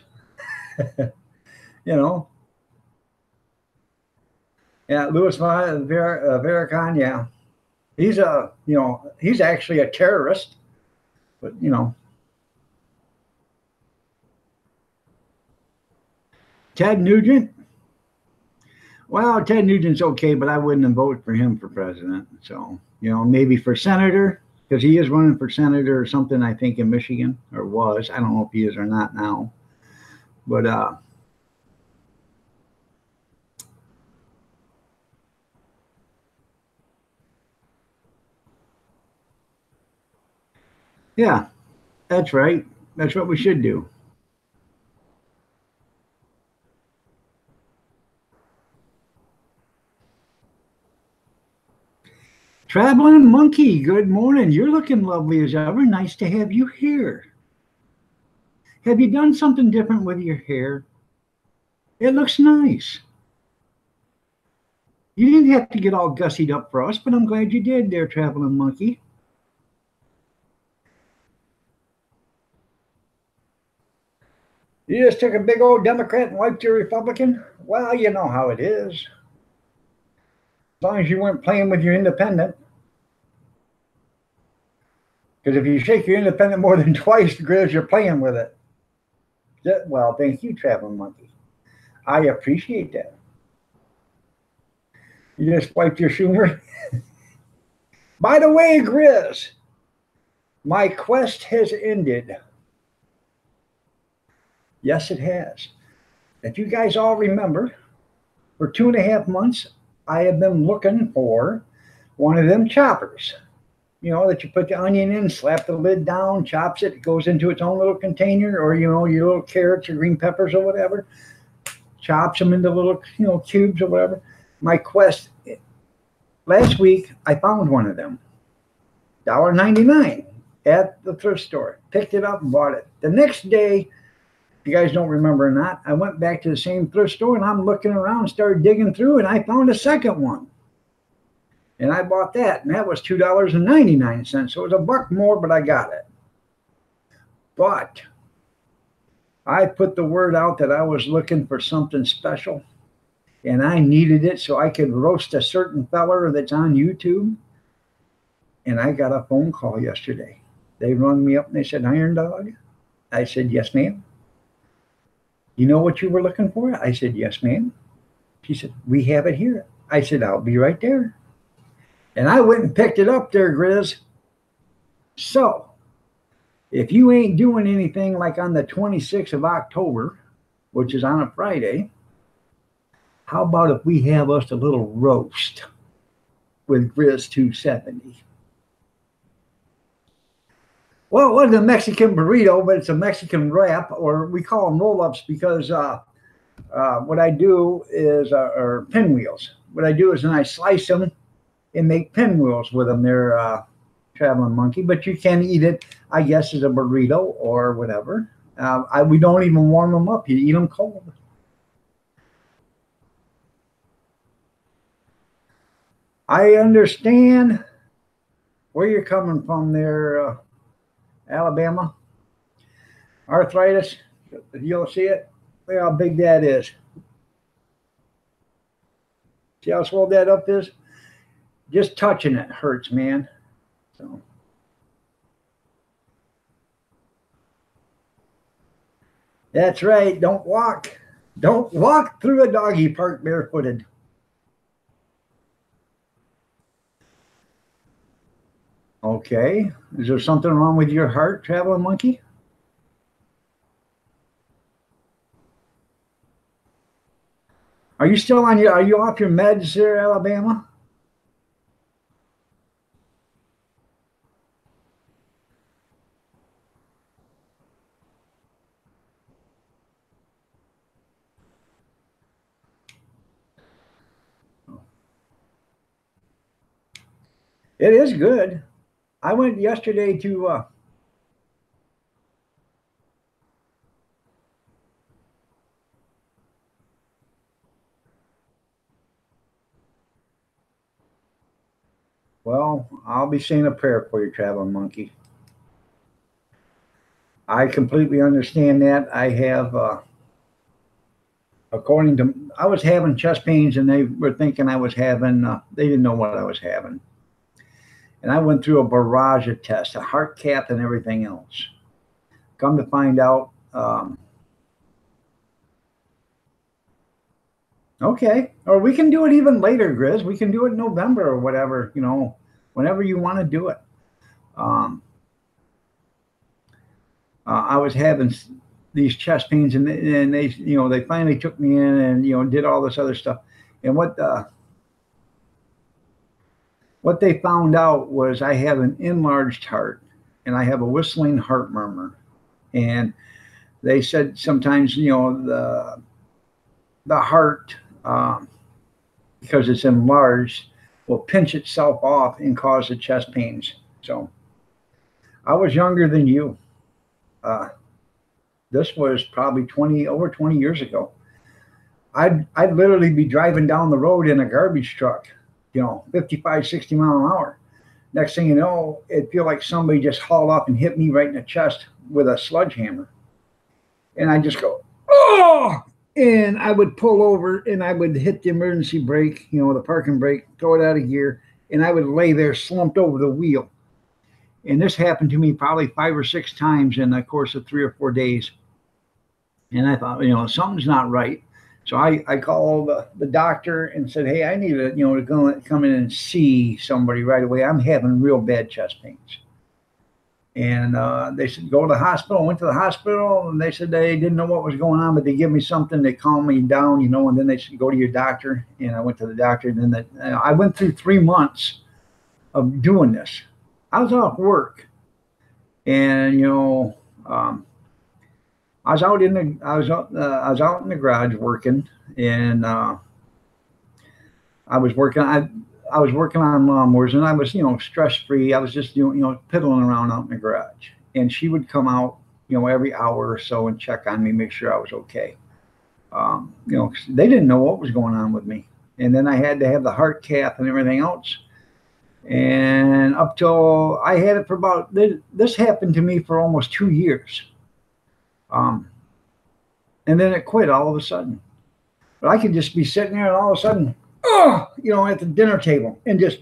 Yeah, Louis Farrakhan, yeah. He's he's actually a terrorist, but, Ted Nugent. Well, Ted Nugent's okay, but I wouldn't have voted for him for president. So, maybe for senator, because he is running for senator or something, I think, in Michigan, or was. I don't know if he is or not now. But, Yeah, that's right. That's what we should do. Traveling Monkey, good morning. You're looking lovely as ever. Nice to have you here. Have you done something different with your hair? It looks nice. You didn't have to get all gussied up for us, but I'm glad you did there, Traveling Monkey. You just took a big old Democrat and wiped your Republican? Well, you know how it is. As long as you weren't playing with your independent. Because if you shake your independent more than twice, Grizz, you're playing with it. Well, thank you, Traveling Monkey. I appreciate that. You just wiped your Schumer. By the way, Grizz, my quest has ended. Yes, it has. If you guys all remember, for 2.5 months, I have been looking for one of them choppers. You know, that you put the onion in, slap the lid down, chops it, it goes into its own little container, or, you know, your little carrots or green peppers or whatever, chops them into little, you know, cubes or whatever. My quest, last week, I found one of them, $1.99 at the thrift store. Picked it up and bought it. The next day, if you guys don't remember or not, I went back to the same thrift store and I'm looking around, started digging through, and I found a second one. And I bought that, and that was $2.99. So it was $1 more, but I got it. But I put the word out that I was looking for something special, and I needed it so I could roast a certain feller that's on YouTube. And I got a phone call yesterday. They rung me up and they said, Iron Dog? I said, yes, ma'am. You know what you were looking for? I said, yes, ma'am. She said, we have it here. I said, I'll be right there. And I went and picked it up there, Grizz. So, if you ain't doing anything like on the 26th of October, which is on a Friday, how about if we have us a little roast with Grizz 270? Well, it wasn't a Mexican burrito, but it's a Mexican wrap, or we call them roll-ups because what I do is, or pinwheels. What I do is then I slice them and make pinwheels with them. They're Traveling Monkey, but you can eat it, I guess, as a burrito or whatever. We don't even warm them up. You eat them cold. I understand where you're coming from there, Alabama. Arthritis, you'll see it. Look how big that is. See how swole that up is? Just touching it hurts, man. So that's right. Don't walk through a doggy park barefooted. Okay. Is there something wrong with your heart, Traveling Monkey? Are you still on are you off your meds there, Alabama? It is good. I went yesterday to well, I'll be saying a prayer for you, Traveling Monkey. I completely understand that. I have, according to, I was having chest pains and they were thinking I was having, they didn't know what I was having. And I went through a barrage of tests, a heart cath and everything else. Come to find out, okay, or we can do it even later, Grizz. We can do it in November or whatever, you know, whenever you want to do it. I was having these chest pains, and they, you know, they finally took me in and, you know, did all this other stuff. And what they found out was I have an enlarged heart, and I have a whistling heart murmur. And they said sometimes, you know, the heart, because it's enlarged, will pinch itself off and cause the chest pains. So I was younger than you. This was probably over 20 years ago. I'd literally be driving down the road in a garbage truck, you know, 55, 60 mile an hour. Next thing you know, it'd feel like somebody just hauled up and hit me right in the chest with a sledgehammer. And I just go, oh! And I would pull over and I would hit the emergency brake, you know, the parking brake, throw it out of gear, and I would lay there slumped over the wheel. And this happened to me probably 5 or 6 times in the course of 3 or 4 days. And I thought, you know, something's not right. So I called the doctor and said, hey, I need to, you know, to come in and see somebody right away. I'm having real bad chest pains. And they said, go to the hospital. I went to the hospital, and they said they didn't know what was going on, but they give me something. They calm me down, you know, and then they said, go to your doctor. And I went to the doctor. And then I went through 3 months of doing this. I was off work. And, you know, I was out in the garage working, and I was working on lawnmowers, and I was, you know, stress free. I was just doing, you know, piddling around out in the garage. And she would come out, you know, every hour or so and check on me, make sure I was okay. You know, they didn't know what was going on with me. And then I had to have the heart cath and everything else. And up till I had it for about, this happened to me for almost 2 years. And then it quit all of a sudden. But I could just be sitting there and all of a sudden, you know, at the dinner table and just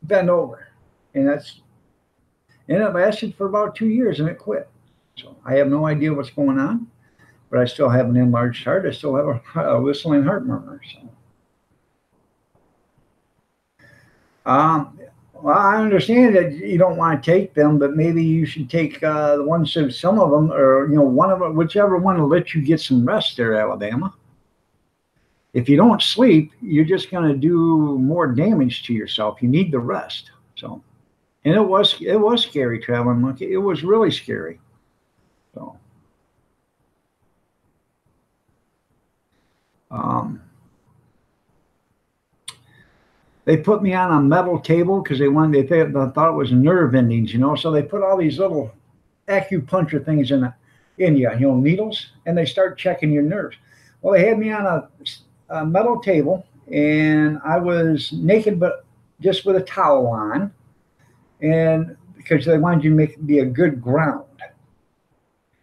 bend over. And it lasted for about 2 years and it quit. So I have no idea what's going on, but I still have an enlarged heart. I still have a whistling heart murmur. So. Well, I understand that you don't want to take them, but maybe you should take the ones, some of them, or, you know, one of them, whichever one will let you get some rest there, Alabama. If you don't sleep, you're just going to do more damage to yourself. You need the rest. So, and it was scary traveling, Monkey. It was really scary. So, they put me on a metal table because they thought it was nerve endings, you know. So they put all these little acupuncture things in you, you know, needles, and they start checking your nerves. Well, they had me on a metal table, and I was naked, but just with a towel on, and because they wanted you to be a good ground.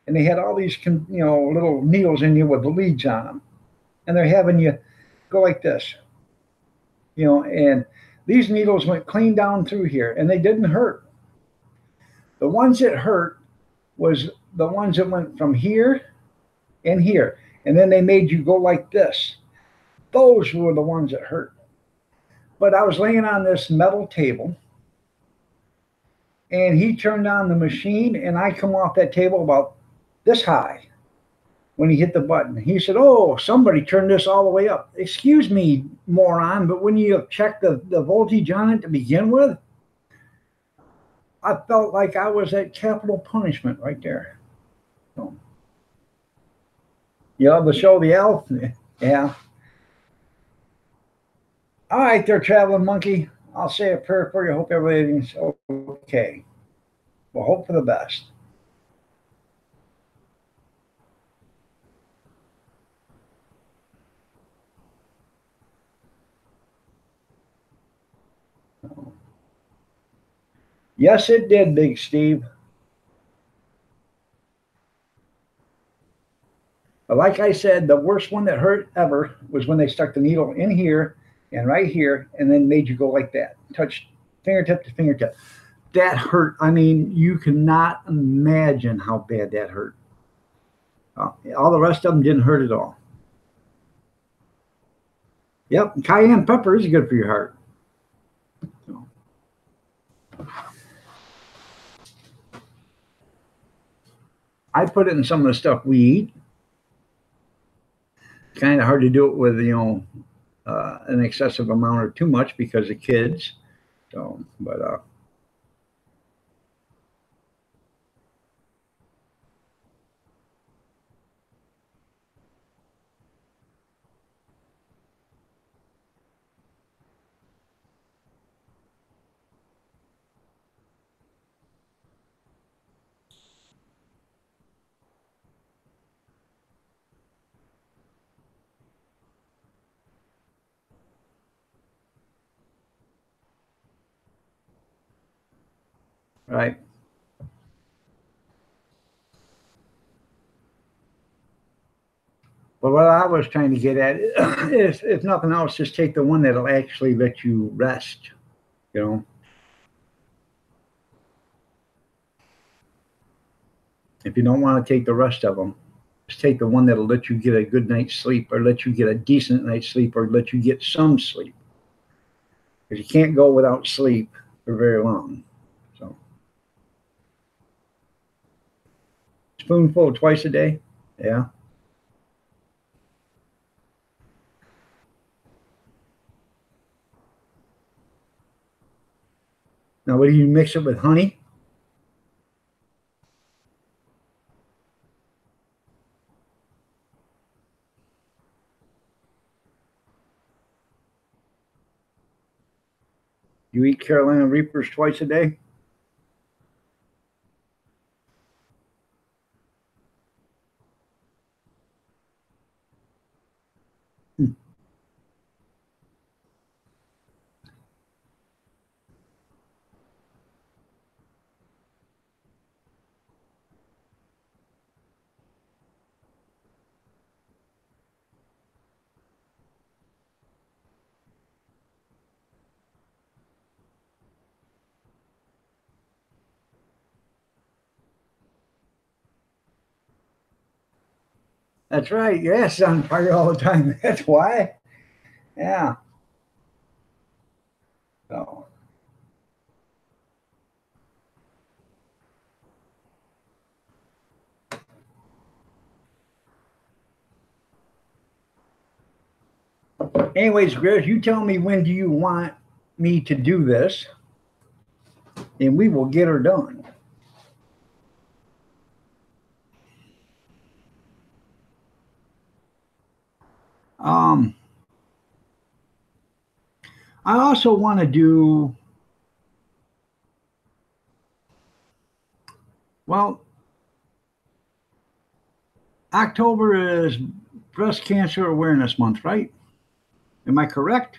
And they had all these, you know, little needles in you with the leads on them, and they're having you go like this. You know, and these needles went clean down through here, and they didn't hurt. The ones that hurt was the ones that went from here and here, and then they made you go like this. Those were the ones that hurt. But I was laying on this metal table, and he turned on the machine, and I come off that table about this high when he hit the button. He said, oh, somebody turned this all the way up. Excuse me, moron, but when you check the voltage on it to begin with, I felt like I was at capital punishment right there. So, you know, the show The Elf? Yeah. All right, there, traveling monkey. I'll say a prayer for you. Hope everything's okay. We'll hope for the best. Yes, it did, Big Steve. But like I said, the worst one that hurt ever was when they stuck the needle in here and right here and then made you go like that. Touch fingertip to fingertip. That hurt. I mean, you cannot imagine how bad that hurt. All the rest of them didn't hurt at all. Yep, cayenne pepper is good for your heart. So. I put it in some of the stuff we eat. Kind of hard to do it with, you know, an excessive amount or too much because of kids. So, but Right. But what I was trying to get at is, if nothing else, just take the one that'll actually let you rest, you know. If you don't want to take the rest of them, just take the one that'll let you get a good night's sleep, or let you get a decent night's sleep, or let you get some sleep. Because you can't go without sleep for very long. So, spoonful twice a day? Yeah. Now, what do you mix it with? Honey? You eat Carolina Reapers twice a day? That's right. Yes, on fire all the time. That's why. Yeah. So, anyways, Griff, you tell me, when do you want me to do this, and we will get her done. I also want to do, well, October is Breast Cancer Awareness Month, right? Am I correct?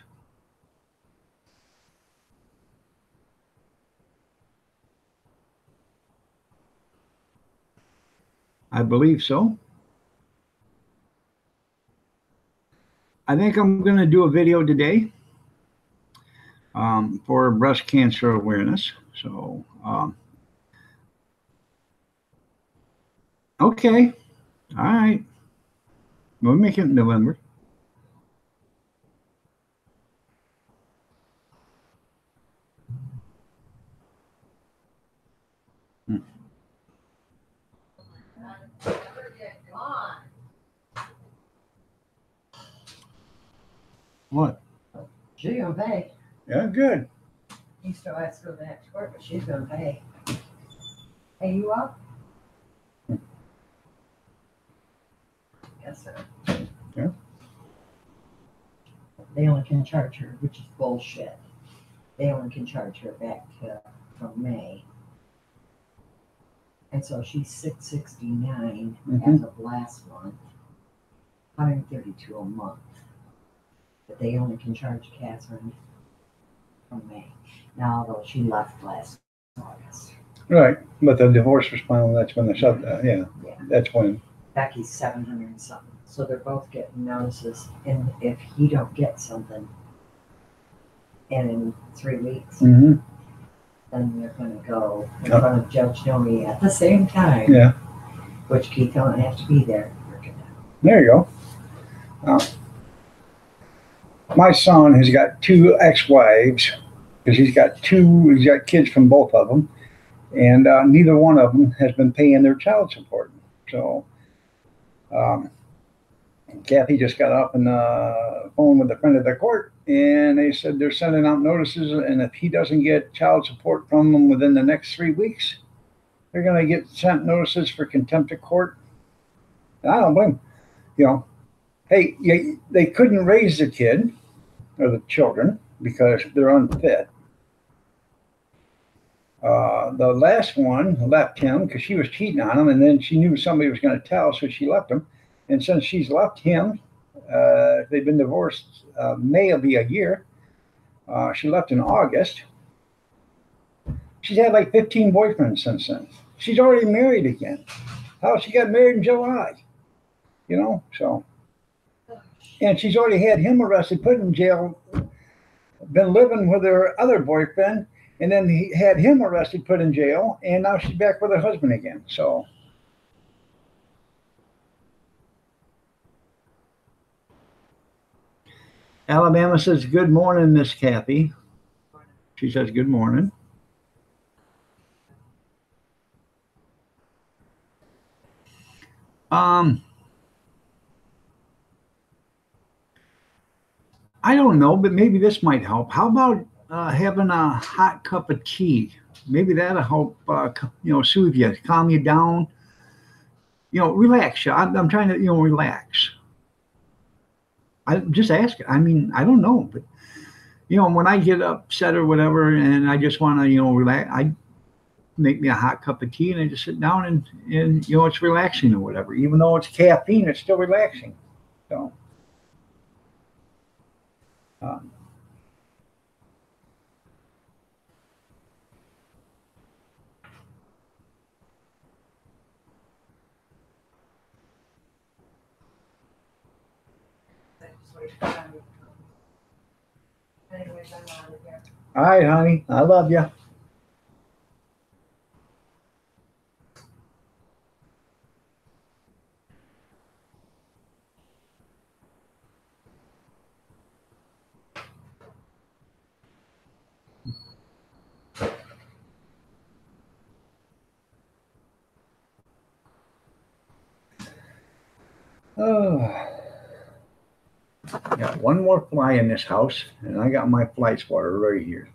I believe so. I think I'm going to do a video today for breast cancer awareness. So, okay. All right. We'll make it in November. What? She's gonna pay. Yeah, good. He still has to go back to work, but she's gonna pay. Hey, you up? Yes, sir. Yeah. They only can charge her, which is bullshit. They only can charge her back to from May. And so she's 669 as of last month, 132 a month. But they only can charge Catherine from May. Now, although she left last August. Right. But the divorce was final. That's when they shut that. Yeah. That's when. Becky's 700 and something. So they're both getting notices. And if he don't get something in 3 weeks, then they're going to go in front of Judge Nomi at the same time. Yeah. Which Keith don't have to be there. There you go. My son has got 2 ex-wives, because he's got kids from both of them, and neither one of them has been paying their child support. So Kathy just got off on the phone with a friend of the court, and they said they're sending out notices, and if he doesn't get child support from them within the next 3 weeks, they're going to get sent notices for contempt of court. And I don't blame them. You know, hey, they couldn't raise the kid or the children because they're unfit. The last one left him because she was cheating on him, and then she knew somebody was going to tell, so she left him. And since she's left him, they've been divorced. May will be a year. She left in August. She's had like 15 boyfriends since then. She's already married again. How she got married in July, you know? So, and she's already had him arrested, put in jail, been living with her other boyfriend, and then he had him arrested, put in jail, and now she's back with her husband again. So, Alabama says, good morning, Miss Kathy. She says, good morning. I don't know, but maybe this might help. How about having a hot cup of tea? Maybe that'll help, soothe you, calm you down. Relax you. I'm trying to, relax. I just ask it. I mean, I don't know, but when I get upset or whatever, and I just want to, relax, I make me a hot cup of tea and I just sit down and it's relaxing or whatever. Even though it's caffeine, it's still relaxing. So. Anyways, I'm out of here. All right, honey. I love you. Oh. Got one more fly in this house, and I got my fly swatter right here.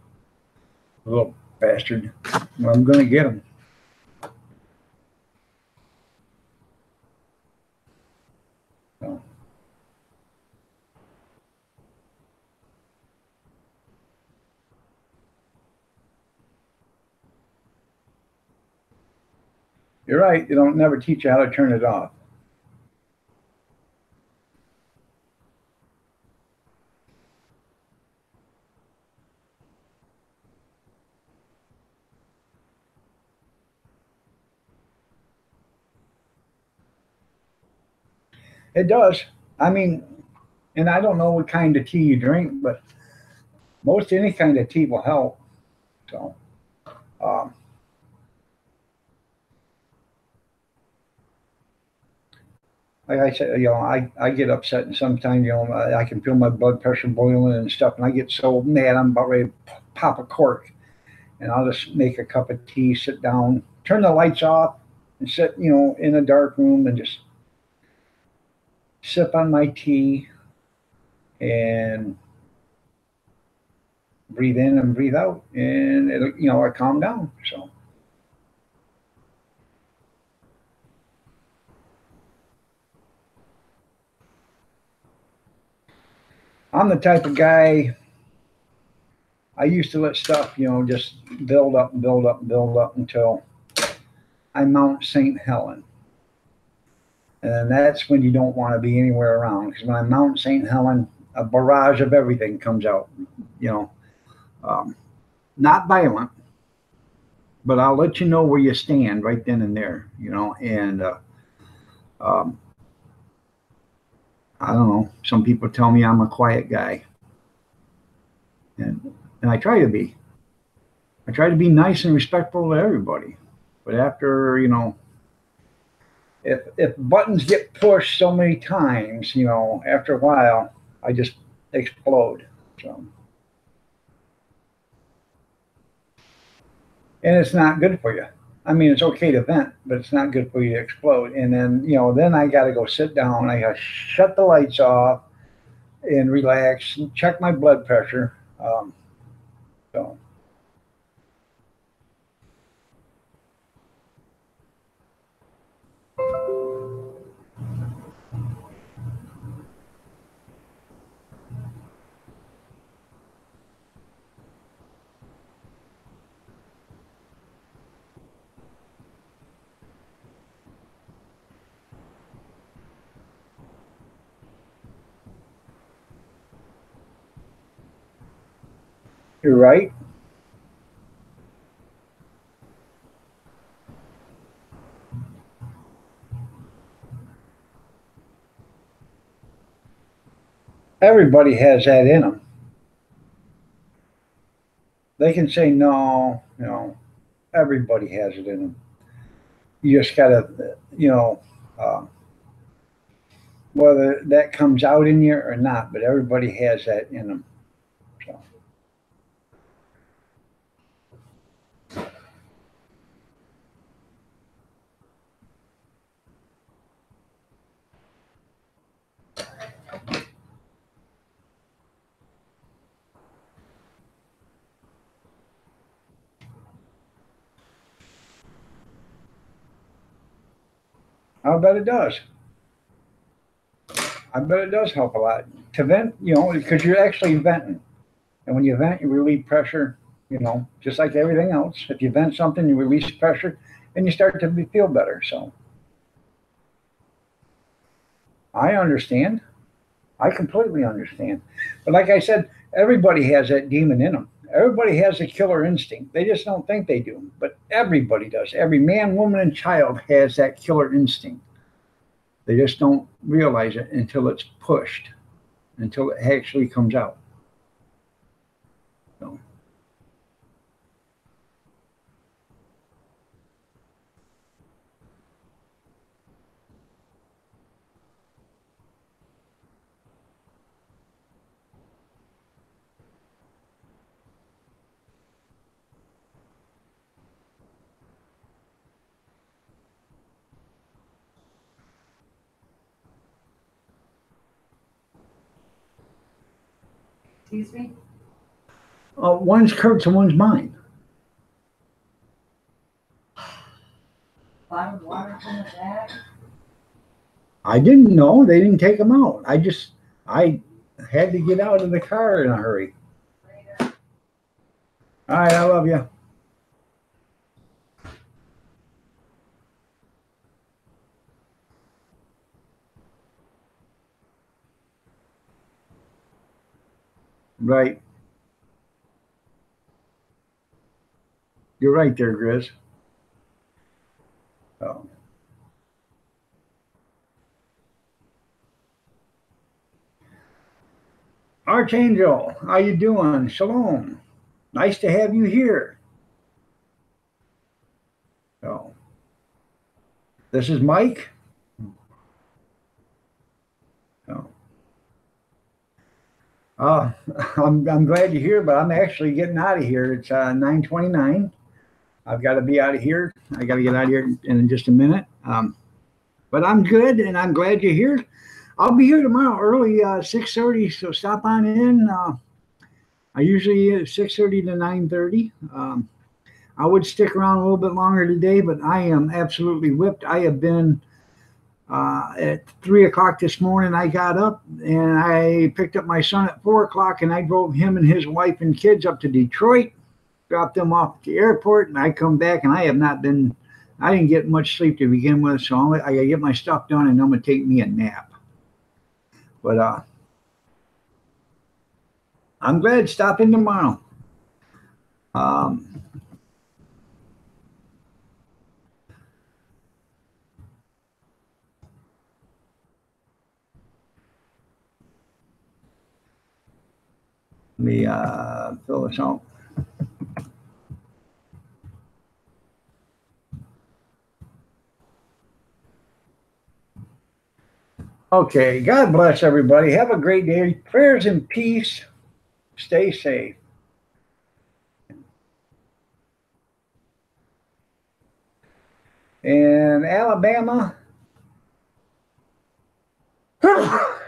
Little bastard. Well, I'm gonna get him. So. You're right. They don't never teach you how to turn it off. It does. I mean, and I don't know what kind of tea you drink, but most any kind of tea will help. So, like I said, I get upset, and sometimes, I can feel my blood pressure boiling and stuff, and I get so mad I'm about ready to pop a cork. And I'll just make a cup of tea, sit down, turn the lights off, and sit, in a dark room and just sip on my tea and breathe in and breathe out, and I calm down. So. I'm the type of guy, I used to let stuff, just build up and build up and build up until I mount St. Helen. And that's when you don't want to be anywhere around. Because when I mount St. Helen, a barrage of everything comes out, not violent, but I'll let you know where you stand right then and there, and I don't know. Some people tell me I'm a quiet guy. And I try to be. I try to be nice and respectful to everybody. But after, if buttons get pushed so many times, after a while, I just explode. So. And it's not good for you. I mean, it's okay to vent, but it's not good for you to explode. And then, then I got to go sit down. I got to shut the lights off and relax and check my blood pressure. So. You're right. Everybody has that in them. They can say no, you know, everybody has it in them. You just gotta, you know, whether that comes out in you or not, but everybody has that in them. So. I bet it does. I bet it does help a lot to vent, you know, because you're actually venting. And when you vent, you relieve pressure, you know, just like everything else. If you vent something, you release pressure and you start to feel better. So I understand. I completely understand. But like I said, everybody has that demon in them. Everybody has a killer instinct. They just don't think they do. But everybody does. Every man, woman, and child has that killer instinct. They just don't realize it until it's pushed, until it actually comes out. So. Excuse me? One's Kurt's and one's mine. Bottled water from the back? I didn't know. They didn't take them out. I had to get out of the car in a hurry. Later. All right, I love you. Right. You're right there, Grizz. Oh. Archangel, how you doing? Shalom. Nice to have you here. So, this is Mike. So, I'm glad you're here, but I'm actually getting out of here. It's 9:29. I've got to be out of here. I got to get out of here in just a minute. But I'm good, and I'm glad you're here. I'll be here tomorrow early, 6:30. So stop on in. I usually 6:30 to 9:30. I would stick around a little bit longer today, but I am absolutely whipped. I have been at 3 o'clock this morning. I got up and I picked up my son at 4 o'clock, and I drove him and his wife and kids up to Detroit, dropped them off at the airport, and I come back and I didn't get much sleep to begin with, so I gotta get my stuff done and I'm gonna take me a nap. But I'm glad. Stop in tomorrow. Let me fill this out. Okay, God bless everybody. Have a great day. Prayers and peace. Stay safe. In Alabama,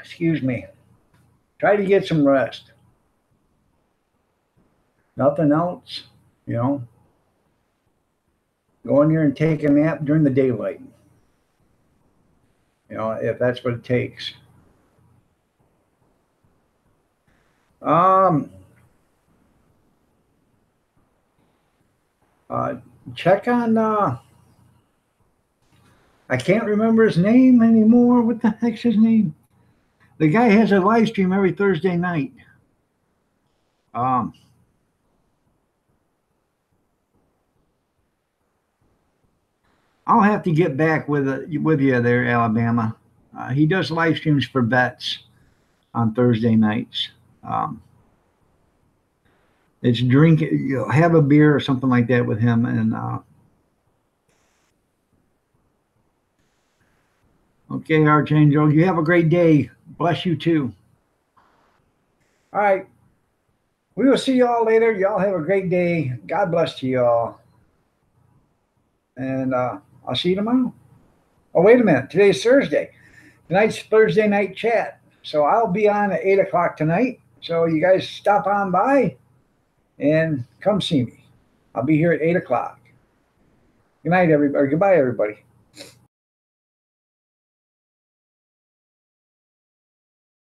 excuse me, try to get some rest. Nothing else, you know. Go in there and take a nap during the daylight. You know, if that's what it takes. Check on I can't remember his name anymore. What the heck's his name? The guy has a live stream every Thursday night. I'll have to get back with you there, Alabama. He does live streams for vets. on Thursday nights. It's drink, have a beer or something like that with him, and okay, Archangel, you have a great day. Bless you too. All right. We will see y'all later. Y'all have a great day. God bless to y'all. And I'll see you tomorrow. Oh, wait a minute. Today's Thursday. Tonight's Thursday night chat. So I'll be on at 8 o'clock tonight. So you guys stop on by and come see me. I'll be here at 8 o'clock. Good night, everybody. Goodbye, everybody.